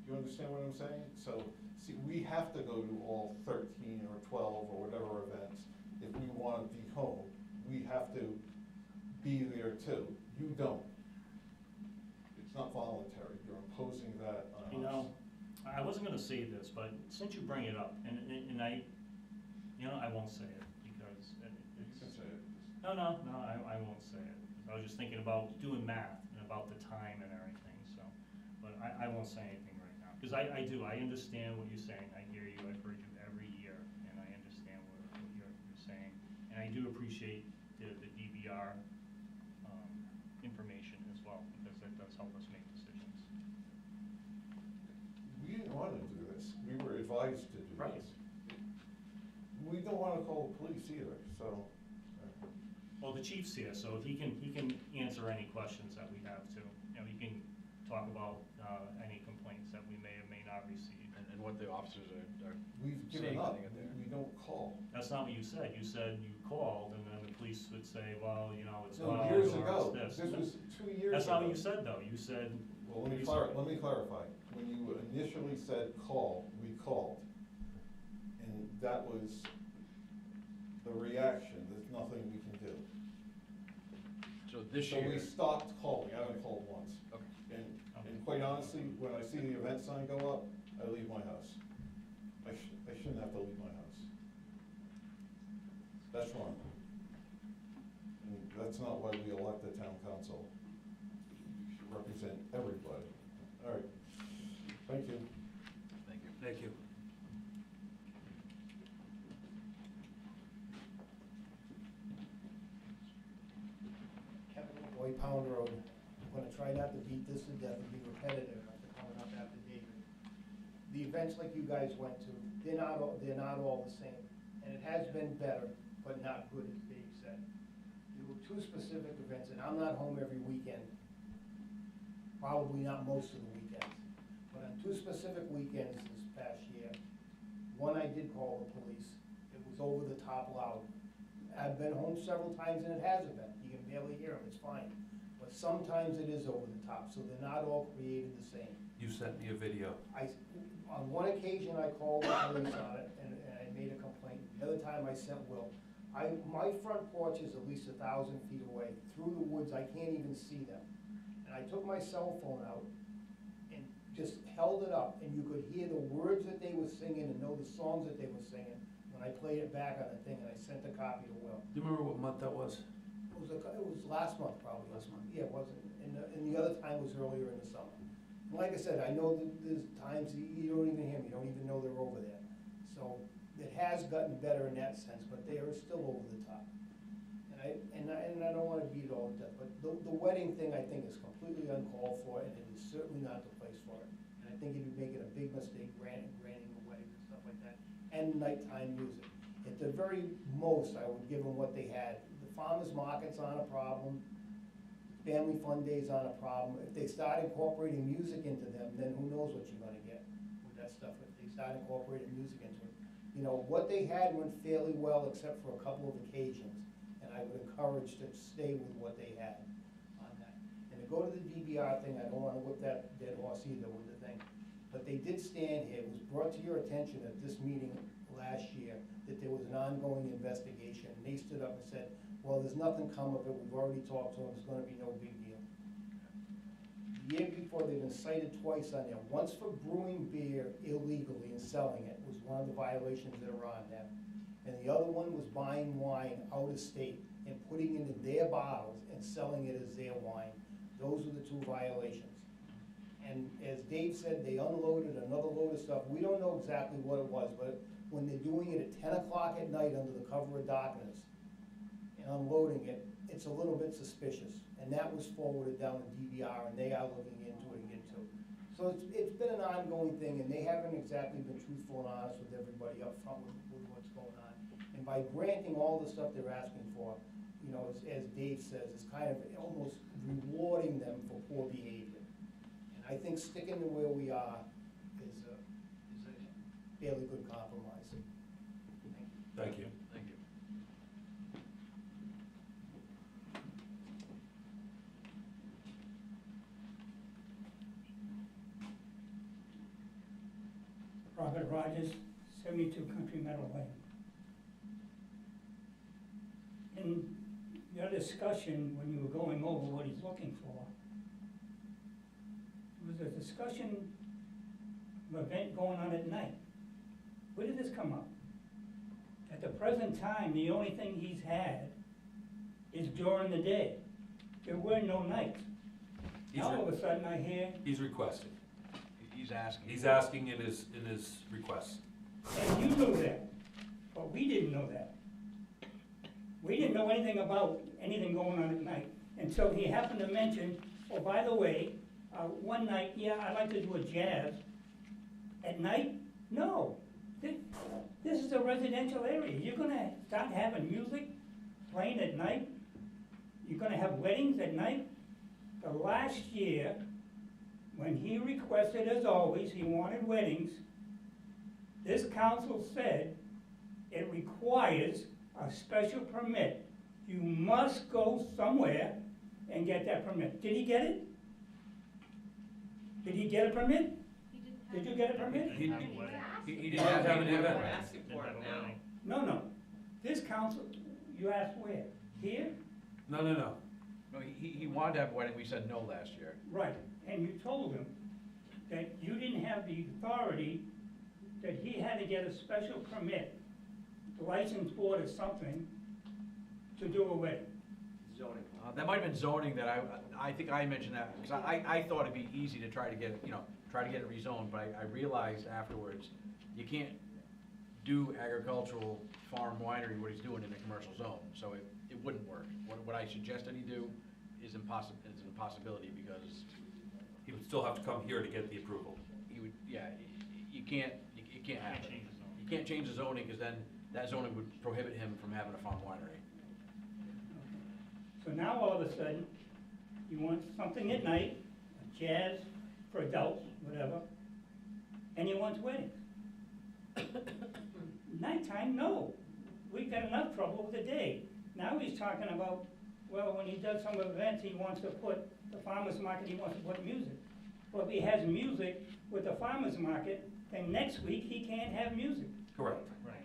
You understand what I'm saying? So, see, we have to go to all 13 or 12 or whatever events. If we want to be home, we have to be there too. You don't. It's not voluntary. You're imposing that on us. You know, I wasn't gonna say this, but since you bring it up, and I, I won't say it, because You it's. can say it. No, I won't say it. I was just thinking about doing math and about the time and everything, so, but I won't say anything right now. Because I understand what you're saying, I hear you, I've heard you every year, and I understand what you're saying. And I do appreciate the DVR information as well, because that does help us make decisions. We didn't want to do this. We were advised to do Right. this. We don't want to call the police either, so. Well, the chief's here, so he can answer any questions that we have too. You know, he can talk about any complaints that we may or may not receive. And what the officers are We've seeing given up. sitting in there. We don't call. That's not what you said. You said you called, and then the police would say, well, you know, it's No, bugged years or ago. it's This was 2 years ago. That's not what you said, though. You said. Well, let me clarify. When you initially said call, we called. And that was the reaction. There's nothing we can do. So this So year. we stopped calling. I haven't called once. Okay. And quite honestly, when I see the event sign go up, I leave my house. I shouldn't have to leave my house. That's wrong. And that's not why we elect the town council. We should represent everybody. All right. Thank you. Thank you. Thank you. Kevin White Pound Road. I'm gonna try not to beat this to death and be repetitive after coming up after David. The events like you guys went to, they're not all the same. And it has been better, but not good, as Dave said. There were two specific events, and I'm not home every weekend. Probably not most of the weekends. But on two specific weekends this past year, one I did call the police. It was over the top loud. I've been home several times and it hasn't been. You can barely hear them, it's fine. But sometimes it is over the top, so they're not all created the same. You sent me a video. On one occasion, I called the police on it and I made a complaint. The other time I sent Will. My front porch is at least 1,000 feet away. Through the woods, I can't even see them. And I took my cell phone out and just held it up, and you could hear the words that they were singing and know the songs that they were singing when I played it back on the thing, and I sent a copy to Will. Do you remember what month that was? It was last month, probably. Last month. Yeah, it wasn't, and the other time was earlier in the summer. And like I said, I know that there's times you don't even hear me, you don't even know they're over there. So it has gotten better in that sense, but they are still over the top. And I don't wanna beat it all to death, but the wedding thing, I think, is completely uncalled for, and it is certainly not the place for it. And I think you'd be making a big mistake granting the wedding and stuff like that, and nighttime music. At the very most, I would give them what they had. The farmer's market's on a problem, family fun day's on a problem. If they start incorporating music into them, then who knows what you're gonna get with that stuff, if they start incorporating music into it. You know, what they had went fairly well, except for a couple of occasions, and I would encourage to stay with what they had on that. And to go to the DVR thing, I don't wanna whip that dead horse either with the thing, but they did stand here, it was brought to your attention at this meeting last year, that there was an ongoing investigation, and they stood up and said, well, there's nothing come of it, we've already talked to them, it's gonna be no big deal. The year before, they've been cited twice on there, once for brewing beer illegally and selling it, was one of the violations that are on them. And the other one was buying wine out of state and putting it in their bottles and selling it as their wine. Those are the two violations. And as Dave said, they unloaded another load of stuff, we don't know exactly what it was, but when they're doing it at 10 o'clock at night under the cover of darkness and unloading it, it's a little bit suspicious. And that was forwarded down to DVR, and they are looking into it again too. So it's been an ongoing thing, and they haven't exactly been truthful and honest with everybody up front with what's going on. And by granting all the stuff they're asking for, you know, as Dave says, it's kind of almost rewarding them for poor behavior. And I think sticking to where we are is a fairly good compromise. Thank you. Thank you. Robert Rogers, 72 Country Meadow Lane. In your discussion, when you were going over what he's looking for, there was a discussion of an event going on at night. Where did this come up? At the present time, the only thing he's had is during the day. There were no nights. Now all of a sudden I hear, He's requesting. He's asking. He's asking in his request. and you knew that, but we didn't know that. We didn't know anything about anything going on at night until he happened to mention, oh, by the way, one night, yeah, I'd like to do a jazz. At night? No. This is a residential area. You're gonna start having music playing at night? You're gonna have weddings at night? The last year, when he requested, as always, he wanted weddings, this council said it requires a special permit. You must go somewhere and get that permit. Did he get it? Did he get a permit? Did you get a permit? He didn't have a wedding. He didn't have Haven't any even- event. Asking for it now. No. This council, you asked where? Here? No. No, he wanted to have a wedding, we said no last year. Right. And you told him that you didn't have the authority, that he had to get a special permit, the license board or something, to do a wedding. Zoning. That might have been zoning that I think I mentioned that, because I thought it'd be easy to try to get it, try to get it rezoned, but I realized afterwards, you can't do agricultural farm winery what he's doing in a commercial zone, so it wouldn't work. What I suggested he do is an impossibility, because He would still have to come here to get the approval. he would, yeah, it can't happen. Can't change the zone. You can't change the zoning, because then that zoning would prohibit him from having a farm winery. So now all of a sudden, you want something at night, jazz for adults, whatever, and he wants weddings. Nighttime, no. We've got enough trouble with the day. Now he's talking about, well, when he does some events, he wants to put the farmer's market, he wants to put music. Well, if he has music with the farmer's market, then next week he can't have music. Correct. Right.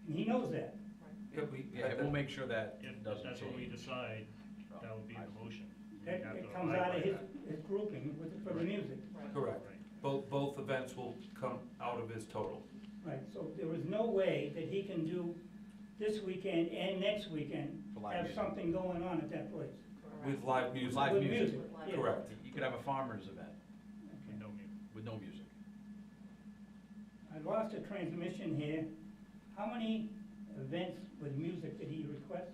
And he knows that. Yeah, we'll make sure that If doesn't that's what we change. decide, that would be the motion. We That have it to comes out abide of by his, that. his grouping for the music. Correct. Right. Both events will come out of his total. Right, so there is no way that he can do this weekend and next weekend, For live have music. something going on at that place. With live music. Live With music. yeah. Correct. You could have a farmer's event With no music. with no music. I lost a transmission here. How many events with music did he request?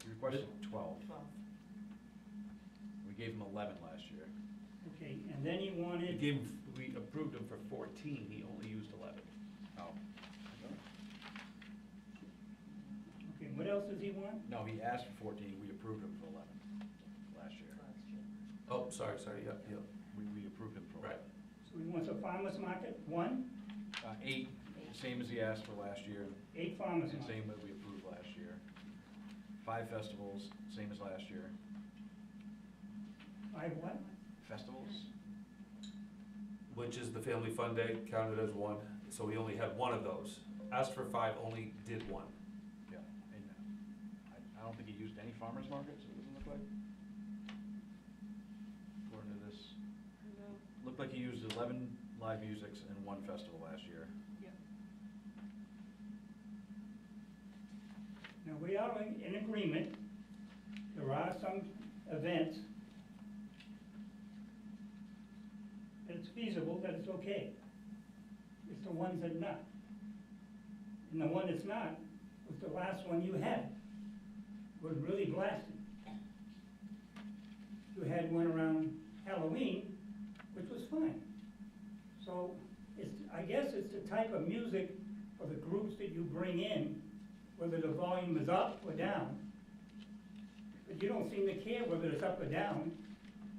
He requested 12. We gave him 11 last year. Okay, and then he wanted, We approved him for 14, he only used 11. Oh. okay, what else does he want? No, he asked for 14, we approved him for 11 last year. Oh, sorry, yep. We approved him for 11. Right. So he wants a farmer's market, 1, 8, same as he asked for last year, 8 farmer's and markets. same as we approved last year. 5 festivals, same as last year. 5 what? Festivals? Which is the Family Fun Day, counted as one, so he only had one of those. Asked for 5, only did 1. Yeah, and I don't think he used any farmer's markets, it doesn't look like. According to this, looked like he used 11 live musics and 1 festival last year. Now, we are in agreement, there are some events that it's feasible, that it's okay. It's the ones that are not. And the one that's not was the last one you had, was really blasting. You had one around Halloween, which was fine. So, I guess it's the type of music or the groups that you bring in, whether the volume is up or down. But you don't seem to care whether it's up or down,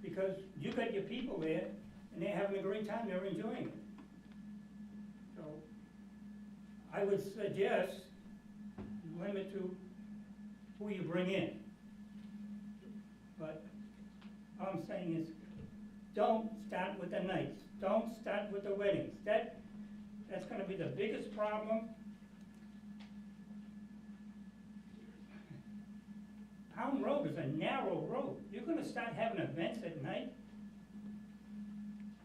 because you got your people there, and they're having a great time, they're enjoying it. So, I would suggest limit to who you bring in. But all I'm saying is, don't start with the nights, don't start with the weddings. That's gonna be the biggest problem. Pound Road is a narrow road. You're gonna start having events at night?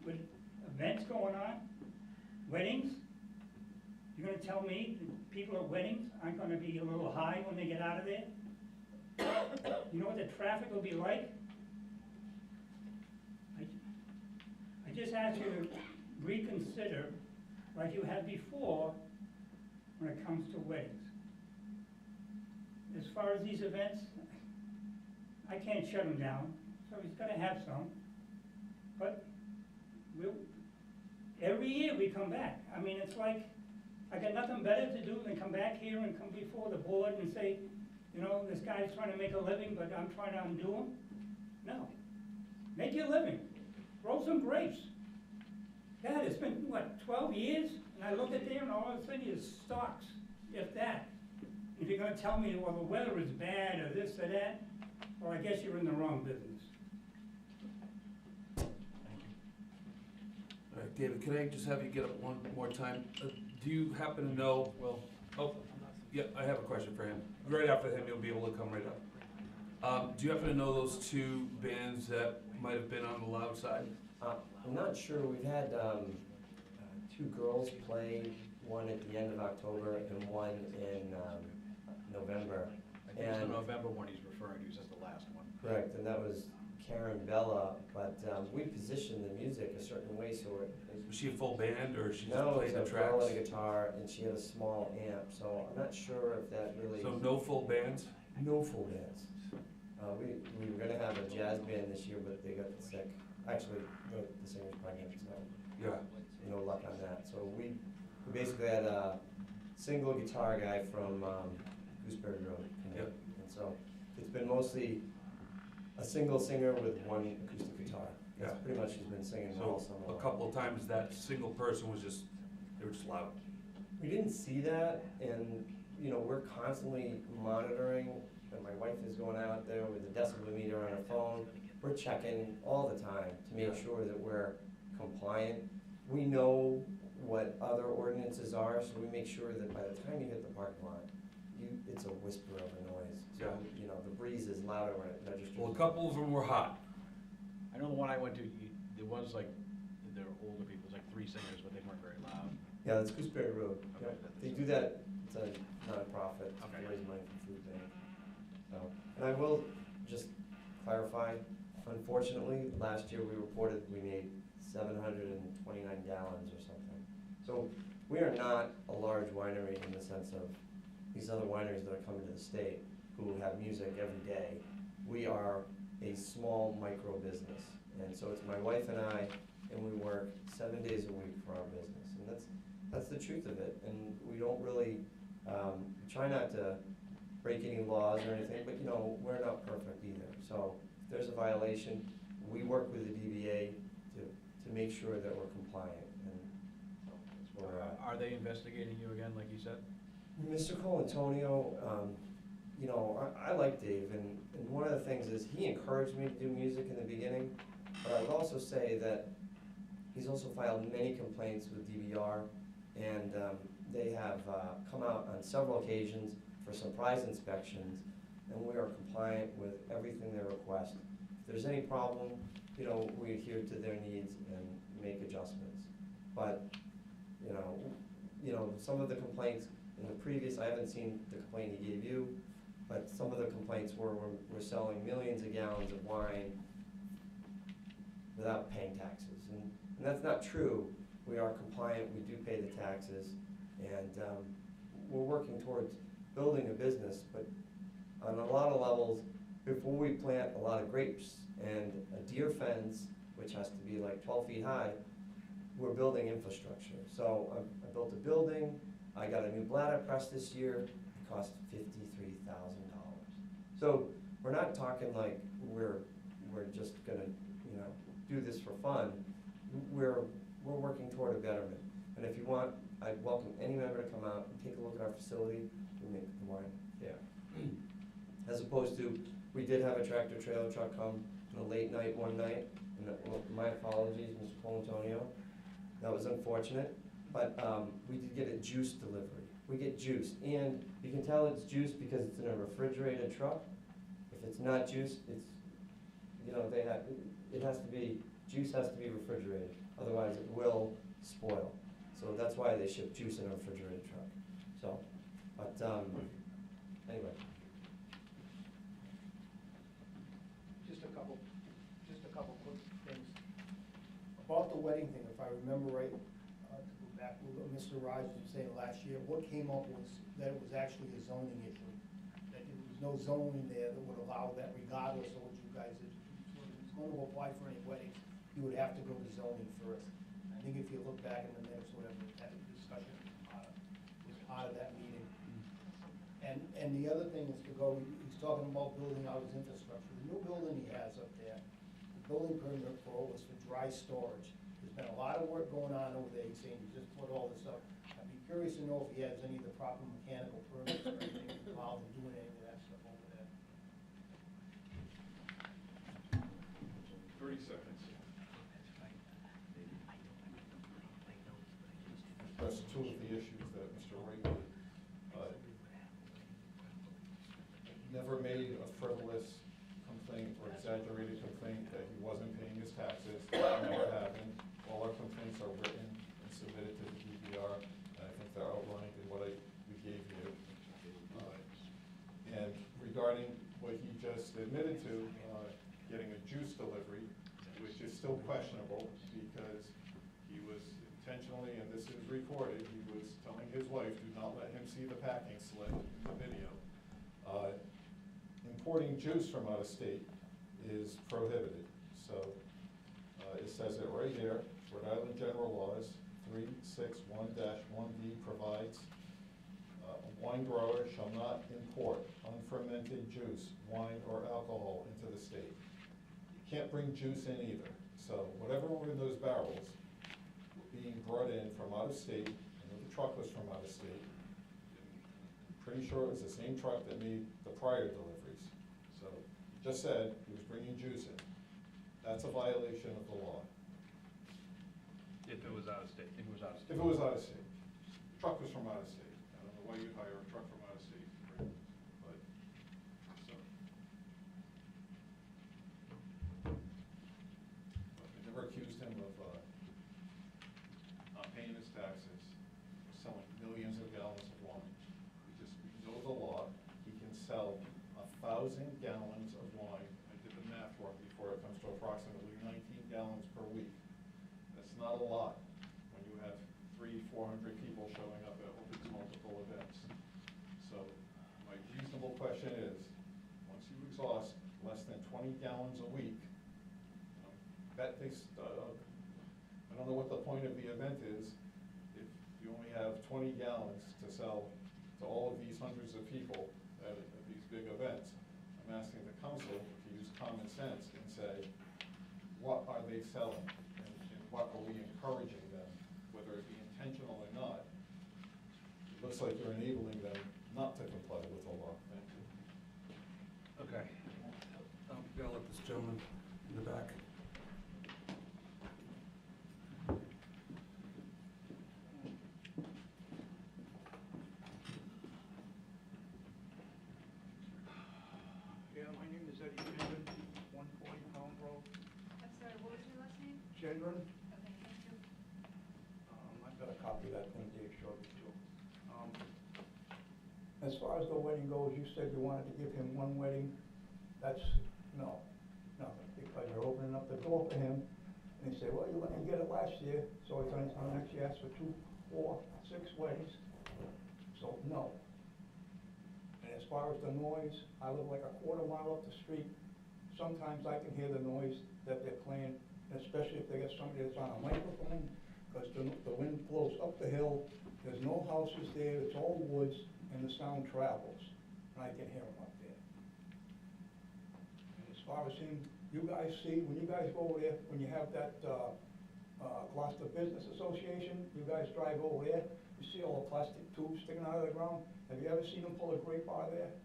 With events going on? Weddings? You're gonna tell me that people at weddings aren't gonna be a little high when they get out of there? You know what the traffic will be like? I just ask you to reconsider, like you had before, when it comes to weddings. far as these events, I can't shut them down, so he's gotta have some. But every year we come back. I mean, it's like, I got nothing better to do than come back here and come before the board and say, you know, this guy's trying to make a living, but I'm trying to undo him. No. Make your living. Grow some grapes. God, it's been, what, 12 years? And I look at there and all I'm seeing is stalks, if that. If you're gonna tell me, well, the weather is bad or this or that, well, I guess you're in the wrong business. All right, David, can I just have you get up one more time? Do you happen to know, oh, yeah, I have a question for him. Right after him, you'll be able to come right up. Do you happen to know those two bands that might have been on the loud side? I'm not sure. We've had two girls play, one at the end of October and one in November. I think it's the November one he's referring to, just the last one. Correct, and that was Karen Bella, but we positioned the music a certain way so it... Was she a full band, or she just No, played the it was a tracks? girl and a guitar, and she had a small amp, so I'm not sure if that really... So no full bands? No full bands. We were gonna have a jazz band this year, but they got sick. Actually, the singer's pregnant, so... Yeah. No luck on that. So we basically had a single guitar guy from Gooseberry Road. Yep. And so it's been mostly a single singer with one acoustic guitar. That's pretty much she's been singing all So summer long. a couple of times that single person was just, they were just loud. We didn't see that, and you know, we're constantly monitoring, and my wife is going out there with a decibel meter on her phone. We're checking all the time to make sure that we're compliant. We know what other ordinances are, so we make sure that by the time you hit the parking lot, it's a whisper of a noise. So, you know, the breeze is louder when it registers. Well, a couple of them were hot. I know the one I went to, there was like, there were older people, it was like 3 singers, but they weren't very loud. Yeah, that's Gooseberry Road. Okay. Yep. They do that, it's a nonprofit, to raise money for food bank. So, and I will just clarify, unfortunately, last year we reported we made 729 gallons or something. So we are not a large winery in the sense of these other wineries that are coming to the state who have music every day. We are a small micro business. And so it's my wife and I, and we work 7 days a week for our business. And that's the truth of it. And we don't really, try not to break any laws or anything, but you know, we're not perfect either. So if there's a violation, we work with the DBA to make sure that we're compliant. And so that's where we're at. Are they investigating you again, like you said? Mr. Colantonio, you know, I like Dave, and one of the things is he encouraged me to do music in the beginning, but I would also say that he's also filed many complaints with DVR, and they have come out on several occasions for surprise inspections, and we are compliant with everything they request. If there's any problem, you know, we adhere to their needs and make adjustments. But, you know, some of the complaints in the previous, I haven't seen the complaint he gave you, but some of the complaints were we're selling millions of gallons of wine without paying taxes. And that's not true. We are compliant, we do pay the taxes, and we're working towards building a business, but on a lot of levels, before we plant a lot of grapes and a deer fence, which has to be like 12 feet high, we're building infrastructure. So I built a building, I got a new bladder press this year, it cost $53,000. So we're not talking like we're just gonna, you know, do this for fun. We're working toward a betterment. And if you want, I'd welcome any member to come out and take a look at our facility. We make the wine there. As opposed to, we did have a tractor trailer truck come in a late night one night, and my apologies, Mr. Colantonio. That was unfortunate, but we did get a juice delivery. We get juice, and you can tell it's juice because it's in a refrigerated truck. If it's not juice, it's, you know, it has to be, juice has to be refrigerated, otherwise it will spoil. So that's why they ship juice in a refrigerated truck. So, but anyway. Just a couple quick things. About the wedding thing, if I remember right, to go back a little bit, Mr. Rogers was saying last year, what came up was that it was actually a zoning issue. That it was no zoning there that would allow that regardless of what you guys, if you was going to apply for any weddings, you would have to go to zoning first. I think if you look back in the minutes, whatever, that discussion was part of that meeting. And the other thing is to go, he's talking about building out his infrastructure. The new building he has up there, the building permit for it was for dry storage. There's been a lot of work going on over there. He's saying he just put all this up. I'd be curious to know if he has any of the proper mechanical permits or anything involved in doing any of that stuff over there. 30 seconds. That's two of the issues that Mr. Wright never made a frivolous complaint or exaggerated complaint that he wasn't paying his taxes. That never happened. All our complaints are written and submitted to the DVR, and I think they're outlined in what we gave you. And regarding what he just admitted to, getting a juice delivery, which is still questionable because he was intentionally, and this is recorded, he was telling his wife, do not let him see the packing slip in the video. Importing juice from out of state is prohibited. So it says it right here, Rhode Island General Laws 361-1D provides a wine grower shall not import unfermented juice, wine, or alcohol into the state. You can't bring juice in either. So whatever were in those barrels being brought in from out of state, I know the truck was from out of state. I'm pretty sure it was the same truck that made the prior deliveries. So he just said he was bringing juice in. That's a violation of the law. If it was out of state. If it was out of state. If it was out of state. The truck was from out of state. I don't know why you'd hire a truck from out of state, but, so. But I never accused him of not paying his taxes, selling millions of gallons of wine. We know the law. He can sell 1,000 gallons of wine. I did the math for him before. It comes to approximately 19 gallons per week. That's not a lot when you have 300-400 people showing up at these multiple events. So my reasonable question is, once you exhaust less than 20 gallons a week, I don't know what the point of the event is if you only have 20 gallons to sell to all of these hundreds of people at these big events. I'm asking the council to use common sense and say, what are they selling? And what are we encouraging them, whether it be intentional or not? It looks like you're enabling them not to comply with the law. Thank you. Okay. I'll let this gentleman in the back. Yeah, my name is Eddie Gendron, 140 Pound Road. I'm sorry, what was your last name? Gendron. Okay, thank you. I've got a copy of that thing Dave showed me too. As far as the wedding goes, you said you wanted to give him one wedding. That's, no, nothing, because you're opening up the door for him. And he said, well, you let me get it last year, so he's on next year, asked for 2, 4, 6 weddings. So, no. And as far as the noise, I live like a quarter mile up the street. Sometimes I can hear the noise that they're playing, especially if they get somebody that's on a microphone, because the wind blows up the hill. There's no houses there, it's all woods, and the sound travels, and I can hear them up there. And as far as him, you guys see, when you guys go over there, when you have that Glocester Business Association, you guys drive over there, you see all the plastic tubes sticking out of the ground. Have you ever seen them pull a grape out of there?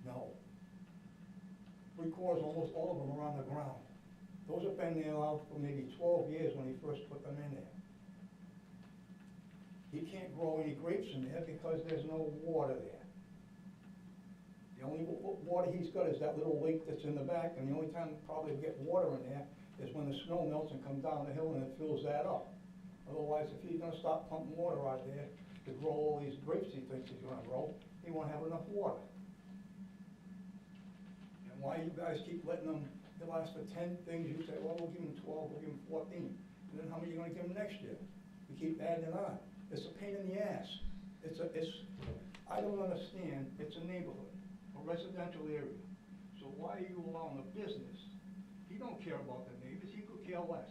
No. 3/4, almost all of them are on the ground. Those have been there now for maybe 12 years when he first put them in there. He can't grow any grapes in there because there's no water there. The only water he's got is that little lake that's in the back, and the only time probably to get water in there is when the snow melts and comes down the hill and it fills that up. Otherwise, if he's gonna stop pumping water out there to grow all these grapes he thinks he's gonna grow, he won't have enough water. And why you guys keep letting them, they'll ask for 10 things, you say, well, we'll give him 12, we'll give him 14. And then how many are you gonna give him next year? You keep adding it on. It's a pain in the ass. I don't understand, it's a neighborhood. a residential area. So why are you allowing a business? He don't care about the neighbors, he could care less.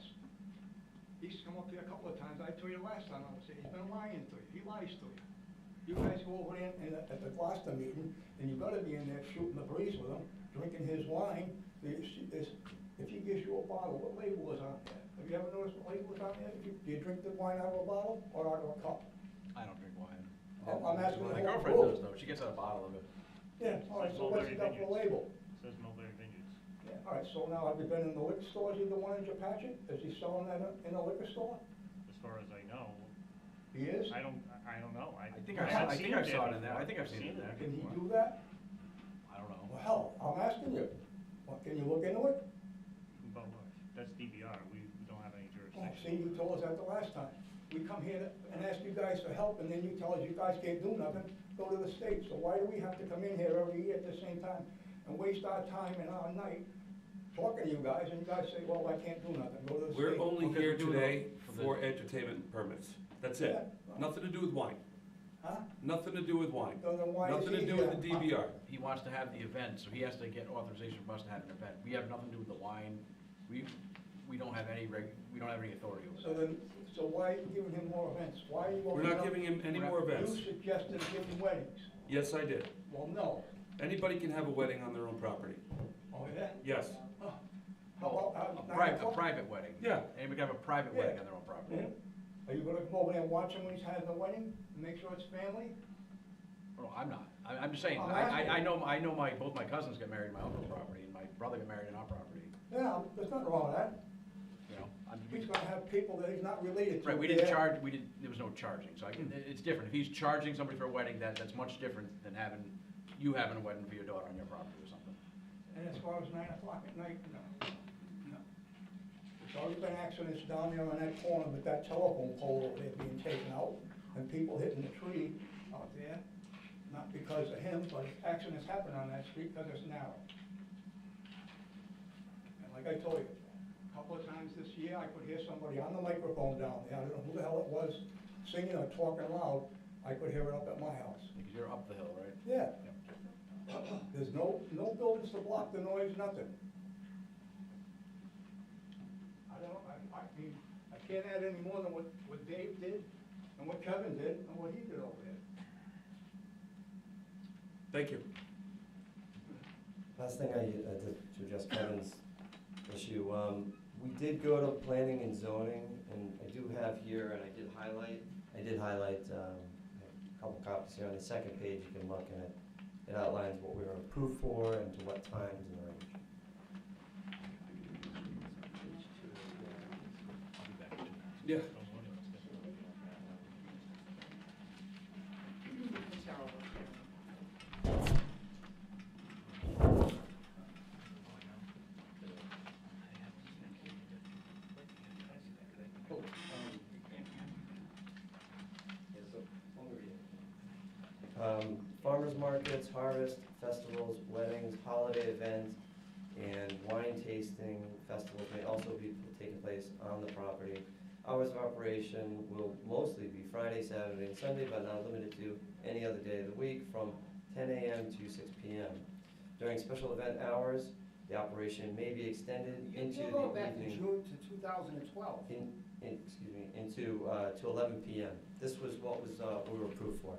He's come up here a couple of times, I told you last time I was here, he's been lying to you, he lies to you. You guys go over there at the Glocester meeting, and you gotta be in there shooting the breeze with him, drinking his wine. If he gives you a bottle, what label is on there? Have you ever noticed what label is on there? Do you drink the wine out of a bottle or out of a cup? I don't drink wine. I'm asking My the whole girlfriend group. does though, she gets out a bottle of it. Yeah, all right, so what's it got for a label? Says Mulberry Vineyards. Yeah, all right, so now have you been in the liquor stores, either one in Japatchit? Is he selling that in a liquor store? As far as I know, He is? I don't know. I think I saw it in there, I think I've seen it in there. Can he do that? I don't know. Well, hell, I'm asking you. Well, can you look into it? But look, that's DBR, we don't have any Oh, jurisdiction. see, you told us that the last time. We come here and ask you guys for help, and then you tell us you guys can't do nothing, go to the state. So why do we have to come in here every year at the same time and waste our time and our night talking to you guys, and you guys say, well, I can't do nothing, go to the state? We're only Okay, here we're doing today it for for entertainment permits. That's it. Yeah. Nothing to do with wine. Huh? Nothing to do with wine. So then why is Nothing to he do here? with the DBR. He wants to have the event, so he has to get authorization from us to have an event. We have nothing to do with the wine. We don't have any we don't have any authority over that. So why are you giving him more events? Why are you We're opening not up? giving him any more events. You suggested giving weddings. Yes, I did. Well, no. Anybody can have a wedding on their own property. Oh, yeah? Yes. Oh. How about, A private wedding. Yeah. Anybody can have a private Yeah. wedding on their own property. Are you gonna come over there and watch him when he's having the wedding, and make sure it's family? No, I'm not. I'm just saying, I'm I asking. know both my cousins got married on my uncle's property, and my brother got married on our property, Yeah, there's nothing wrong with that. you know? He's gonna have people that he's not related to. Right, we didn't there. charge, there was no charging, so it's different. If he's charging somebody for a wedding, that's much different than you having a wedding for your daughter on your property or something. And as far as 9 o'clock at night, no. There's already been accidents down there on that corner with that telephone pole over there being taken out, and people hitting the tree out there. Not because of him, but accidents happen on that street because it's narrow. And like I told you, a couple of times this year, I could hear somebody on the microphone down there, I don't know who the hell it was, singing or talking loud, I could hear it up at my house. Because you're up the hill, right? Yeah. There's no buildings to block the noise, nothing. I mean, I can't add any more than what Dave did, and what Kevin did, and what he did over there. Thank you. Last thing to address Kevin's issue, we did go to planning and zoning, and I do have here, and I did highlight a couple copies here. On the second page, you can look, and it outlines what we were approved for and to what times and the range. Yeah. Farmers markets, harvest, festivals, weddings, holiday events, and wine tasting festivals may also be taking place on the property. Hours of operation will mostly be Friday, Saturday, and Sunday, but not limited to any other day of the week from 10 a.m. to 6 p.m. During special event hours, the operation may be extended into You go the back to evening. June to 2012. To 11 p.m. This was what was we were approved for.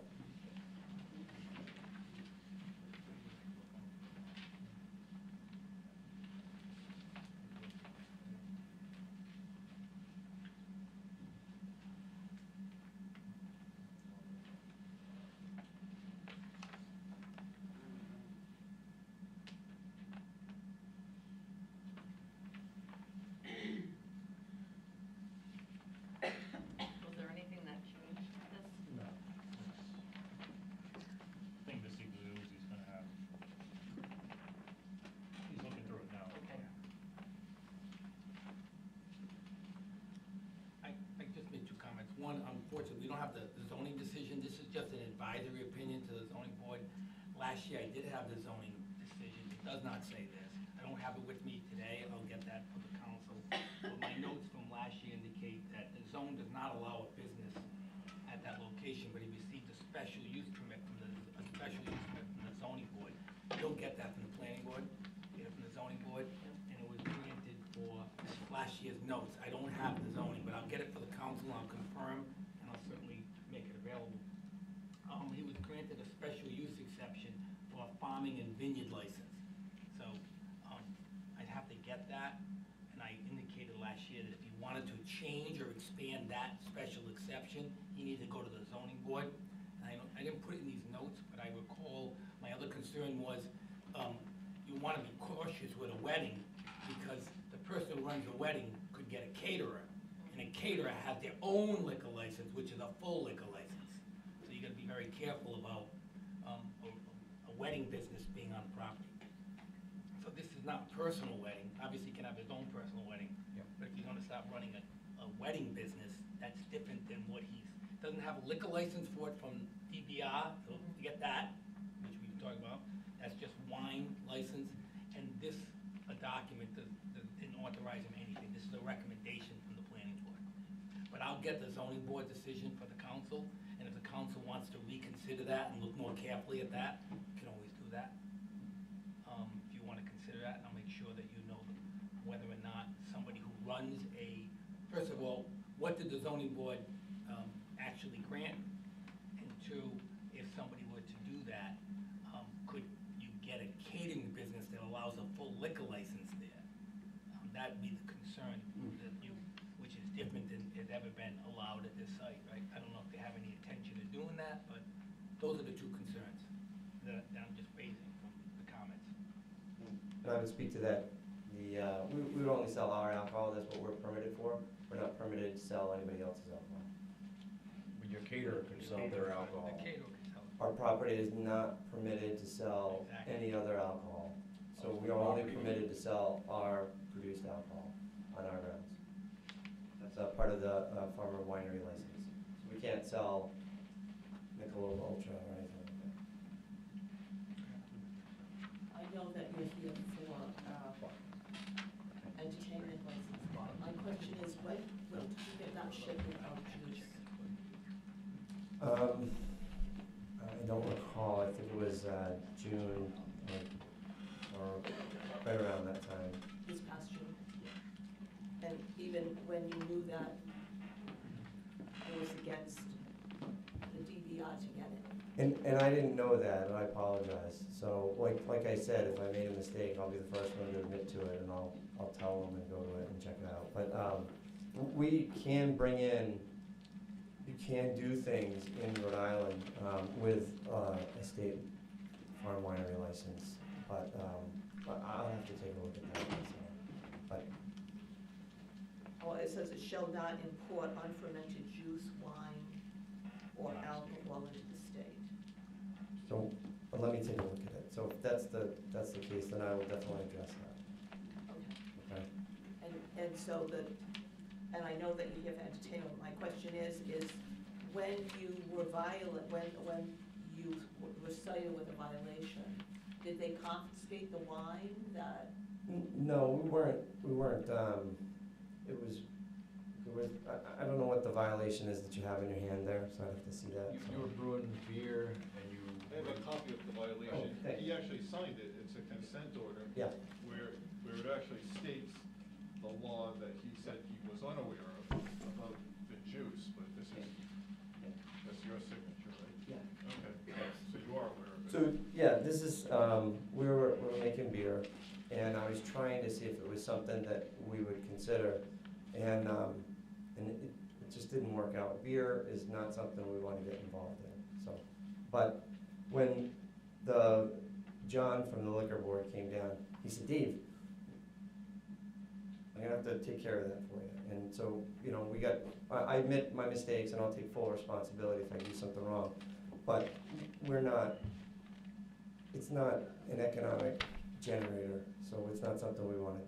Was there anything that changed this? No. Thing to see blues, he's gonna have, he's looking through it now. Okay. I just made two comments. One, unfortunately, we don't have the zoning decision. This is just an advisory opinion to the zoning board. Last year, I did have the zoning decision. It does not say this. I don't have it with me today. I'll get that from the council. But my notes from last year indicate that the zone does not allow a business at that location, but he received a special use permit from the zoning board. The last year's notes. I don't have the zoning, but I'll get it for the council, and I'll confirm, and I'll certainly make it available. He was granted a special use exception for a farming and vineyard license. So, I'd have to get that, and I indicated last year that if he wanted to change or expand that special exception, he needed to go to the zoning board. And I didn't put it in these notes, but I recall, my other concern was, you wanna be cautious with a wedding, because the person who runs a wedding could get a caterer, and a caterer has their own liquor license, which is a full liquor license. So you gotta be very careful about, a wedding business being on property. So this is not a personal wedding, obviously he can have his own personal wedding, but if you're gonna start running a wedding business, that's different than what doesn't have a liquor license for it from DBR, so you get that, which we can talk about, that's just wine license, and this, a document that didn't authorize him anything, this is a recommendation from the planning board. But I'll get the zoning board decision for the council, and if the council wants to reconsider that and look more carefully at that, you can always do that. If you wanna consider that, I'll make sure that you know whether or not somebody who runs first of all, what did the zoning board actually grant? And two, if somebody were to do that, could you get a catering business that allows a full liquor license there? That'd be the concern that which is different than has ever been allowed at this site, right? I don't know if they have any intention of doing that, but those are the two concerns that I'm just raising from the comments. And I would speak to that. We would only sell our alcohol, that's what we're permitted for. We're not permitted to sell anybody else's alcohol. But your caterer could sell their alcohol. The caterer can sell it. Our property is not permitted to sell any other alcohol. So we are only permitted to sell our produced alcohol on our grounds. That's part of the farmer winery license. So we can't sell Michelob Ultra or anything like that. I know that you're here for, entertainment license. My question is, when did you get that shipment of juice? I don't recall, I think it was June or right around that time. This past June? And even when you knew that it was against the DBR to get it? And I didn't know that, and I apologize. So like I said, if I made a mistake, I'll be the first one to admit to it, and I'll tell them and go to it and check it out. But we can bring in, you can do things in Rhode Island with a state farm winery license, but I'll have to take a look at that. But Oh, it says it shall not import unfermented juice, wine, or alcohol into the state. so, but let me take a look at it. So if that's the case, then I will definitely address that. Okay. Okay. And so and I know that you're here for entertainment, my question is when you were when you were cited with a violation, did they confiscate the wine that? No, we weren't, I don't know what the violation is that you have in your hand there, so I'd have to see that. You were brewing beer and you. I have a copy of the violation. Oh, okay. He actually signed it, it's a consent order. Yeah. Where it actually states the law that he said he was unaware of about the juice, but this is, that's your signature, right? Yeah. Okay, so you are aware of it. So, yeah, this is, we were making beer, and I was trying to see if it was something that we would consider, and it just didn't work out. Beer is not something we want to get involved in, so. But when John from the liquor board came down, he said, Dave, I'm gonna have to take care of that for you. And so, I admit my mistakes and I'll take full responsibility if I do something wrong. But it's not an economic generator, so it's not something we wanna do.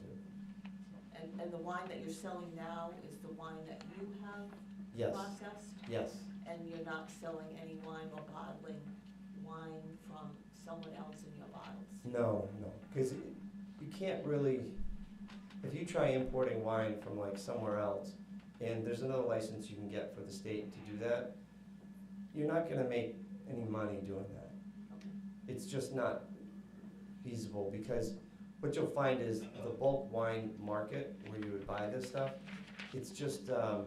And the wine that you're selling now is the wine that you have Yes. processed? Yes. And you're not selling any wine or bottling wine from someone else in your bottles? No, because you can't really, if you try importing wine from like somewhere else, and there's another license you can get for the state to do that, you're not gonna make any money doing that. Okay. It's just not feasible, because what you'll find is the bulk wine market, where you would buy this stuff, it's just, they're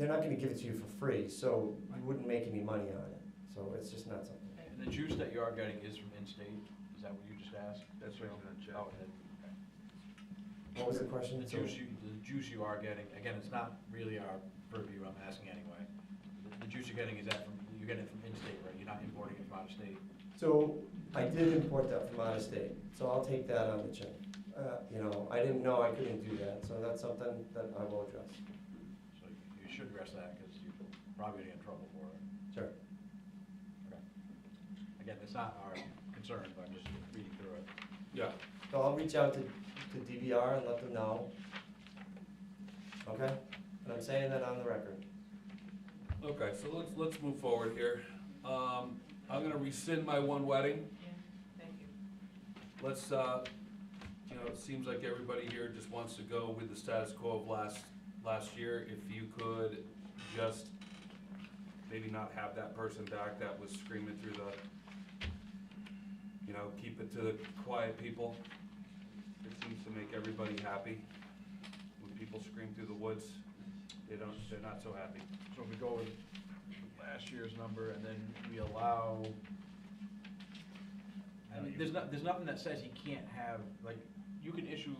not gonna give it to you for free, so you wouldn't make any money on it. So it's just not something. And the juice that you are getting is from in-state, is that what you just asked? That's what I'm gonna check. Oh, okay. What was the question? The juice you are getting, again, it's not really our purview, I'm asking anyway. The juice you're getting, is that from, you're getting it from in-state, right? You're not importing it from out of state? So I did import that from out of state, so I'll take that on the chin. You know, I didn't know I couldn't do that, so that's something that I will address. So you should address that, because you're probably gonna get in trouble for it. Sure. Okay. Again, it's not our concern, but I'm just reading through it. Yeah. So I'll reach out to DVR and let them know. Okay? And I'm saying that on the record. Okay, so let's move forward here. I'm gonna rescind my one wedding. Thank you. Let's, you know, it seems like everybody here just wants to go with the status quo of last year. If you could just maybe not have that person back that was screaming through the, you know, keep it to the quiet people. It seems to make everybody happy. When people scream through the woods, they're not so happy. So if we go with last year's number, and then we allow, I mean, there's nothing that says he can't have, like, you can issue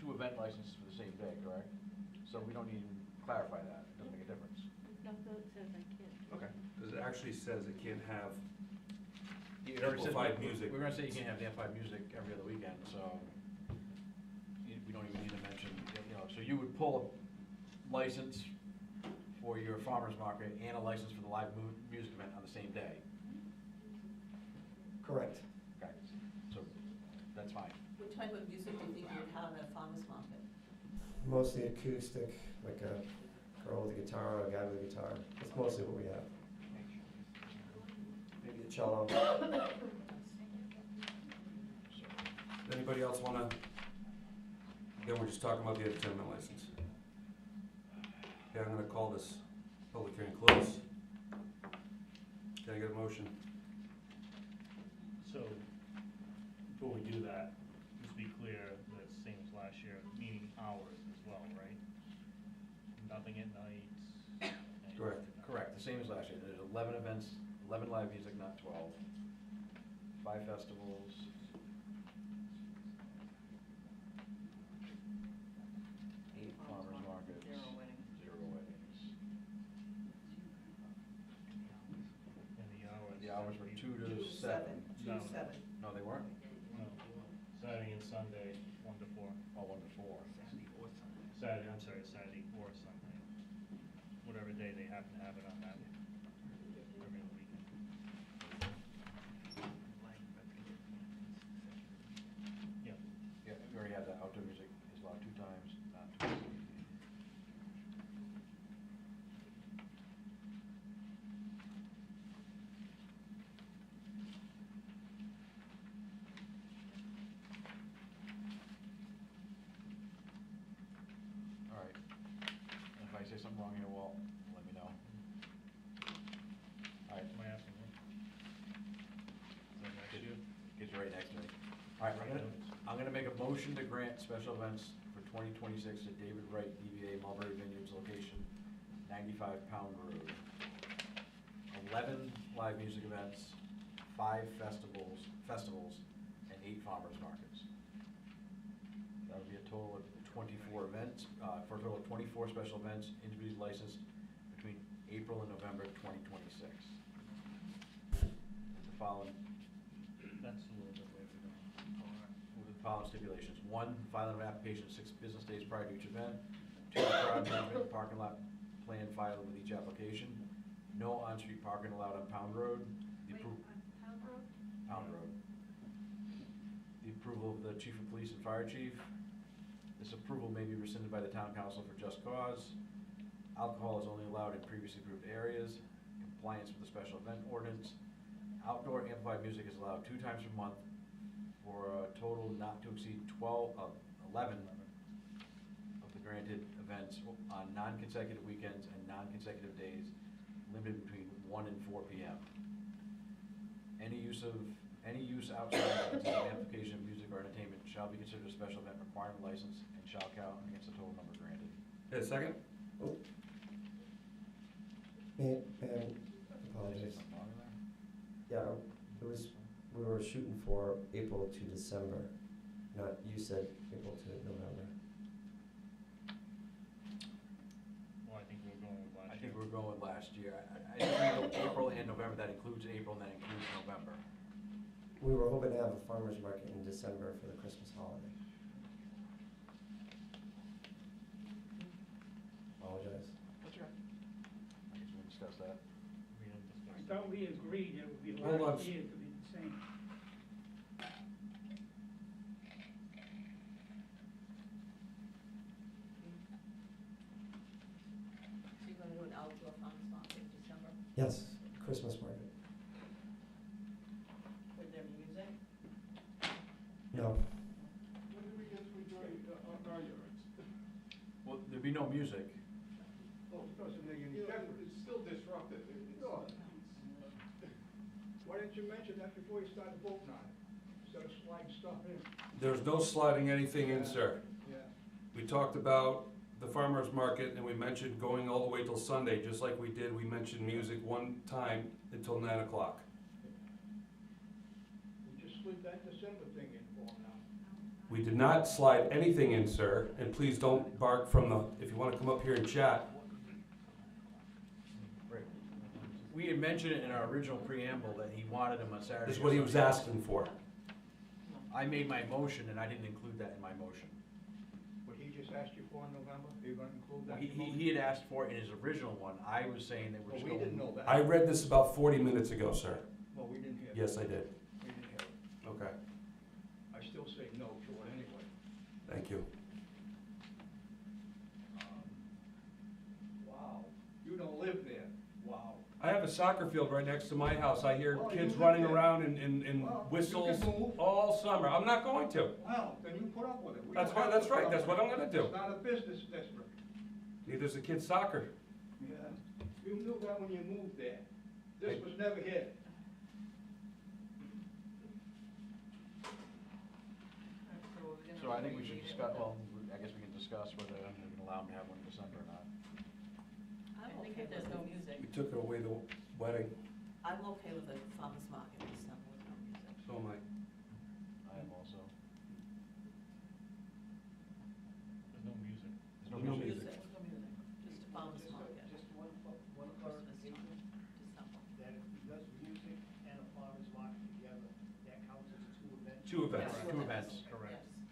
2 event licenses for the same day, correct? So we don't even clarify that, it doesn't make a difference. Nothing that says I can't. Okay. Because it actually says it can't have You already said amplified music. We're gonna say you can't have the amplified music every other weekend, so we don't even need to mention, you know, so you would pull a license for your farmer's market and a license for the live music event on the same day. Correct. Okay, so that's fine. What type of music do you think you would have at a farmer's market? Mostly acoustic, like a girl with a guitar or a guy with a guitar. That's mostly what we have. Maybe a cello. Anybody else wanna, then we're just talking about the entertainment license. Okay, I'm gonna call this public hearing closed. Can I get a motion? So, before we do that, just be clear that it's the same as last year, meaning hours as well, right? Nothing at night. anything Correct. at night. Correct, the same as last year, there's 11 events, 11 live music, not 12. 5 festivals. 8 farmers markets. 0 weddings. And The hours were 2 to 7. 2 No. to 7. No, they weren't? No, Saturday and Sunday, 1 to 4. Oh, 1 to 4. Saturday, I'm sorry, Saturday or Sunday, whatever day they happen to have it on that, every other weekend. Yeah, Yeah, we already had that, outdoor music is allowed 2 times, not twice. All right, if I say something wrong here, Walt, let me know. All right, am I asking you? Is that next year? gets right next to me. All right, I'm gonna make a motion to grant special events for 2026 to David Wright, DBA Mulberry Vineyards location, 95 Pound Road. 11 live music events, 5 festivals, and 8 farmers markets. That would be a total of 24 events, for a total of 24 special events, individually licensed between April and November 2026. The following That's a little bit way to go. with the following stipulations. 1, filing of an application 6 business days prior to each event. 2, crowd management and parking lot plan filed with each application. No on-street parking allowed on Pound Road. The Wait, appro- on Pound Road? Pound Road. The approval of the chief of police and fire chief. This approval may be rescinded by the town council for just cause. Alcohol is only allowed in previously approved areas. Compliance with the special event ordinance. Outdoor amplified music is allowed 2 times per month for a total not to exceed 11 of the granted events on non-consecutive weekends and non-consecutive days, limited between 1 and 4 p.m. Any any use outside of the amplification of music or entertainment shall be considered a special event requiring a license and shall count against the total number granted. Okay, second? May I apologize. Yeah, it was, we were shooting for April to December, not, you said April to November. Well, I think we're going with last year. I think we're going with last year. I think April and November, that includes April and that includes November. We were hoping to have a farmer's market in December for the Christmas holiday. Apologize. That's right. I guess we can discuss that. We didn't discuss I that. thought we agreed it would be Hold on. last year to be the same. So you're gonna do an outdoor farmer's market in December Yes, Christmas market. with their music? No, What did we get to enjoy our yards? Well, there'd be no music. Well, it doesn't make any difference. It's still disruptive. Why didn't you mention that before you started voting on it? Instead of sliding stuff in? There's no sliding anything in, sir. Yeah. We talked about the farmer's market and we mentioned going all the way till Sunday, just like we did, we mentioned music one time until 9 o'clock. We just slid that December thing in for them now. We did not slide anything in, sir, and please don't bark from the, if you wanna come up here and chat. Right. We had mentioned it in our original preamble that he wanted them on Saturday. This is what he was asking for. I made my motion and I didn't include that in my motion. What he just asked you for in November, are you gonna include that? He had asked for it in his original one. I was saying that we're Well, just we going. didn't know that. I read this about 40 minutes ago, sir. Well, we didn't hear that. Yes, I did. We didn't hear it. Okay, I still say no to it anyway. thank you. Wow, you don't live there. Wow. I have a soccer field right next to my house. I hear Well, kids you running live there. around and Well, whistles you can move. all summer. I'm not going to. Well, then you put up with it. We That's don't why- have that's to put right. up That's with what it. I'm gonna do. It's not a business district. Neither's the kids' soccer. Yeah. You knew that when you moved there. This was never here. So I think we should discuss, well, I guess we can discuss whether we can allow him to have one in December or not. I'm I think okay if there's with no it. music, We took away the wedding, I'm okay with the farmer's market in December with no music. so am I. I am also. There's no music. There's no No music. music. Just a farmer's market. Just one Christmas time, December. that if he does music and a farmer's market together, that counts as two events? Two events. Two events, correct. Yes.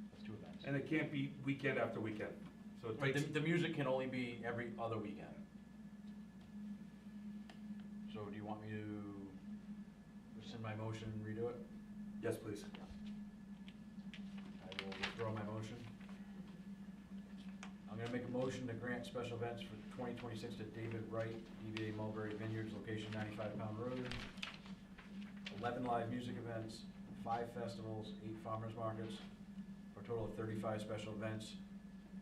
That's two events. And it can't be weekend after weekend. So it Right, takes, the music can only be every other weekend. So do you want me to rescind my motion and redo it? yes, please. I will withdraw my motion. I'm gonna make a motion to grant special events for 2026 to David Wright, DBA Mulberry Vineyards, location 95 Pound Road. 11 live music events, 5 festivals, 8 farmers markets, for a total of 35 special events,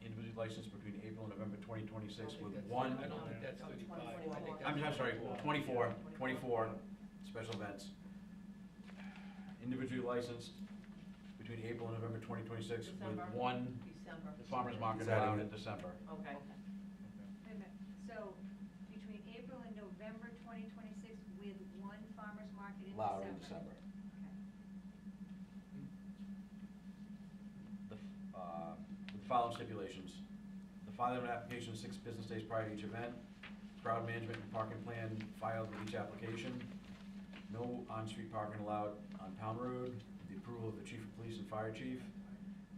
individually licensed between April and November 2026 with one. I don't think that's 35. I think I'm sorry, 24 special events. Individually licensed between April and November 2026 with December. one December. farmer's market Is that allowed it? in December. Okay. Wait a minute, so between April and November 2026 with one farmer's market in December? Allowed in December. Okay. With the following stipulations. The filing of an application 6 business days prior to each event. Crowd management and parking plan filed with each application. No on-street parking allowed on Pound Road. The approval of the chief of police and fire chief.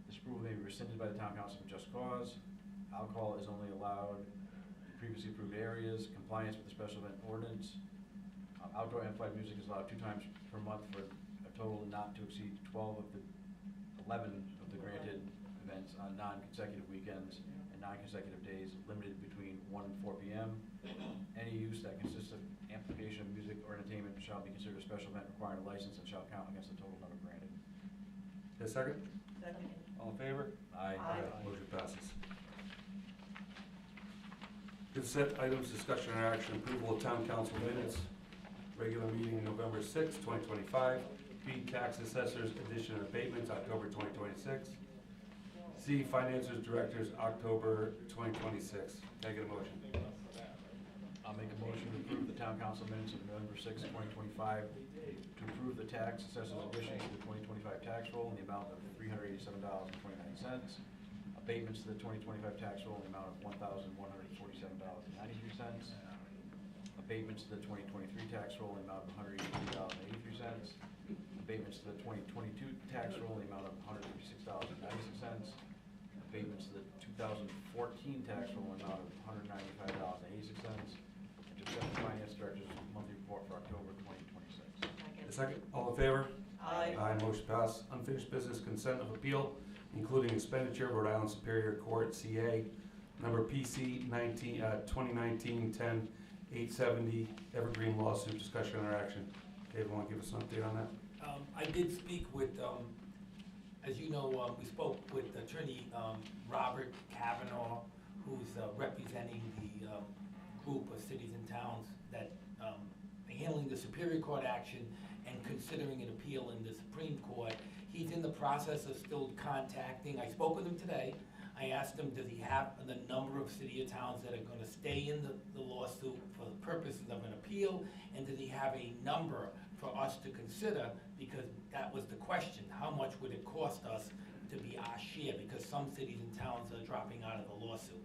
This approval may be rescinded by the town council for just cause. Alcohol is only allowed in previously approved areas. Compliance with the special event ordinance. Outdoor amplified music is allowed 2 times per month for a total not to exceed 11 of the granted events on non-consecutive weekends and non-consecutive days, limited between 1 and 4 p.m. Any use that consists of amplification of music or entertainment shall be considered a special event requiring a license and shall count against the total number granted. A second? Second. All in favor? Aye. Motion passes. Consent items, discussion and action, approval of town council minutes, regular meeting November 6, 2025. B, tax assessors addition and abatements, October 2026. C, financiers directors, October 2026. Can I get a motion? I'll make a motion to approve the town council minutes of November 6, 2025, to approve the tax assessor's additions to the 2025 tax roll in the amount of $387.29, abatements to the 2025 tax roll in the amount of $1,147.93, abatements to the 2023 tax roll in the amount of $183.83, abatements to the 2022 tax roll in the amount of $156.96, abatements to the 2014 tax roll in the amount of $195.86, and to accept the finance director's monthly report for October 2026. A second, all in favor? Aye. Aye, motion passed. Unfinished business consent of appeal, including expenditure, Rhode Island Superior Court, CA, number PC 2019-10-870, Evergreen lawsuit, discussion or action. Dave, want to give us an update on that? I did speak with, as you know, we spoke with Attorney Robert Kavanaugh, who's representing the group of cities and towns that are handling the Superior Court action and considering an appeal in the Supreme Court. He's in the process of still contacting. I spoke with him today. I asked him, does he have the number of city or towns that are gonna stay in the lawsuit for the purposes of an appeal? And does he have a number for us to consider? Because that was the question. How much would it cost us to be our share? Because some cities and towns are dropping out of the lawsuit.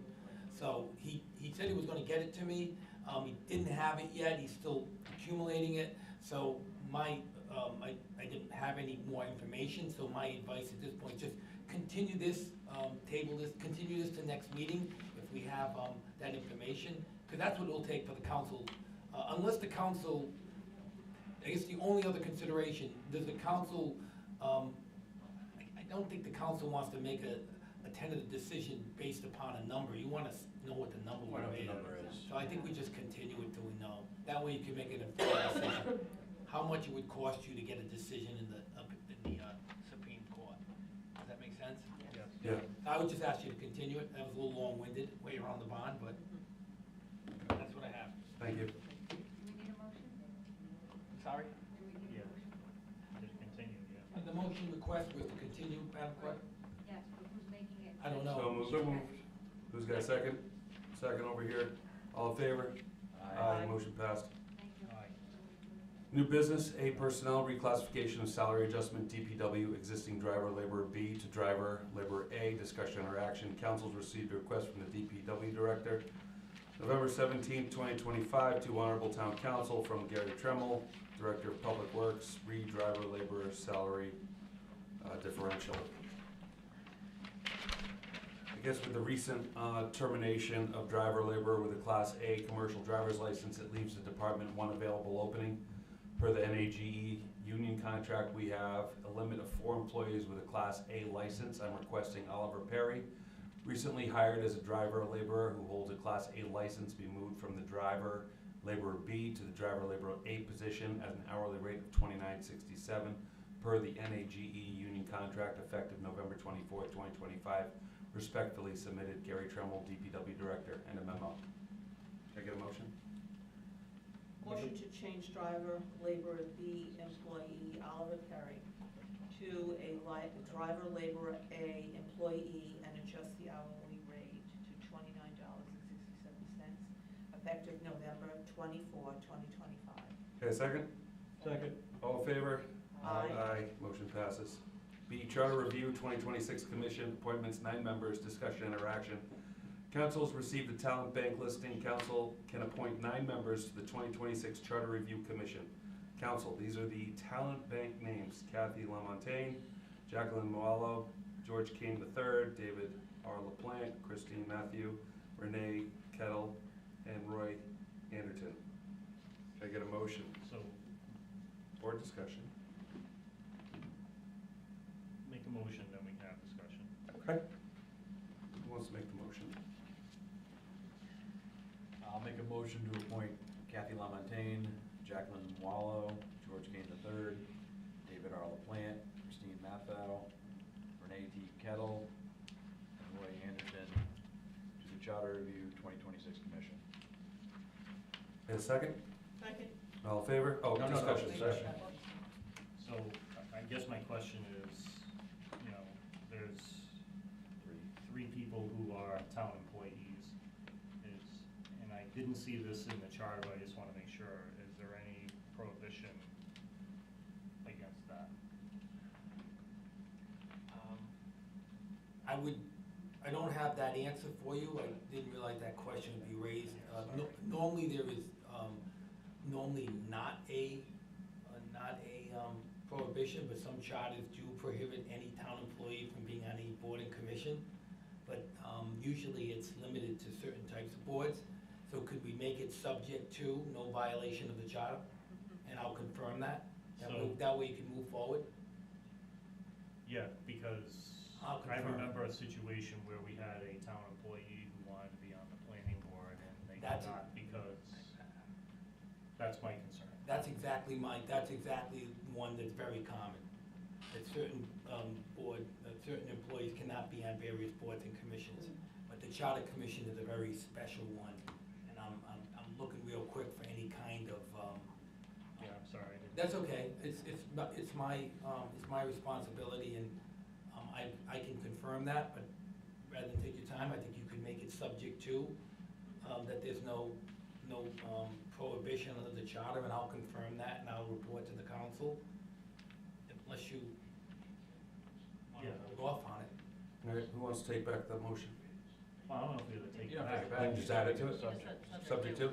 So he said he was gonna get it to me. He didn't have it yet. He's still accumulating it. So I didn't have any more information. So my advice at this point, just continue this, table this, continue this to next meeting if we have that information, because that's what it'll take for the council. Unless the council, I guess the only other consideration, does the council, I don't think the council wants to make a tentative decision based upon a number. You want to know what the number will be. So I think we just continue it till we know. That way you can make an informed decision. How much it would cost you to get a decision in the Supreme Court. Does that make sense? Yes. Yeah. I would just ask you to continue it. That was a little long-winded, way around the bond, but that's what I have. Thank you. Do we need a motion? Sorry? Do we need a Yeah. motion? Just continue, yeah. The motion request was to continue, Madam Clerk? Yes, but who's making it? I don't know. So moved. Who's got a second? Second over here. All in favor? Aye. Motion passed. Thank you. New business, A, personnel reclassification of salary adjustment, DPW, existing driver laborer B to driver laborer A, discussion or action. Council's received a request from the DPW director. November 17th, 2025, to Honorable Town Council from Gary Tremmel, Director of Public Works, driver laborer salary differential. I guess with the recent termination of driver laborer with a Class A commercial driver's license, it leaves the department one available opening. Per the NAGE union contract, we have a limit of 4 employees with a Class A license. I'm requesting Oliver Perry, recently hired as a driver laborer who holds a Class A license, be moved from the driver laborer B to the driver laborer A position at an hourly rate of $29.67 per the NAGE union contract effective November 24th, 2025. Respectfully submitted, Gary Tremmel, DPW Director, and a memo. Can I get a motion? Motion to change driver laborer B employee Oliver Perry to a driver laborer A employee and adjust the hourly rate to $29.67 effective November 24, 2025. Okay, second? Second. All in favor? Aye. Aye, motion passes. B, Charter Review 2026 Commission, appointments 9 members, discussion and interaction. Council has received a talent bank listing. Council can appoint 9 members to the 2026 Charter Review Commission. Council, these are the talent bank names: Kathy LaMontagne, Jacqueline Moallo, George Kane III, David R. LaPlante, Christine Matthew, Renee Kettle, and Roy Anderton. Can I get a motion So or discussion? make a motion, then we can have discussion. Okay. Who wants to make the motion? I'll make a motion to appoint Kathy LaMontagne, Jacqueline Wallow, George Kane III, David R. LaPlante, Christine Matthau, Renee T. Kettle, and Roy Anderson to the Charter Review 2026 Commission. A second? Second. All in favor? Oh, No, no, no, discussion, sorry. So, I guess my question is, you know, there's three people who are town employees. And I didn't see this in the charter, but I just wanna make sure, is there any prohibition against that? I don't have that answer for you. I didn't realize that question would be raised. Normally there is, normally not a prohibition, but some charters do prohibit any town employee from being on a board and commission. But usually it's limited to certain types of boards. So could we make it subject to no violation of the charter? And I'll confirm that. That way you can move forward. Yeah, because I'll I confirm. remember a situation where we had a town employee who wanted to be on the planning board and they could That's- not because, that's my concern. That's exactly one that's very common. That certain certain employees cannot be on various boards and commissions. But the charter commission is a very special one. And I'm looking real quick for any kind of, Yeah, I'm sorry. I didn't- that's okay. It's my responsibility, and I can confirm that, but rather than take your time, I think you could make it subject to, that there's no prohibition under the charter, and I'll confirm that, and I'll report to the council, unless you want to hold off on it. All right, who wants to take back that motion? Well, I don't know if we have to take You it don't take back. it back. Then just add it to it? Subject to?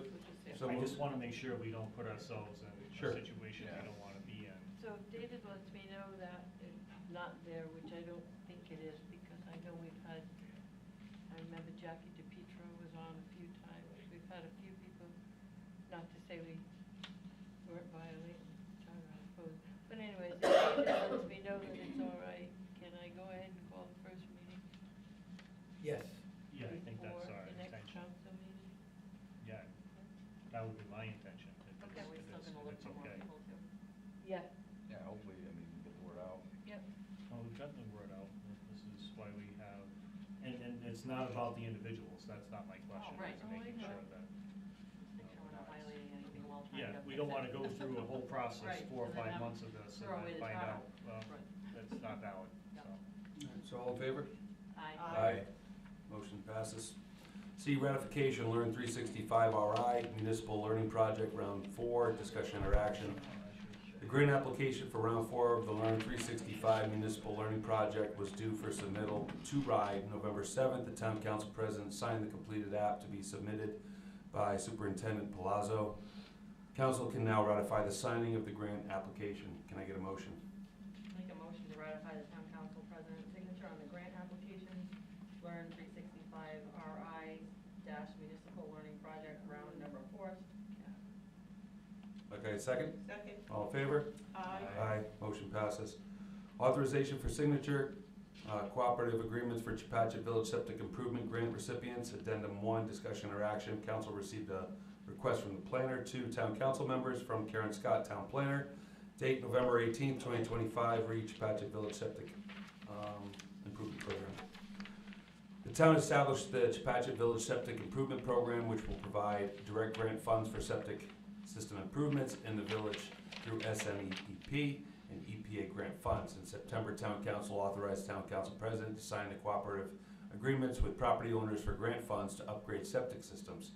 So I moved. just wanna make sure we don't put ourselves in Sure. a situation we don't wanna be in. So David lets me know that it's not there, which I don't think it is, because I know I remember Jackie DePietro was on a few times. We've had a few people, not to say we weren't violating the charter, I suppose. But anyways, if David lets me know that it's all right, can I go ahead and call the first meeting Yes. Yeah, I think that's before our the next intention. council meeting? Yeah, that would be my intention, if Okay. it's okay. Yeah, Yeah, hopefully, I mean, get the word out. yep. Well, we've gotten the word out, this is why we have, and it's not about the individuals, that's not my question. right. It's Oh, I making know. sure that. Make sure we're not violating anything while trying Yeah, to we fix don't it. wanna go through a whole process, Right, 4 or and then 5 have months of this, throw and away then the find charter. out, well, Right. that's not valid, Yeah. so. So all in favor? Aye. Motion passes. C, ratification, Learn 365 RI Municipal Learning Project Round 4, discussion or action. The grant application for Round 4 of the Learn 365 Municipal Learning Project was due for submittal to RIDE November 7th. The town council president signed the completed app to be submitted by Superintendent Palazzo. Council can now ratify the signing of the grant application. Can I get a motion? Make a motion to ratify the town council president's signature on the grant application, Learn 365 RI Municipal Learning Project Round Number 4. Okay, second? Second. All in favor? Aye. Aye, motion passes. Authorization for signature, cooperative agreements for Chepachet Village Septic Improvement Grant recipients, Addendum 1, discussion or action. Council received a request from the planner, 2 town council members, from Karen Scott, town planner. Date November 18th, 2025, reach Chepachet Village Septic Improvement Program. The town established the Chepachet Village Septic Improvement Program, which will provide direct grant funds for septic system improvements in the village through SMEP and EPA grant funds. In September, Town Council authorized Town Council President to sign the cooperative agreements with property owners for grant funds to upgrade septic systems.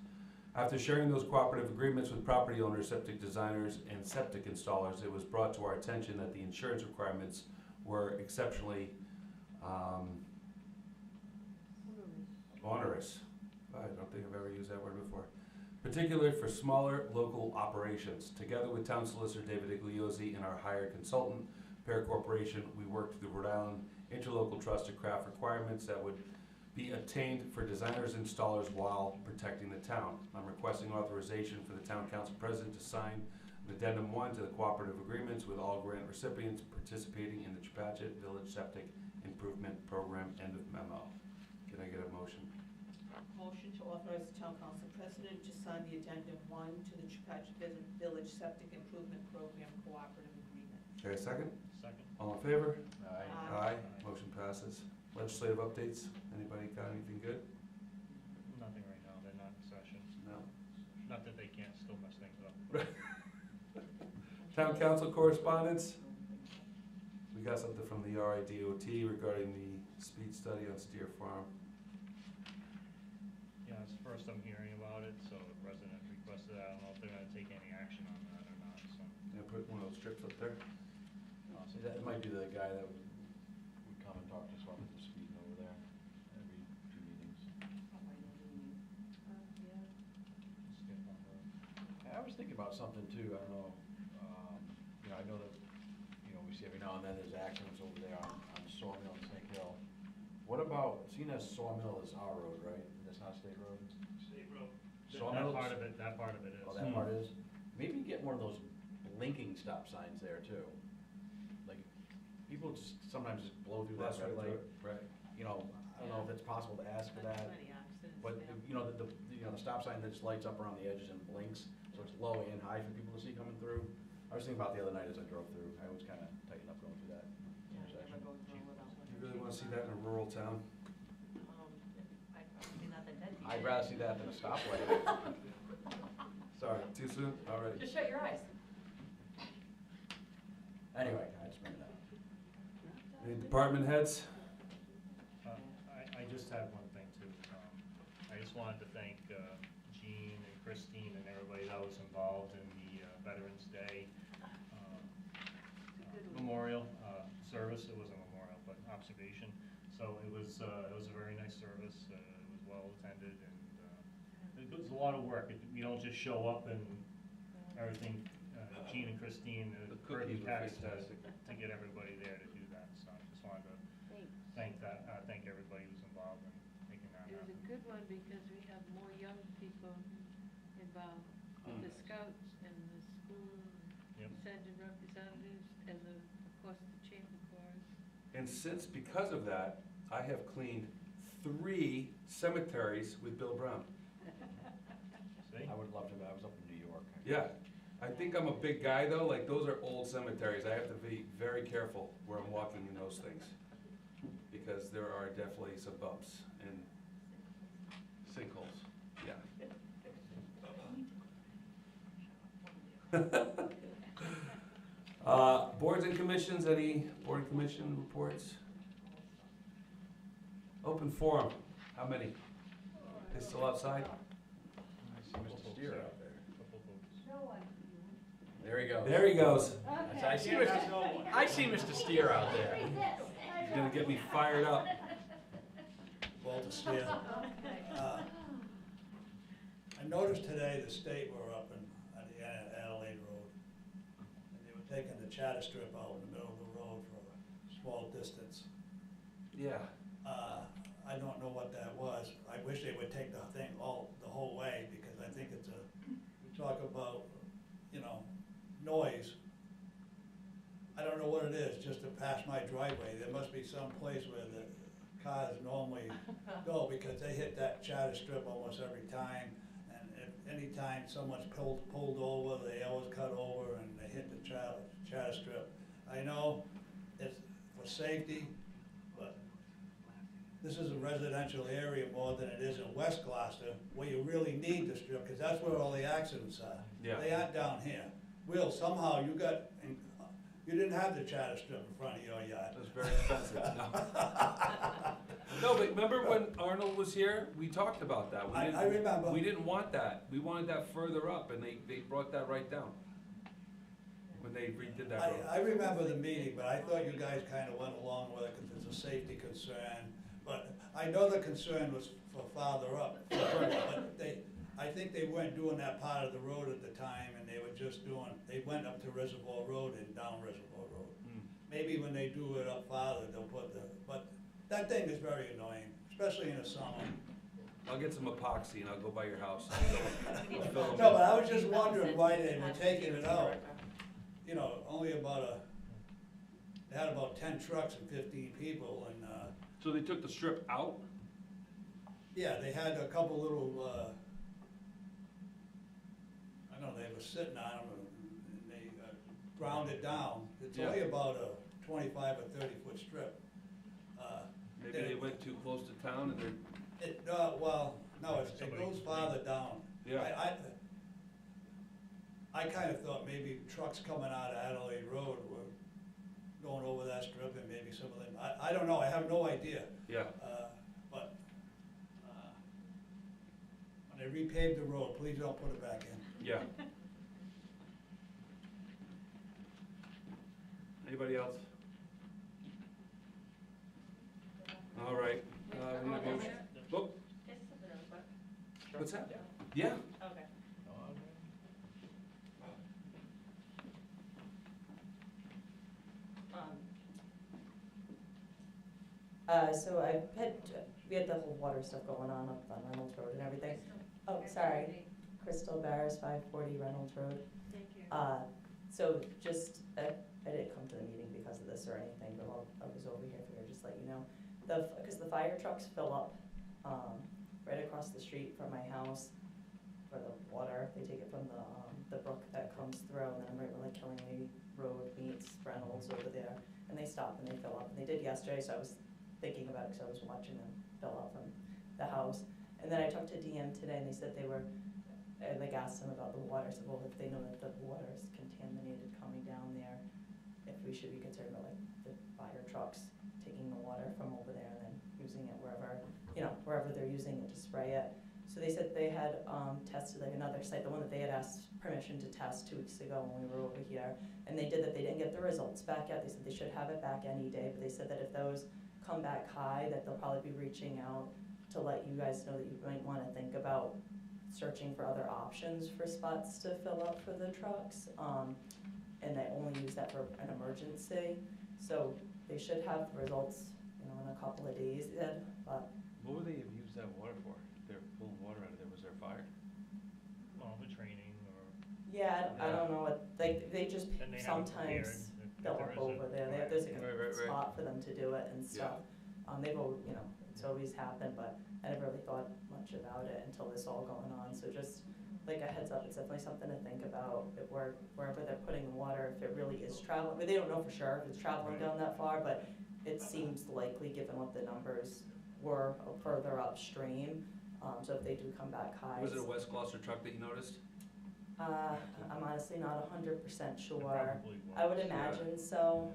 After sharing those cooperative agreements with property owners, septic designers, and septic installers, it was brought to our attention that the insurance requirements were exceptionally onerous. I don't think I've ever used that word before. Particularly for smaller local operations. Together with Town Solicitor David Igliozzi and our hired consultant, Pear Corporation, we worked through the Rhode Island Interlocal Trust to craft requirements that would be obtained for designers and installers while protecting the town. I'm requesting authorization for the Town Council President to sign an Addendum 1 to the cooperative agreements with all grant recipients participating in the Chepachet Village Septic Improvement Program. End of memo. Can I get a motion? Motion to authorize the town council president to sign the addendum 1 to the Chepachet Village Septic Improvement Program Cooperative Agreement. Okay, second? Second. All in favor? Aye. Motion passes. Legislative updates? Anybody got anything good? Nothing right now, they're not in session. No. Not that they can't still mess things up. Town council correspondence? We got something from the RIDOT regarding the speed study on Steer Farm. Yeah, it's the first I'm hearing about it, so the resident requested, I don't know if they're gonna take any action on that or not, so. Yeah, put one of those strips up there. See, that might be the guy that would come and talk to us about the speeding over there every 2 meetings. I was thinking about something too, I don't know, you know, I know that, you know, we see every now and then there's accidents over there on Sawmill and Snake Hill. What about, seeing as Sawmill is our road, right? That's not a state road? State road. Sawmill's- That part of it is. Oh, that part is? Maybe get one of those blinking stop signs there too. Like, people just sometimes just blow through that Blast red right light. through it, right. You know, I don't know if it's possible to ask for that. But, you know, the stop sign that just lights up around the edges and blinks, so it's low and high for people to see coming through. I was thinking about the other night as I drove through, I always kinda tighten up going through that intersection. You really wanna see that in a rural town? I'd rather see that than a stoplight. Sorry, too soon? All right. Just shut your eyes. Anyway, I just remember that. Any department heads? I just have one thing too. I just wanted to thank Jean and Christine and everybody that was involved in the Veterans Day memorial service. It wasn't a memorial, but observation. So it was a very nice service. It was well attended, and it was a lot of work. We don't just show up and everything. Jean and Christine, The cookies were tasked fantastic. to get everybody there to do that. So I just wanted to thank everybody who's involved in making that It was happen. a good one because we have more young people involved, the scouts and the school, Yep. sergeant representatives, and of course, the chamber chorus. And because of that, I have cleaned 3 cemeteries with Bill Brown. See? I would love to, I was up in New York. Yeah, I think I'm a big guy though, like those are old cemeteries. I have to be very careful where I'm walking in those things. Because there are definitely some bumps and sinkholes, yeah. Boards and commissions, any board and commission reports? Open forum, how many? They still outside? I see Mr. Steer out there. No one. There he goes. There he goes. I see Mr. Steer out there. He's gonna get me fired up. Walter Steele. I noticed today the state were up at the Adelaide Road, and they were taking the chatter strip out in the middle of the road for a small distance. Yeah. I don't know what that was. I wish they would take the thing the whole way, because I think it's we talk about, you know, noise. I don't know what it is, just to pass my driveway, there must be some place where the cars normally go, because they hit that chatter strip almost every time. And if any time someone's pulled over, they always cut over and they hit the chatter strip. I know it's for safety, but this is a residential area more than it is in West Gloucester, where you really need the strip, because that's where all the accidents are. Yeah. They aren't down here. Will, somehow you didn't have the chatter strip in front of your yard. It was very expensive. No, but remember when Arnold was here? We talked about that. I remember. We didn't want that. We wanted that further up, and they brought that right down when they redid that road. I remember the meeting, but I thought you guys kind of went along with it because it's a safety concern. But I know the concern was for farther up, but I think they weren't doing that part of the road at the time, and they were just they went up to Reservoir Road and down Reservoir Road. Maybe when they do it up farther, they'll but that thing is very annoying, especially in the summer. I'll get some epoxy and I'll go by your house. No, but I was just wondering why they were taking it out. You know, only they had about 10 trucks and 15 people, and, So they took the strip out? yeah, they had a couple little, I don't know, they were sitting on them, and they ground it down. It's Yeah. only about a 25 or 30-foot strip. Maybe they went too close to town and Well, no, it goes farther down. Yeah. I kind of thought maybe trucks coming out of Adelaide Road were going over that strip and maybe some of them, I don't know, I have no idea. Yeah. But when they repave the road, please don't put it back in. Yeah. Anybody else? All right. We need a motion. Oh, what's that? Yeah. Okay. So we had the whole water stuff going on up on Reynolds Road and everything. Oh, sorry, Crystal Barris, 540 Reynolds Road. Thank you. So just, I didn't come to the meeting because of this or anything, but while I was over here, figured just let you know. Because the fire trucks fill up right across the street from my house for the water. They take it from the brook that comes through, and then right where like Killingley Road meets Reynolds over there. And they stop and they fill up. And they did yesterday, so I was thinking about it because I was watching them fill up from the house. And then I talked to DM today, and they said they were, like asked them about the water. I said, well, if they know that the water is contaminated coming down there, if we should be concerned about like the fire trucks taking the water from over there and then using it wherever, wherever they're using it to spray it. So they said they had tested like another site, the one that they had asked permission to test 2 weeks ago when we were over here. And they did that. They didn't get the results back yet. They said they should have it back any day, but they said that if those come back high, that they'll probably be reaching out to let you guys know that you might want to think about searching for other options for spots to fill up for the trucks. And they only use that for an emergency. So they should have the results, in a couple of days, Ed, but. What would they have used that water for? They're pulling water out of there, was there a fire? Well, the training or. Yeah, I don't know what, they just And they have it prepared sometimes if fill there up is a over there. fire. There's a Right. spot for them to do it and stuff. They've always, it's always happened, but I never really thought much about it until this all going on. So just like a heads up, it's definitely something to think about. If wherever they're putting the water, if it really is traveling, but they don't know for sure if it's traveling down that far, but it seems likely given what the numbers were further upstream. So if they do come back high. Was it a West Gloucester truck that you noticed? I'm honestly not 100% sure. Probably was. I would imagine so.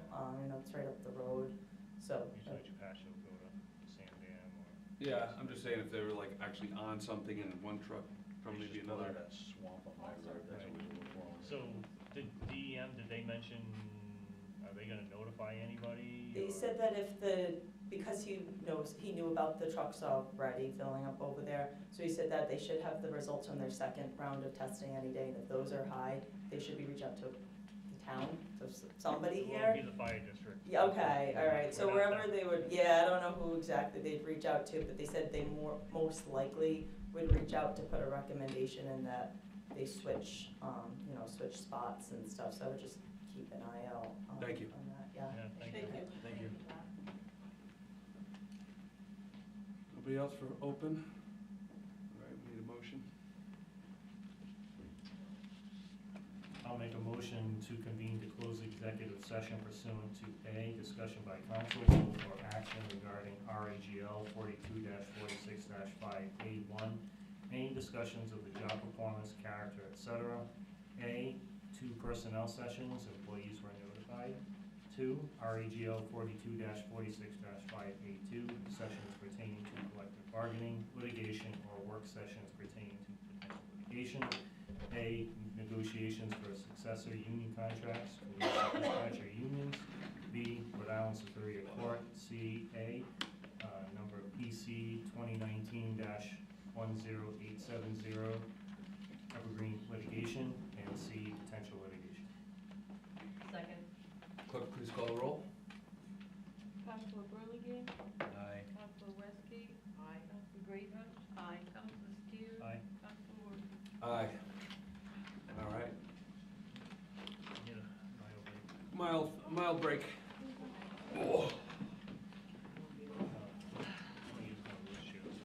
It's right up the road, so. Usually Chapasha will go to San Dam or. Yeah, I'm just saying if they were like actually on something and one truck from maybe another. That swamp on my road, that's what we were wrong. So, did did they mention, are they gonna notify anybody? They or- said that because he knew about the trucks already filling up over there, so he said that they should have the results from their second round of testing any day, and if those are high, they should be reaching out to the town, so somebody It here. won't be the fire district. Yeah, okay, all right, so We're not wherever that- they would, I don't know who exactly they'd reach out to, but they said they most likely would reach out to put a recommendation in that they switch, switch spots and stuff, so I would just keep an eye out on that, Thank you. Yeah, thank you. Thank you. Nobody else for open? All right, we need a motion. I'll make a motion to convene to close executive session pursuant to A, discussion by council or action regarding RAGL 42-46-5A1, any discussions of the job performance, character, etc. A, 2 personnel sessions, employees were notified. 2, RAGL 42-46-5A2, sessions pertaining to collective bargaining, litigation, or work sessions pertaining to potential litigation. A, negotiations for successor union contracts, police and dispatcher unions. B, Rhode Island Superior Court. C, number PC 2019-10870, Evergreen litigation. And C, potential litigation. Second. Clerk, please call the roll.